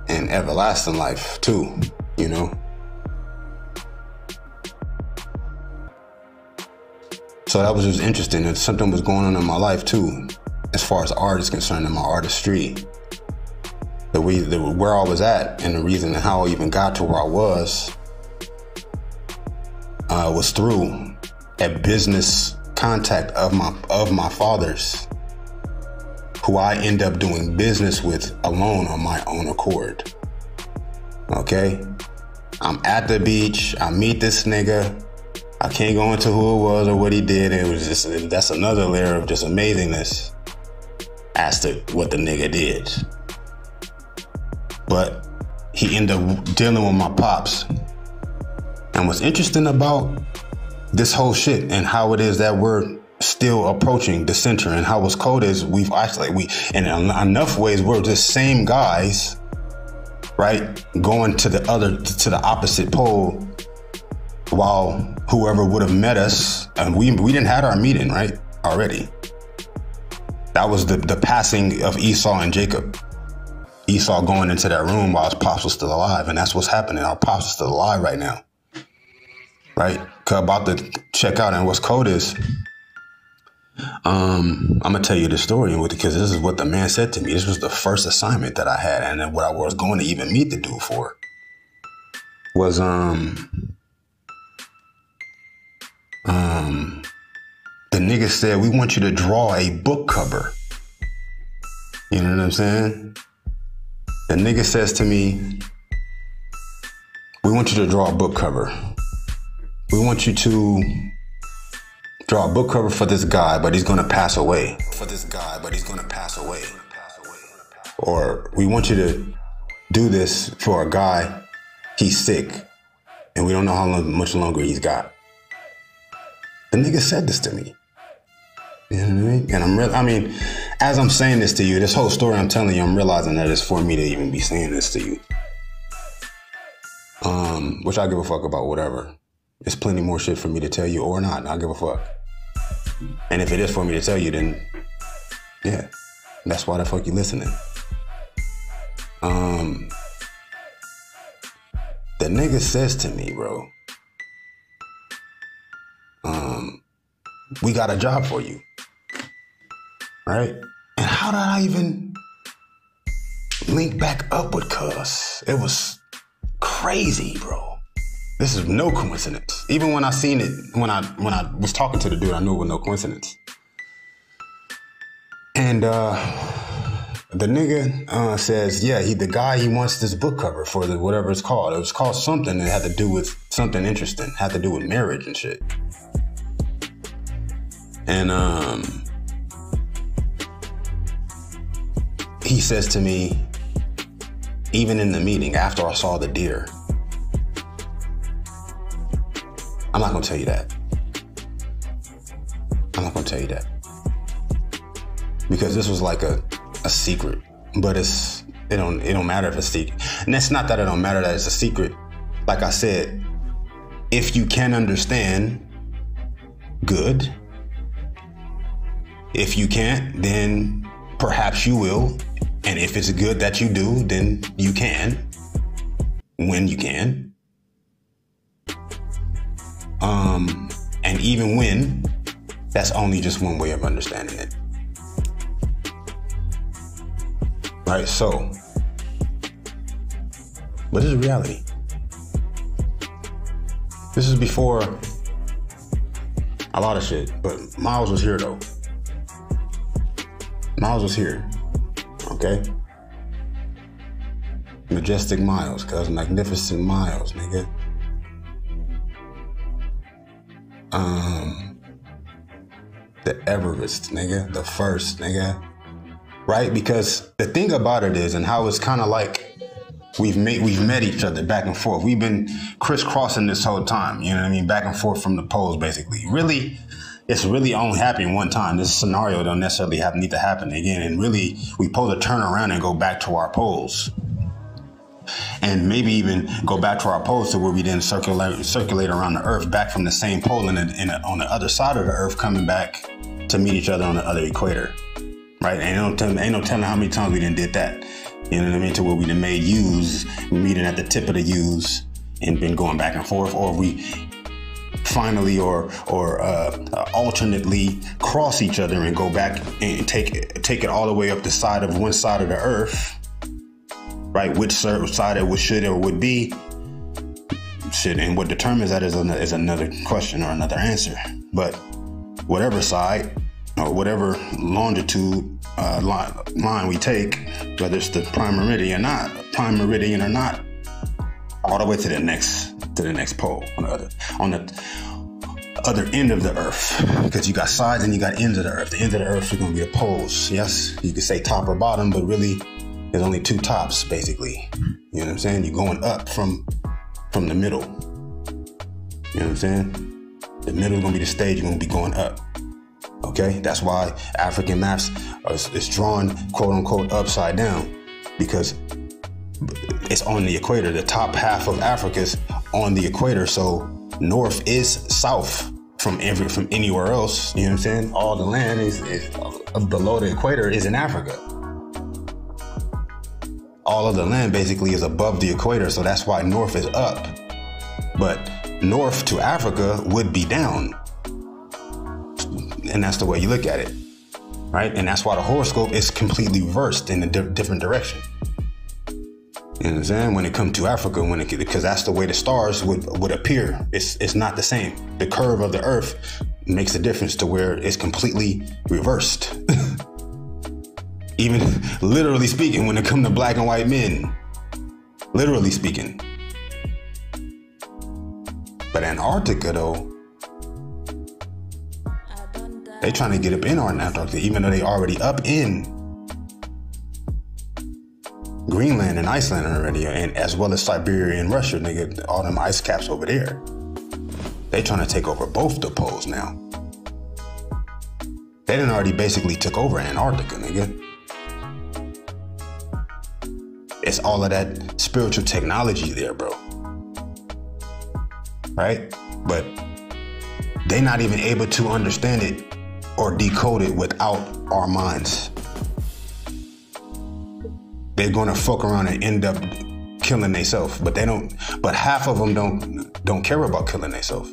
And everlasting life too, you know? So that was just interesting. And something was going on in my life too, as far as art is concerned, in my artistry. Where I was at, and the reason how I even got to where I was through a business contact of my father's, who I end up doing business with alone on my own accord. Okay? I'm at the beach, I meet this nigga. I can't go into who it was or what he did. It was just, that's another layer of just amazingness as to what the nigga did. But he ended up dealing with my pops. And what's interesting about this whole shit and how it is that we're still approaching the center, and how what's cold is we've actually, in enough ways, we're the same guys, right? Going to the opposite pole, while whoever would have met us, and we didn't have our meeting, right? Already. That was the passing of Esau and Jacob. Esau going into that room while his pops was still alive, and that's what's happening. Our pops is still alive right now, right? About to check out, and what's cold is, I'm gonna tell you the story because this is what the man said to me. This was the first assignment that I had, and then what I was going to even meet the dude for was the nigga said, we want you to draw a book cover. You know what I'm saying? The nigga says to me, we want you to draw a book cover. We want you to draw a book cover for this guy, but he's gonna pass away. Or we want you to do this for a guy, he's sick, and we don't know how much longer he's got. The nigga said this to me. You know what I mean? And I mean, as I'm saying this to you, this whole story I'm telling you, I'm realizing that it's for me to even be saying this to you. Which I give a fuck about, whatever. There's plenty more shit for me to tell you or not. I give a fuck. And if it is for me to tell you, then yeah, that's why the fuck you listening. The nigga says to me, bro, we got a job for you. Right? And how did I even link back up with Cuz? It was crazy, bro. This is no coincidence. Even when I seen it, when I was talking to the dude, I knew it was no coincidence. And the nigga says, yeah, the guy, he wants this book cover for whatever it's called. It was called something that had to do with something interesting, had to do with marriage and shit. And he says to me, even in the meeting, after I saw the deer, I'm not gonna tell you that. I'm not gonna tell you that. Because this was like a secret, but it don't matter if it's secret. And it's not that it don't matter that it's a secret. Like I said, if you can understand, good. If you can't, then perhaps you will. And if it's good that you do, then you can, when you can. And even when, that's only just one way of understanding it. Right, so, but this is reality. This is before a lot of shit, but Miles was here though. Miles was here, okay? Majestic Miles, cuz magnificent Miles, nigga. The Everest, nigga, the first, nigga. Right? Because the thing about it is, and how it's kind of like we've met each other back and forth. We've been crisscrossing this whole time, you know what I mean? Back and forth from the poles, basically. Really, it's really only happening one time. This scenario don't necessarily need to happen again. And really, we supposed to turn around and go back to our poles. and maybe even go back to our poles to where we then circulate around the Earth back from the same pole and on the other side of the Earth coming back to meet each other on the other equator, right? Ain't no telling how many times we done did that. You know what I mean? To where we done made U's, meeting at the tip of the U's and been going back and forth, or we finally or alternately cross each other and go back and take it all the way up the side of one side of the Earth, right? Which side it should or would be, and what determines that is another question or another answer. But whatever side or whatever longitude line we take, whether it's the prime meridian or not, all the way to the next pole on the other end of the Earth, because you got sides and you got ends of the Earth. The ends of the Earth are going to be the poles. Yes, you could say top or bottom, but really there's only two tops, basically. You know what I'm saying? You're going up from the middle. You know what I'm saying? The middle is going to be the stage. You're going to be going up. Okay, that's why African maps is drawn, quote unquote, upside down, because it's on the equator. The top half of Africa's on the equator, so north is south from anywhere else. You know what I'm saying? All the land is below the equator is in Africa. All of the land basically is above the equator, so that's why north is up. But north to Africa would be down. And that's the way you look at it, right? And that's why the horoscope is completely reversed in a different direction. You know what I'm saying? When it comes to Africa, because that's the way the stars would appear. It's not the same. The curve of the Earth makes a difference to where it's completely reversed. Even literally speaking, when it comes to black and white men, literally speaking. But Antarctica, though, they trying to get up in Antarctica, even though they already up in Greenland and Iceland already, and as well as Siberia and Russia, nigga, all them ice caps over there. They trying to take over both the poles now. They done already basically took over Antarctica, nigga. It's all of that spiritual technology there, bro. Right? But they not even able to understand it or decode it without our minds. They're gonna fuck around and end up killing themselves, but they don't. But half of them don't care about killing themselves,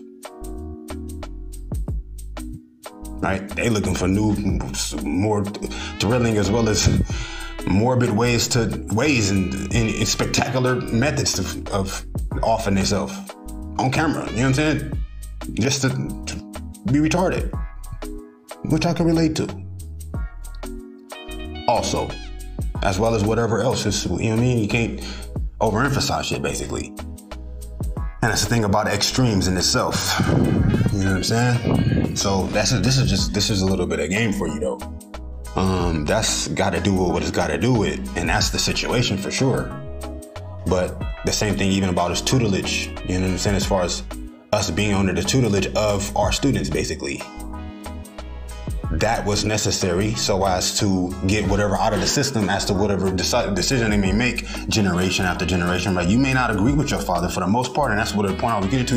right? They looking for new, more thrilling as well as morbid ways and spectacular methods of offing themselves on camera. You know what I'm saying? Just to be retarded, which I can relate to. Also, as well as whatever else is, you know what I mean? You can't overemphasize shit, basically. And that's the thing about extremes in itself. You know what I'm saying? So this is a little bit of game for you, though. That's got to do with what it's got to do with, and that's the situation for sure. But the same thing even about his tutelage. You know what I'm saying? As far as us being under the tutelage of our students, basically. That was necessary so as to get whatever out of the system as to whatever decision they may make generation after generation, right? You may not agree with your father for the most part, and that's what the point I was getting to.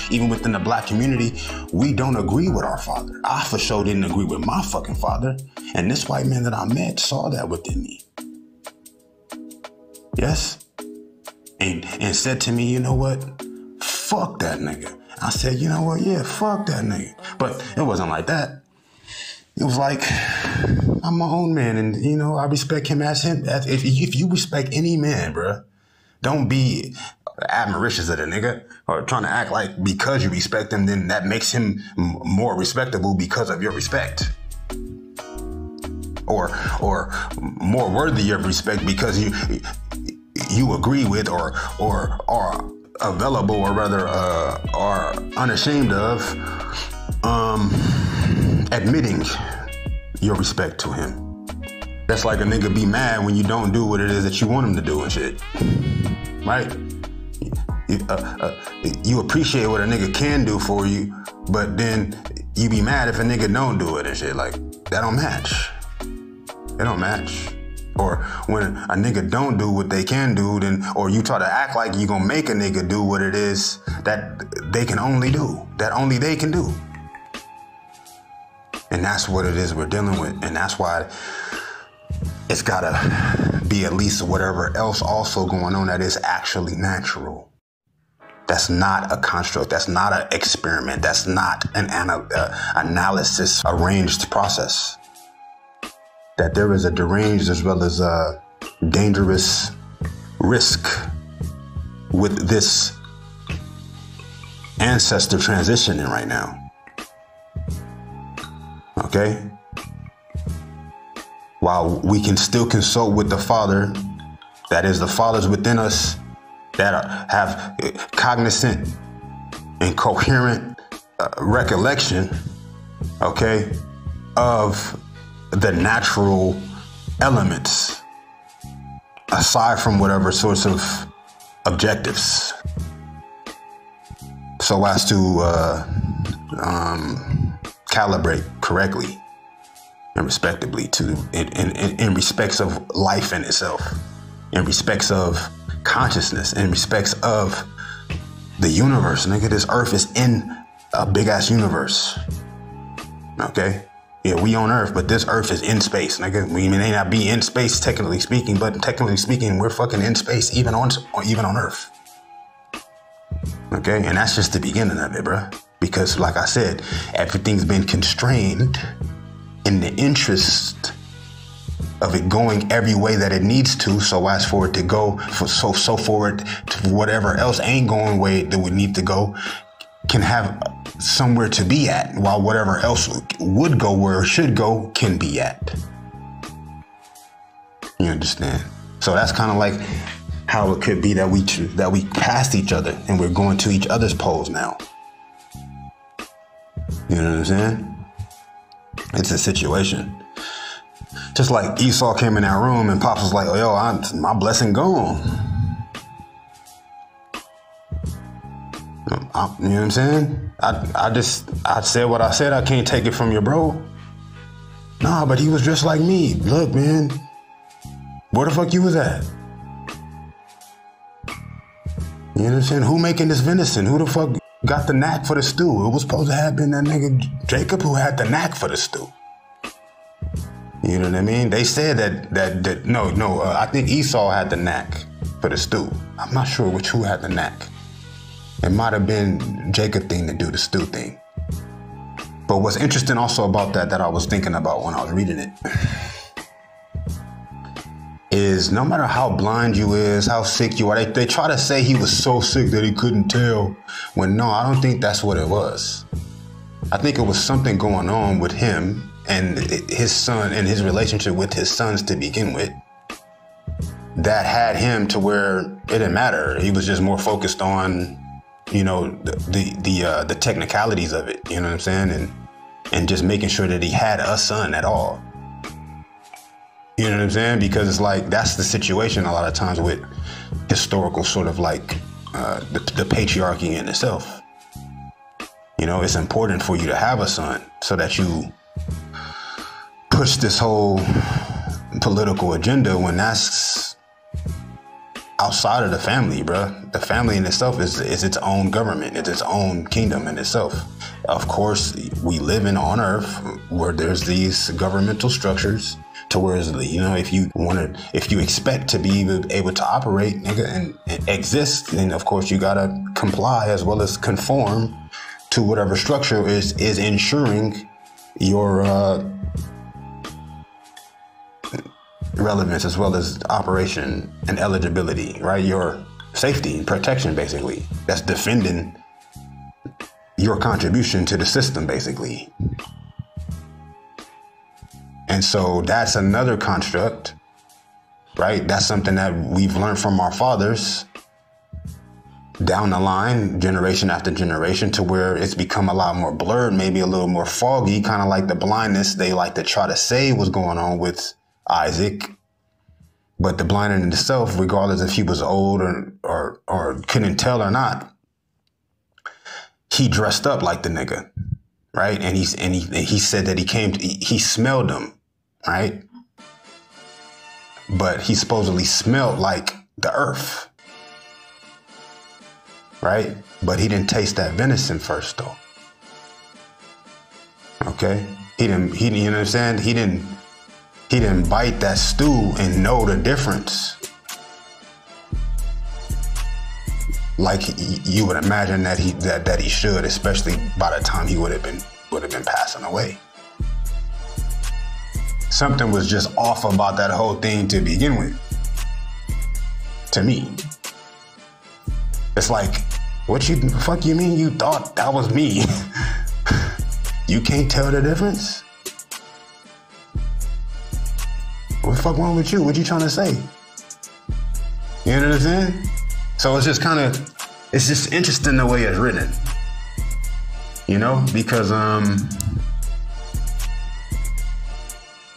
Even within the black community, we don't agree with our father. I for sure didn't agree with my fucking father, and this white man that I met saw that within me. Yes? And said to me, you know what? Fuck that nigga. I said, you know what? Yeah, fuck that nigga. But it wasn't like that. It was like, I'm my own man, and, you know, I respect him as him. If you respect any man, bruh, don't be admirations of the nigga or trying to act like because you respect him, then that makes him more respectable because of your respect. Or more worthy of respect because you agree with or are available, or rather are unashamed of admitting your respect to him. That's like a nigga be mad when you don't do what it is that you want him to do and shit, right? You appreciate what a nigga can do for you, but then you be mad if a nigga don't do it and shit. Like, that don't match. It don't match. Or when a nigga don't do what they can do, then, or you try to act like you gonna make a nigga do what it is that they can only do, that only they can do. And that's what it is we're dealing with. And that's why it's gotta be at least whatever else also going on that is actually natural. That's not a construct. That's not an experiment. That's not an analysis arranged process. That there is a deranged as well as a dangerous risk with this ancestor transitioning right now. Okay? While we can still consult with the Father, that is the fathers within us that have cognizant and coherent recollection, okay, of the natural elements aside from whatever sorts of objectives, so as to calibrate correctly and respectively to in respects of life in itself, in respects of consciousness, in respects of the universe. Nigga, this earth is in a big ass universe. Okay? Yeah, we on Earth, but this Earth is in space, nigga. We may not be in space technically speaking, but technically speaking, we're fucking in space, even on Earth. Okay, and that's just the beginning of it, bruh. Because, like I said, everything's been constrained in the interest of it going every way that it needs to, so as for it to go, so for it to whatever else ain't going way that would need to go, can have somewhere to be at, while whatever else would go where it should go can be at. You understand? So that's kind of like how it could be that we passed each other and we're going to each other's poles now. You know what I'm saying? It's a situation. Just like Esau came in that room and Pops was like, "Oh, yo, my blessing gone." You know what I'm saying? I said what I said. I can't take it from your bro. Nah, but he was just like me. Look, man, where the fuck you was at? You know what I'm saying? Who making this venison? Who the fuck got the knack for the stew? It was supposed to have been that nigga Jacob who had the knack for the stew. You know what I mean? They said that no, I think Esau had the knack for the stew. I'm not sure who had the knack. It might have been Jacob thing to do the stew thing. But what's interesting also about that I was thinking about when I was reading it, is no matter how blind you is, how sick you are, they try to say he was so sick that he couldn't tell, when no, I don't think that's what it was. I think it was something going on with him and his son and his relationship with his sons to begin with that had him to where it didn't matter. He was just more focused on, you know, the technicalities of it, you know what I'm saying? And just making sure that he had a son at all. You know what I'm saying? Because it's like, that's the situation a lot of times with historical sort of like the patriarchy in itself. You know, it's important for you to have a son so that you push this whole political agenda when that's outside of the family, bruh. The family in itself is its own government. It's its own kingdom in itself. Of course, we live on Earth where there's these governmental structures to where, you know, if you expect to be able to operate, nigga, and exist, then of course you gotta comply as well as conform to whatever structure is ensuring your relevance as well as operation and eligibility, right? Your safety and protection, basically. That's defending your contribution to the system, basically. And so that's another construct, right? That's something that we've learned from our fathers down the line, generation after generation, to where it's become a lot more blurred, maybe a little more foggy, kind of like the blindness they like to try to say was going on with Isaac. But the blindness in itself, regardless if he was old or couldn't tell or not, he dressed up like the nigga, right? And he said that he smelled them, right? but he supposedly smelled like the earth, right? But he didn't taste that venison first, though. Okay, you know what I'm saying? He didn't bite that stew and know the difference. Like you would imagine that he should, especially by the time he would have been passing away. Something was just off about that whole thing to begin with. To me, it's like, what you fuck you mean you thought that was me? You can't tell the difference? What the fuck wrong with you? What you trying to say? You know what I'm saying? So it's just interesting the way it's written. You know, because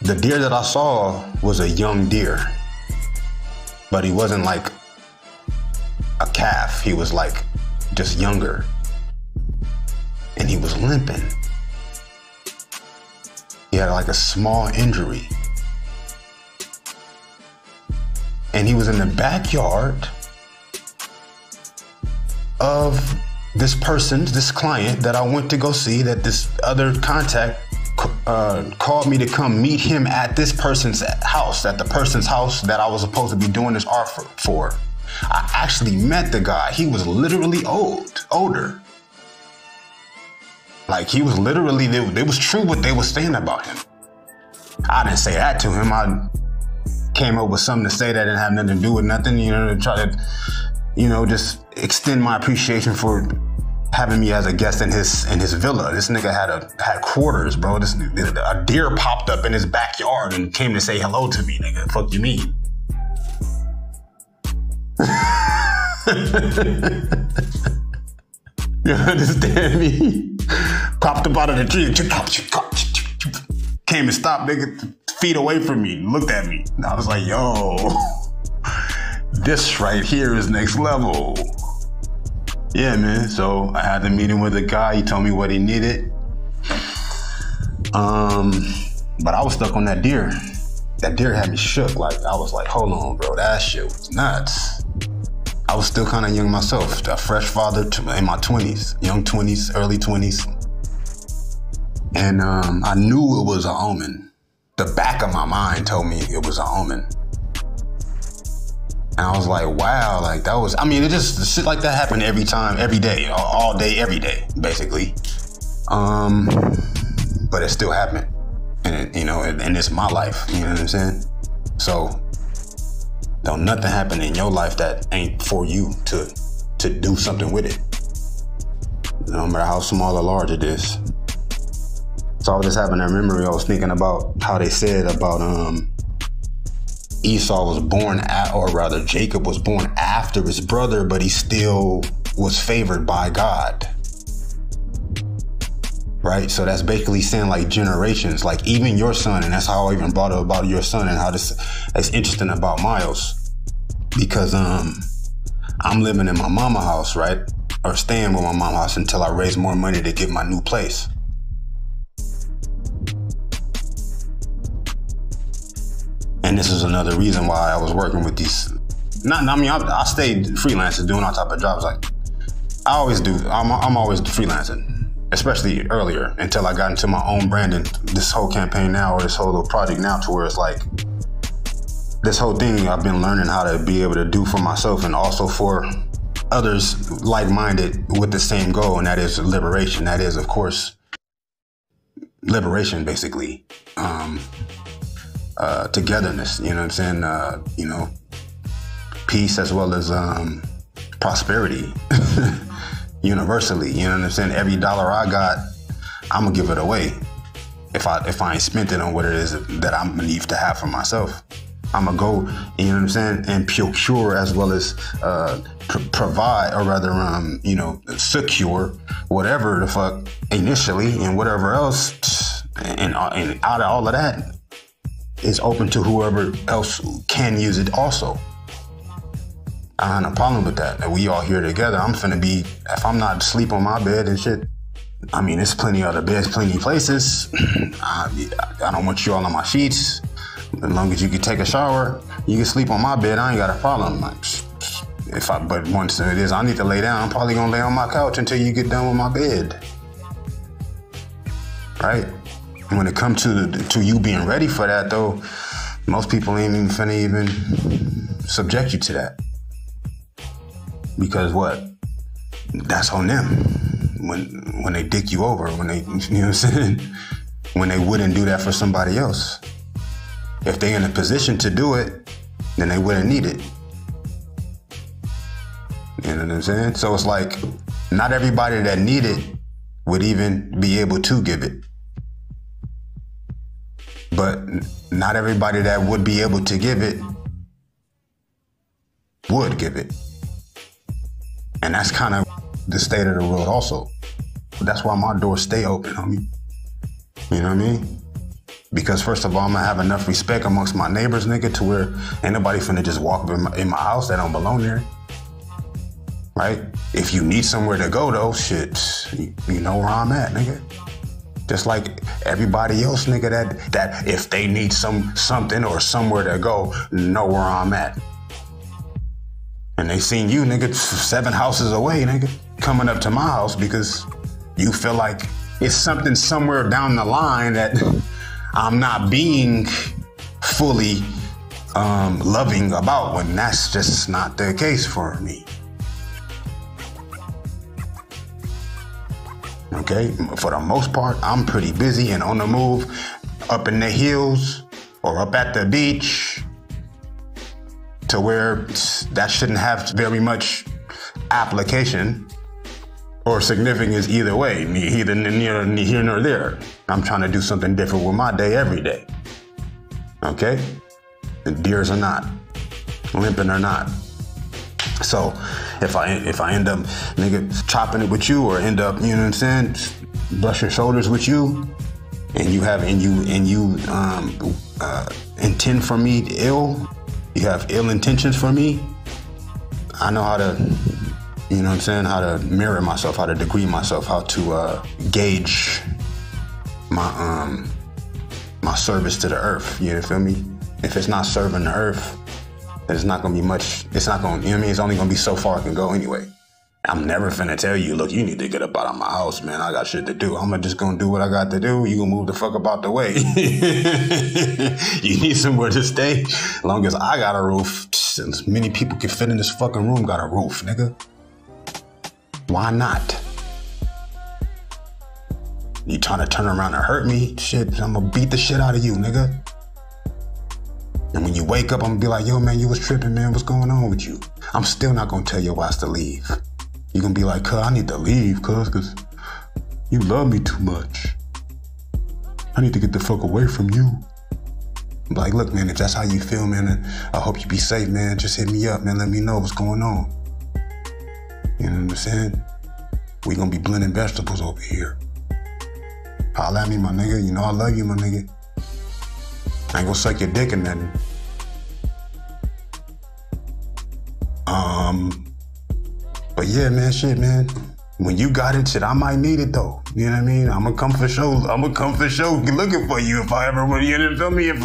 the deer that I saw was a young deer, but he wasn't like a calf. He was like just younger, and he was limping. He had like a small injury, and he was in the backyard of this client that I went to go see, that this other contact called me to come meet him at this person's house, at the person's house that I was supposed to be doing this art for. I actually met the guy. He was literally older. Like he was literally, it was true what they were saying about him. I didn't say that to him. I came up with something to say that didn't have nothing to do with nothing, you know, to try to, you know, just extend my appreciation for having me as a guest in his villa. This nigga had quarters, bro. A deer popped up in his backyard and came to say hello to me, nigga. Fuck you mean? You understand me? Popped up out of the tree. Came and stopped, nigga, feet away from me. Looked at me. And I was like, yo, this right here is next level. Yeah, man. So I had the meeting with the guy. He told me what he needed. But I was stuck on that deer. That deer had me shook. Like, I was like, hold on, bro. That shit was nuts. I was still kind of young myself, a fresh father in my 20s, young 20s, early 20s. And I knew it was an omen. The back of my mind told me it was an omen. And I was like, wow, like that was, I mean, it just, shit like that happened every time, every day, all day, every day, basically. But it still happened. And it, you know, and it's my life, you know what I'm saying? So, don't nothing happen in your life that ain't for you to do something with it. No matter how small or large it is. So I was just having that memory. I was thinking about how they said about Esau was born or rather Jacob was born after his brother, but he still was favored by God. Right? So that's basically saying like generations, like even your son, and that's how I even brought up about your son and how that's interesting about Miles. Because I'm living in my mama house, right? Or staying with my mama house until I raise more money to get my new place. And this is another reason why I was working with these. I stayed freelancing, doing all type of jobs. Like I always do. I'm always freelancing, especially earlier until I got into my own branding. This whole campaign now, or this whole little project now, to where it's like this whole thing I've been learning how to be able to do for myself and also for others like-minded with the same goal, and that is liberation. That is, of course, liberation, basically. Togetherness, you know what I'm saying? You know, peace as well as prosperity universally, you know what I'm saying? Every dollar I got, I'm gonna give it away if I ain't spent it on what it is that I'm gonna need to have for myself. I'm gonna go, you know what I'm saying, and procure as well as provide, or rather, you know, secure whatever the fuck initially, and whatever else, and out of all of that is open to whoever else can use it also. I have no problem with that. We all here together. I'm finna be, if I'm not asleep on my bed and shit, I mean, there's plenty of other beds, plenty of places. I don't want you all on my sheets. As long as you can take a shower, you can sleep on my bed. I ain't got a problem. Like, but once it is, I need to lay down. I'm probably gonna lay on my couch until you get done with my bed, right? When it comes to you being ready for that, though, most people ain't even finna even subject you to that, because what? That's on them. When they dick you over, when they, you know what I'm saying? When they wouldn't do that for somebody else. If they in a position to do it, then they wouldn't need it. You know what I'm saying? So it's like, not everybody that need it would even be able to give it. But not everybody that would be able to give it would give it. And that's kind of the state of the world also. That's why my doors stay open, homie. You know what I mean? Because first of all, I'm gonna have enough respect amongst my neighbors, nigga, to where ain't nobody finna just walk in my house that don't belong there. Right? If you need somewhere to go though, shit, you know where I'm at, nigga. Just like everybody else, nigga, that if they need something or somewhere to go, know where I'm at. And they seen you, nigga, 7 houses away, nigga, coming up to my house because you feel like it's something somewhere down the line that I'm not being fully loving about, when that's just not the case for me. Okay, for the most part, I'm pretty busy and on the move, up in the hills or up at the beach, to where that shouldn't have very much application or significance either way, neither here nor there. I'm trying to do something different with my day every day. Okay? The deers or not, limping or not. So if I end up, nigga, chopping it with you, or end up, you know what I'm saying, brush your shoulders with you, and you intend for me ill, you have ill intentions for me, I know how to, you know what I'm saying, how to mirror myself, how to degree myself, how to gauge my my service to the earth. You feel me? If it's not serving the earth, it's not gonna be much. It's not gonna, you know what I mean? It's only gonna be so far I can go anyway. I'm never finna tell you, look, you need to get up out of my house, man. I got shit to do. I'm just gonna do what I got to do. You gonna move the fuck up out the way. You need somewhere to stay. As long as I got a roof, since many people can fit in this fucking room, got a roof, nigga. Why not? You trying to turn around and hurt me? Shit, I'm gonna beat the shit out of you, nigga. And when you wake up, I'm gonna be like, yo, man, you was tripping, man. What's going on with you? I'm still not gonna tell your ass to leave. You're gonna be like, cuz, I need to leave, cuz, because you love me too much. I need to get the fuck away from you. I'm like, look, man, if that's how you feel, man, I hope you be safe, man. Just hit me up, man. Let me know what's going on. You know what I'm saying? We gonna be blending vegetables over here. Holla at me, my nigga. You know I love you, my nigga. I ain't gonna suck your dick or nothing. But yeah, man, shit, man. When you got it, shit, I might need it though. You know what I mean? I'm gonna come for show. I'm gonna come for show looking for you if I ever would. You know what I mean? If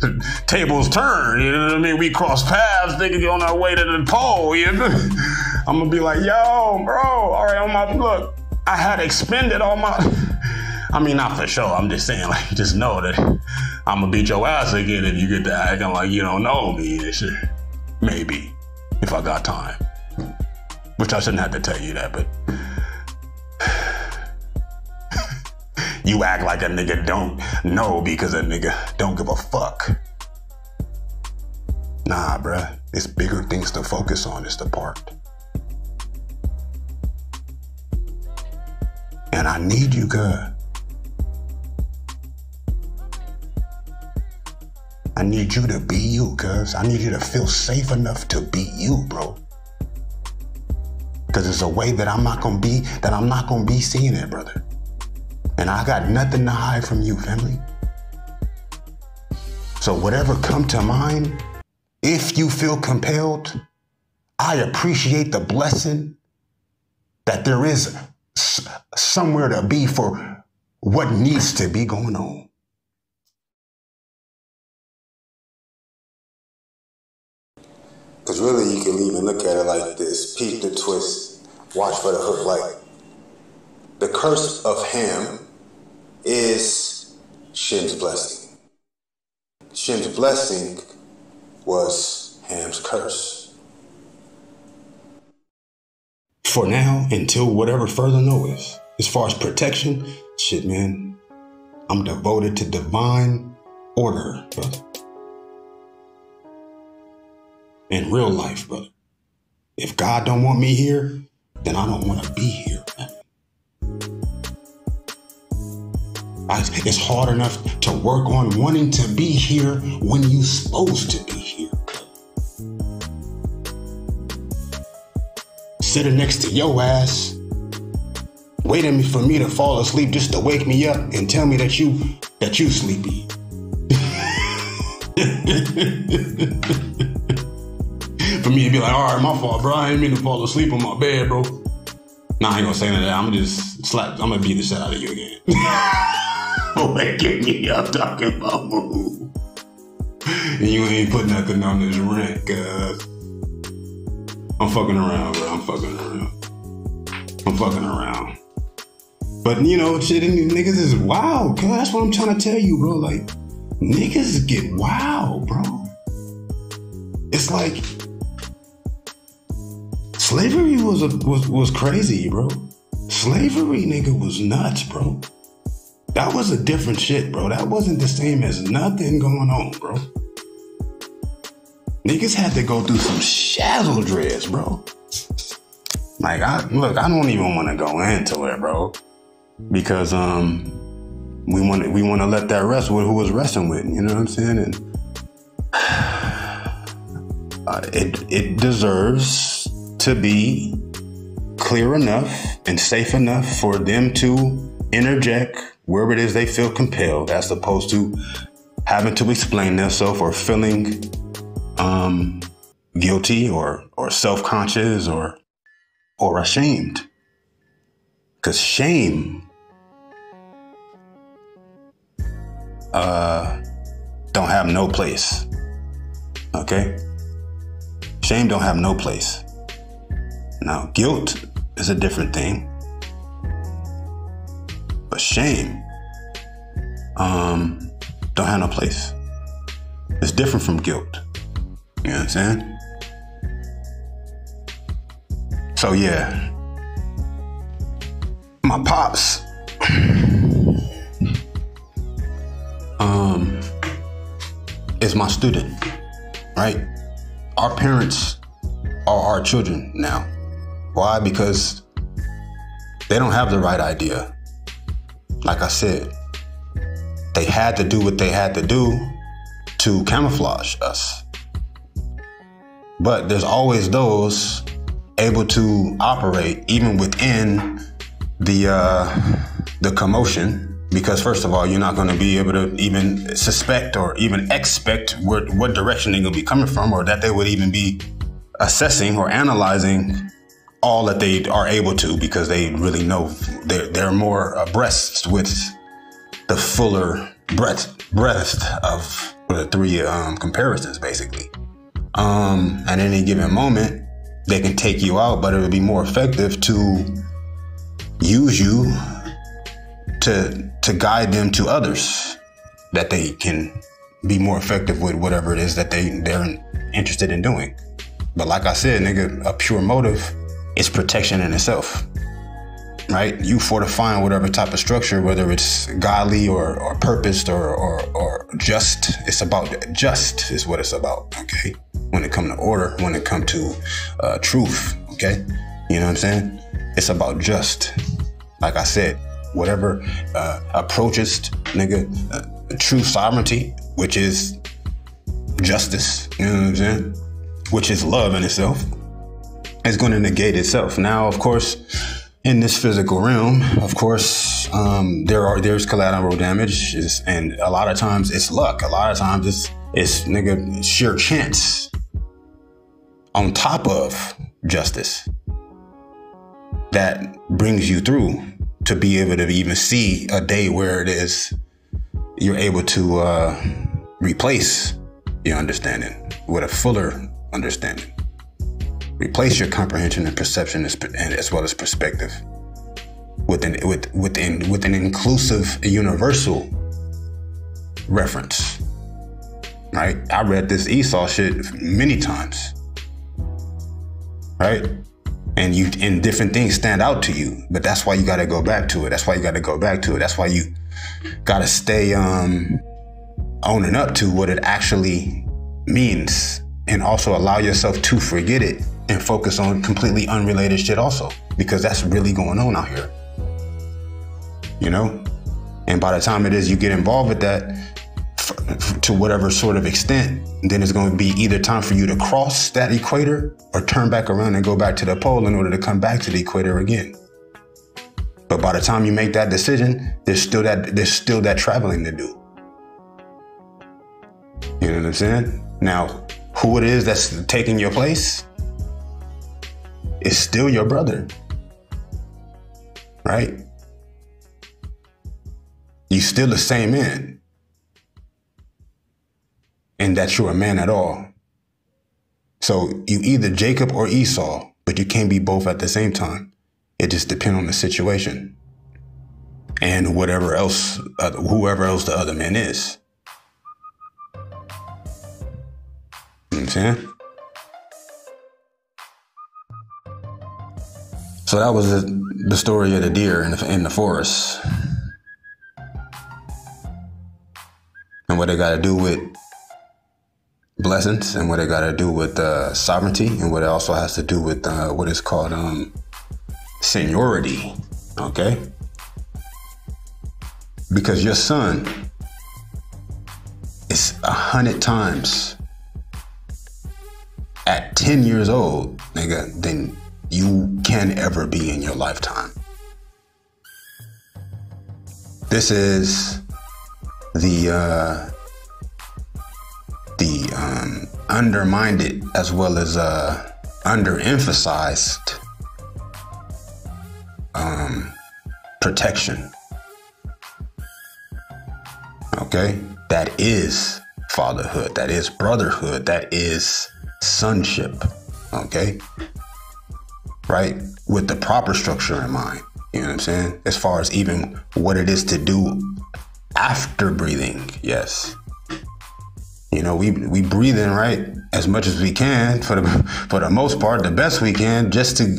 the tables turn, you know what I mean? We cross paths, nigga, on our way to the pole. You know? I'm gonna be like, yo, bro. All right, on my look. I had expended all my. I mean, not for sure. I'm just saying, like, just know that I'm gonna beat your ass again if you get to acting like you don't know me and shit. Maybe, if I got time. Which I shouldn't have to tell you that, but you act like a nigga don't know because a nigga don't give a fuck. Nah, bruh. It's bigger things to focus on is the part. And I need you, good. I need you to be you, cuz. I need you to feel safe enough to be you, bro. Cause it's a way that I'm not gonna be seeing it, brother. And I got nothing to hide from you, family. So whatever come to mind, if you feel compelled, I appreciate the blessing that there is somewhere to be for what needs to be going on. Because really, you can even look at it like this. Peep the twist. Watch for the hook. Like, the curse of Ham is Shem's blessing. Shem's blessing was Ham's curse. For now, until whatever further notice, as far as protection, shit, man, I'm devoted to divine order, brother. In real life, brother. If God don't want me here, then I don't want to be here, man. It's hard enough to work on wanting to be here when you supposed to be here. Sitting next to your ass, waiting for me to fall asleep just to wake me up and tell me that you sleepy. For me to be like, all right, my fault, bro. I ain't mean to fall asleep on my bed, bro. Nah, I ain't gonna say none of that. I'm gonna beat the shit out of you again. Waking me up talking about move. And you ain't put nothing on this rent, cuz. I'm fucking around, bro. I'm fucking around. But you know, shit, niggas is wild, cuz. That's what I'm trying to tell you, bro. Like, niggas get wild, bro. It's like slavery was crazy, bro. Slavery, nigga, was nuts, bro. That was a different shit, bro. That wasn't the same as nothing going on, bro. Niggas had to go through some shadow dreads, bro. Like, I don't even want to go into it, bro, because we want to let that rest with who was resting with. You know what I'm saying? And it deserves to be clear enough and safe enough for them to interject wherever it is they feel compelled, as opposed to having to explain themselves or feeling guilty or self-conscious or ashamed. Because shame don't have no place. Okay? Shame don't have no place. Now, guilt is a different thing. But shame don't have no place. It's different from guilt. You know what I'm saying? So yeah, my pops is my student, right? Our parents are our children now. Why? Because they don't have the right idea. Like I said, they had to do what they had to do to camouflage us. But there's always those able to operate even within the commotion, because first of all, you're not going to be able to even suspect or even expect what direction they're going to be coming from, or that they would even be assessing or analyzing all that they are able to, because they really know they're more abreast with the fuller breadth of the three comparisons, basically. At any given moment, they can take you out, but it would be more effective to use you to guide them to others, that they can be more effective with whatever it is that they're interested in doing. But like I said, nigga, a pure motive is protection in itself, right? You fortifying whatever type of structure, whether it's godly or purposed or just, it's about just is what it's about, okay? When it comes to order, when it comes to truth, okay? You know what I'm saying? It's about just. Like I said, whatever approaches, nigga, true sovereignty, which is justice, you know what I'm saying? Which is love in itself, is going to negate itself. Now, of course, in this physical realm, of course, there's collateral damage, and a lot of times it's luck. A lot of times it's nigga sheer chance on top of justice that brings you through to be able to even see a day where it is you're able to replace your understanding with a fuller understanding. Replace your comprehension and perception as well as perspective with an inclusive, universal reference. Right? I read this Esau shit many times. Right? And different things stand out to you, but that's why you got to go back to it. That's why you got to go back to it. That's why you got to stay owning up to what it actually means, and also allow yourself to forget it and focus on completely unrelated shit also, because that's really going on out here, you know? And by the time it is you get involved with that to whatever sort of extent, then it's going to be either time for you to cross that equator or turn back around and go back to the pole in order to come back to the equator again. But by the time you make that decision, there's still that traveling to do. You know what I'm saying? Now, who it is that's taking your place is still your brother, right? You still the same man, and that you're a man at all. So you either Jacob or Esau, but you can't be both at the same time. It just depends on the situation and whoever else the other man is. You know what I'm saying? So that was the story of the deer in the forest. And what it got to do with blessings, and what it got to do with sovereignty, and what it also has to do with what is called seniority, okay? Because your son is 100 times at 10 years old, nigga, than you can ever be in your lifetime. This is the undermined as well as underemphasized protection. Okay, that is fatherhood, that is brotherhood, that is sonship. Okay, right, with the proper structure in mind. You know what I'm saying? As far as even what it is to do after breathing, yes. You know, we breathe in, right, as much as we can, for the most part, the best we can, just to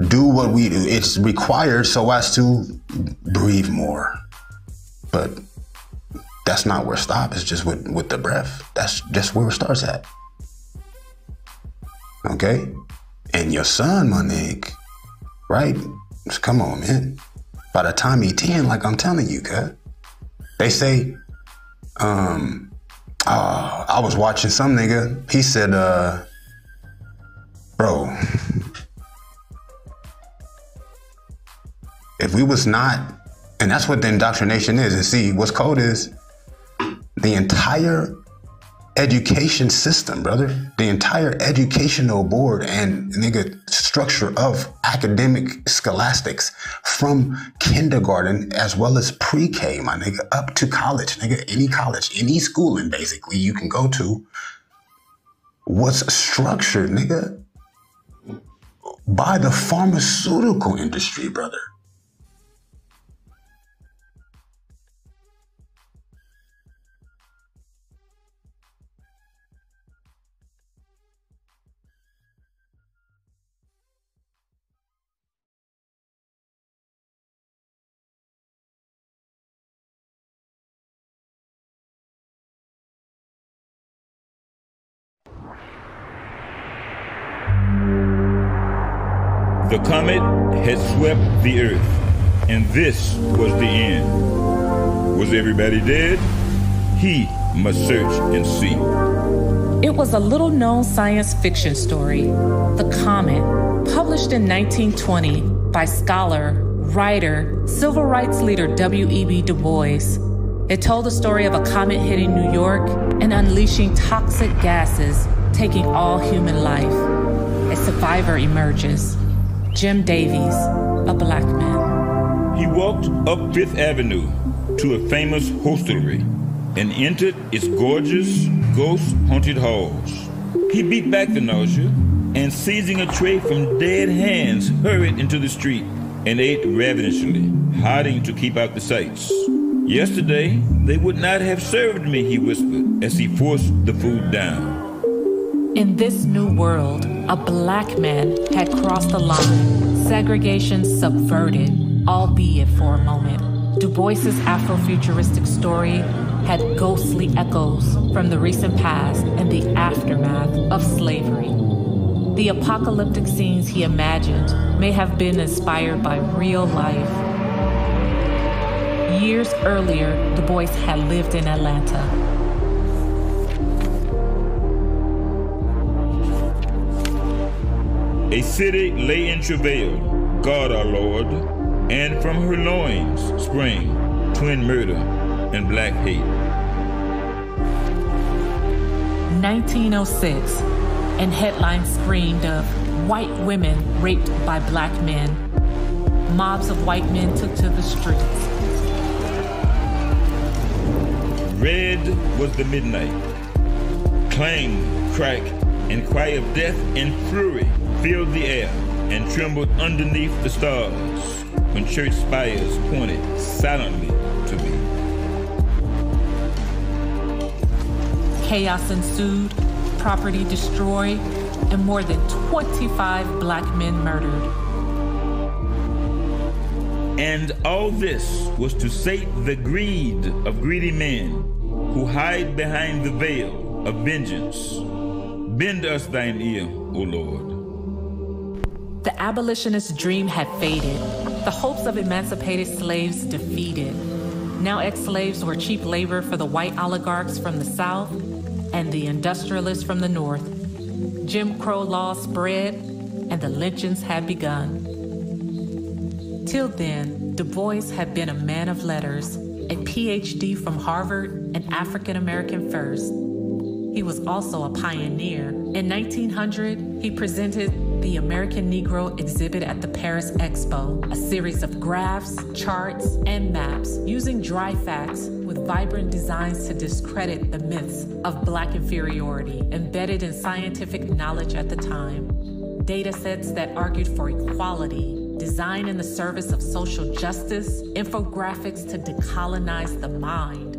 do what we do. It's required so as to breathe more. But that's not where it stops. It's just with the breath. That's just where it starts at. Okay? And your son, my nigga, right? Come on, man. By the time he 10, like I'm telling you, cuz, they say, I was watching some nigga, he said, bro, if we was not, and that's what the indoctrination is, and see, what's cold is the entire education system, brother, the entire educational board and nigga structure of academic scholastics from kindergarten as well as pre-K, my nigga, up to college, nigga, any schooling basically you can go to, was structured, nigga, by the pharmaceutical industry, brother. The comet had swept the earth, and this was the end. Was everybody dead? He must search and see. It was a little-known science fiction story, The Comet, published in 1920 by scholar, writer, civil rights leader W.E.B. Du Bois. It told the story of a comet hitting New York and unleashing toxic gases, taking all human life. A survivor emerges. Jim Davies, a black man. He walked up Fifth Avenue to a famous hostelry and entered its gorgeous, ghost-haunted halls. He beat back the nausea and seizing a tray from dead hands, hurried into the street and ate ravenously, hiding to keep out the sights. Yesterday, they would not have served me, he whispered as he forced the food down. In this new world, a black man had crossed the line, segregation subverted, albeit for a moment. Du Bois's Afrofuturistic story had ghostly echoes from the recent past and the aftermath of slavery. The apocalyptic scenes he imagined may have been inspired by real life. Years earlier, Du Bois had lived in Atlanta. A city lay in travail, God our Lord, and from her loins sprang twin murder and black hate. 1906, and headlines screamed of white women raped by black men. Mobs of white men took to the streets. Red was the midnight. Clang, crack, and cry of death and fury filled the air and trembled underneath the stars when church spires pointed silently to me. Chaos ensued, property destroyed, and more than 25 black men murdered. And all this was to sate the greed of greedy men who hide behind the veil of vengeance. Bend us thine ear, O Lord. The abolitionist dream had faded, the hopes of emancipated slaves defeated. Now ex-slaves were cheap labor for the white oligarchs from the South and the industrialists from the North. Jim Crow laws spread, and the lynchings had begun. Till then, Du Bois had been a man of letters, a PhD from Harvard, an African American first. He was also a pioneer. In 1900, he presented the American Negro exhibit at the Paris Expo, a series of graphs, charts, and maps using dry facts with vibrant designs to discredit the myths of black inferiority embedded in scientific knowledge at the time. Data sets that argued for equality, design in the service of social justice, infographics to decolonize the mind.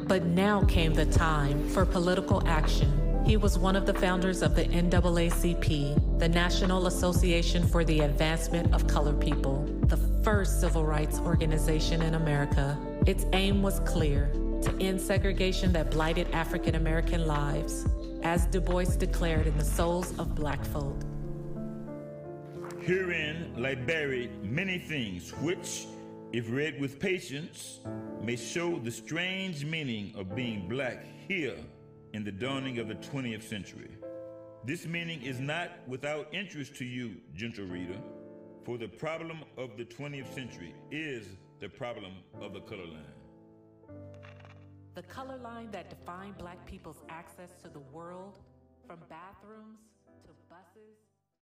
But now came the time for political action. He was one of the founders of the NAACP, the National Association for the Advancement of Colored People, the first civil rights organization in America. Its aim was clear: to end segregation that blighted African American lives, as Du Bois declared in The Souls of Black Folk. Herein lie buried many things which, if read with patience, may show the strange meaning of being black here in the dawning of the 20th century. This meaning is not without interest to you, gentle reader, for the problem of the 20th century is the problem of the color line. The color line that defined black people's access to the world, from bathrooms to buses.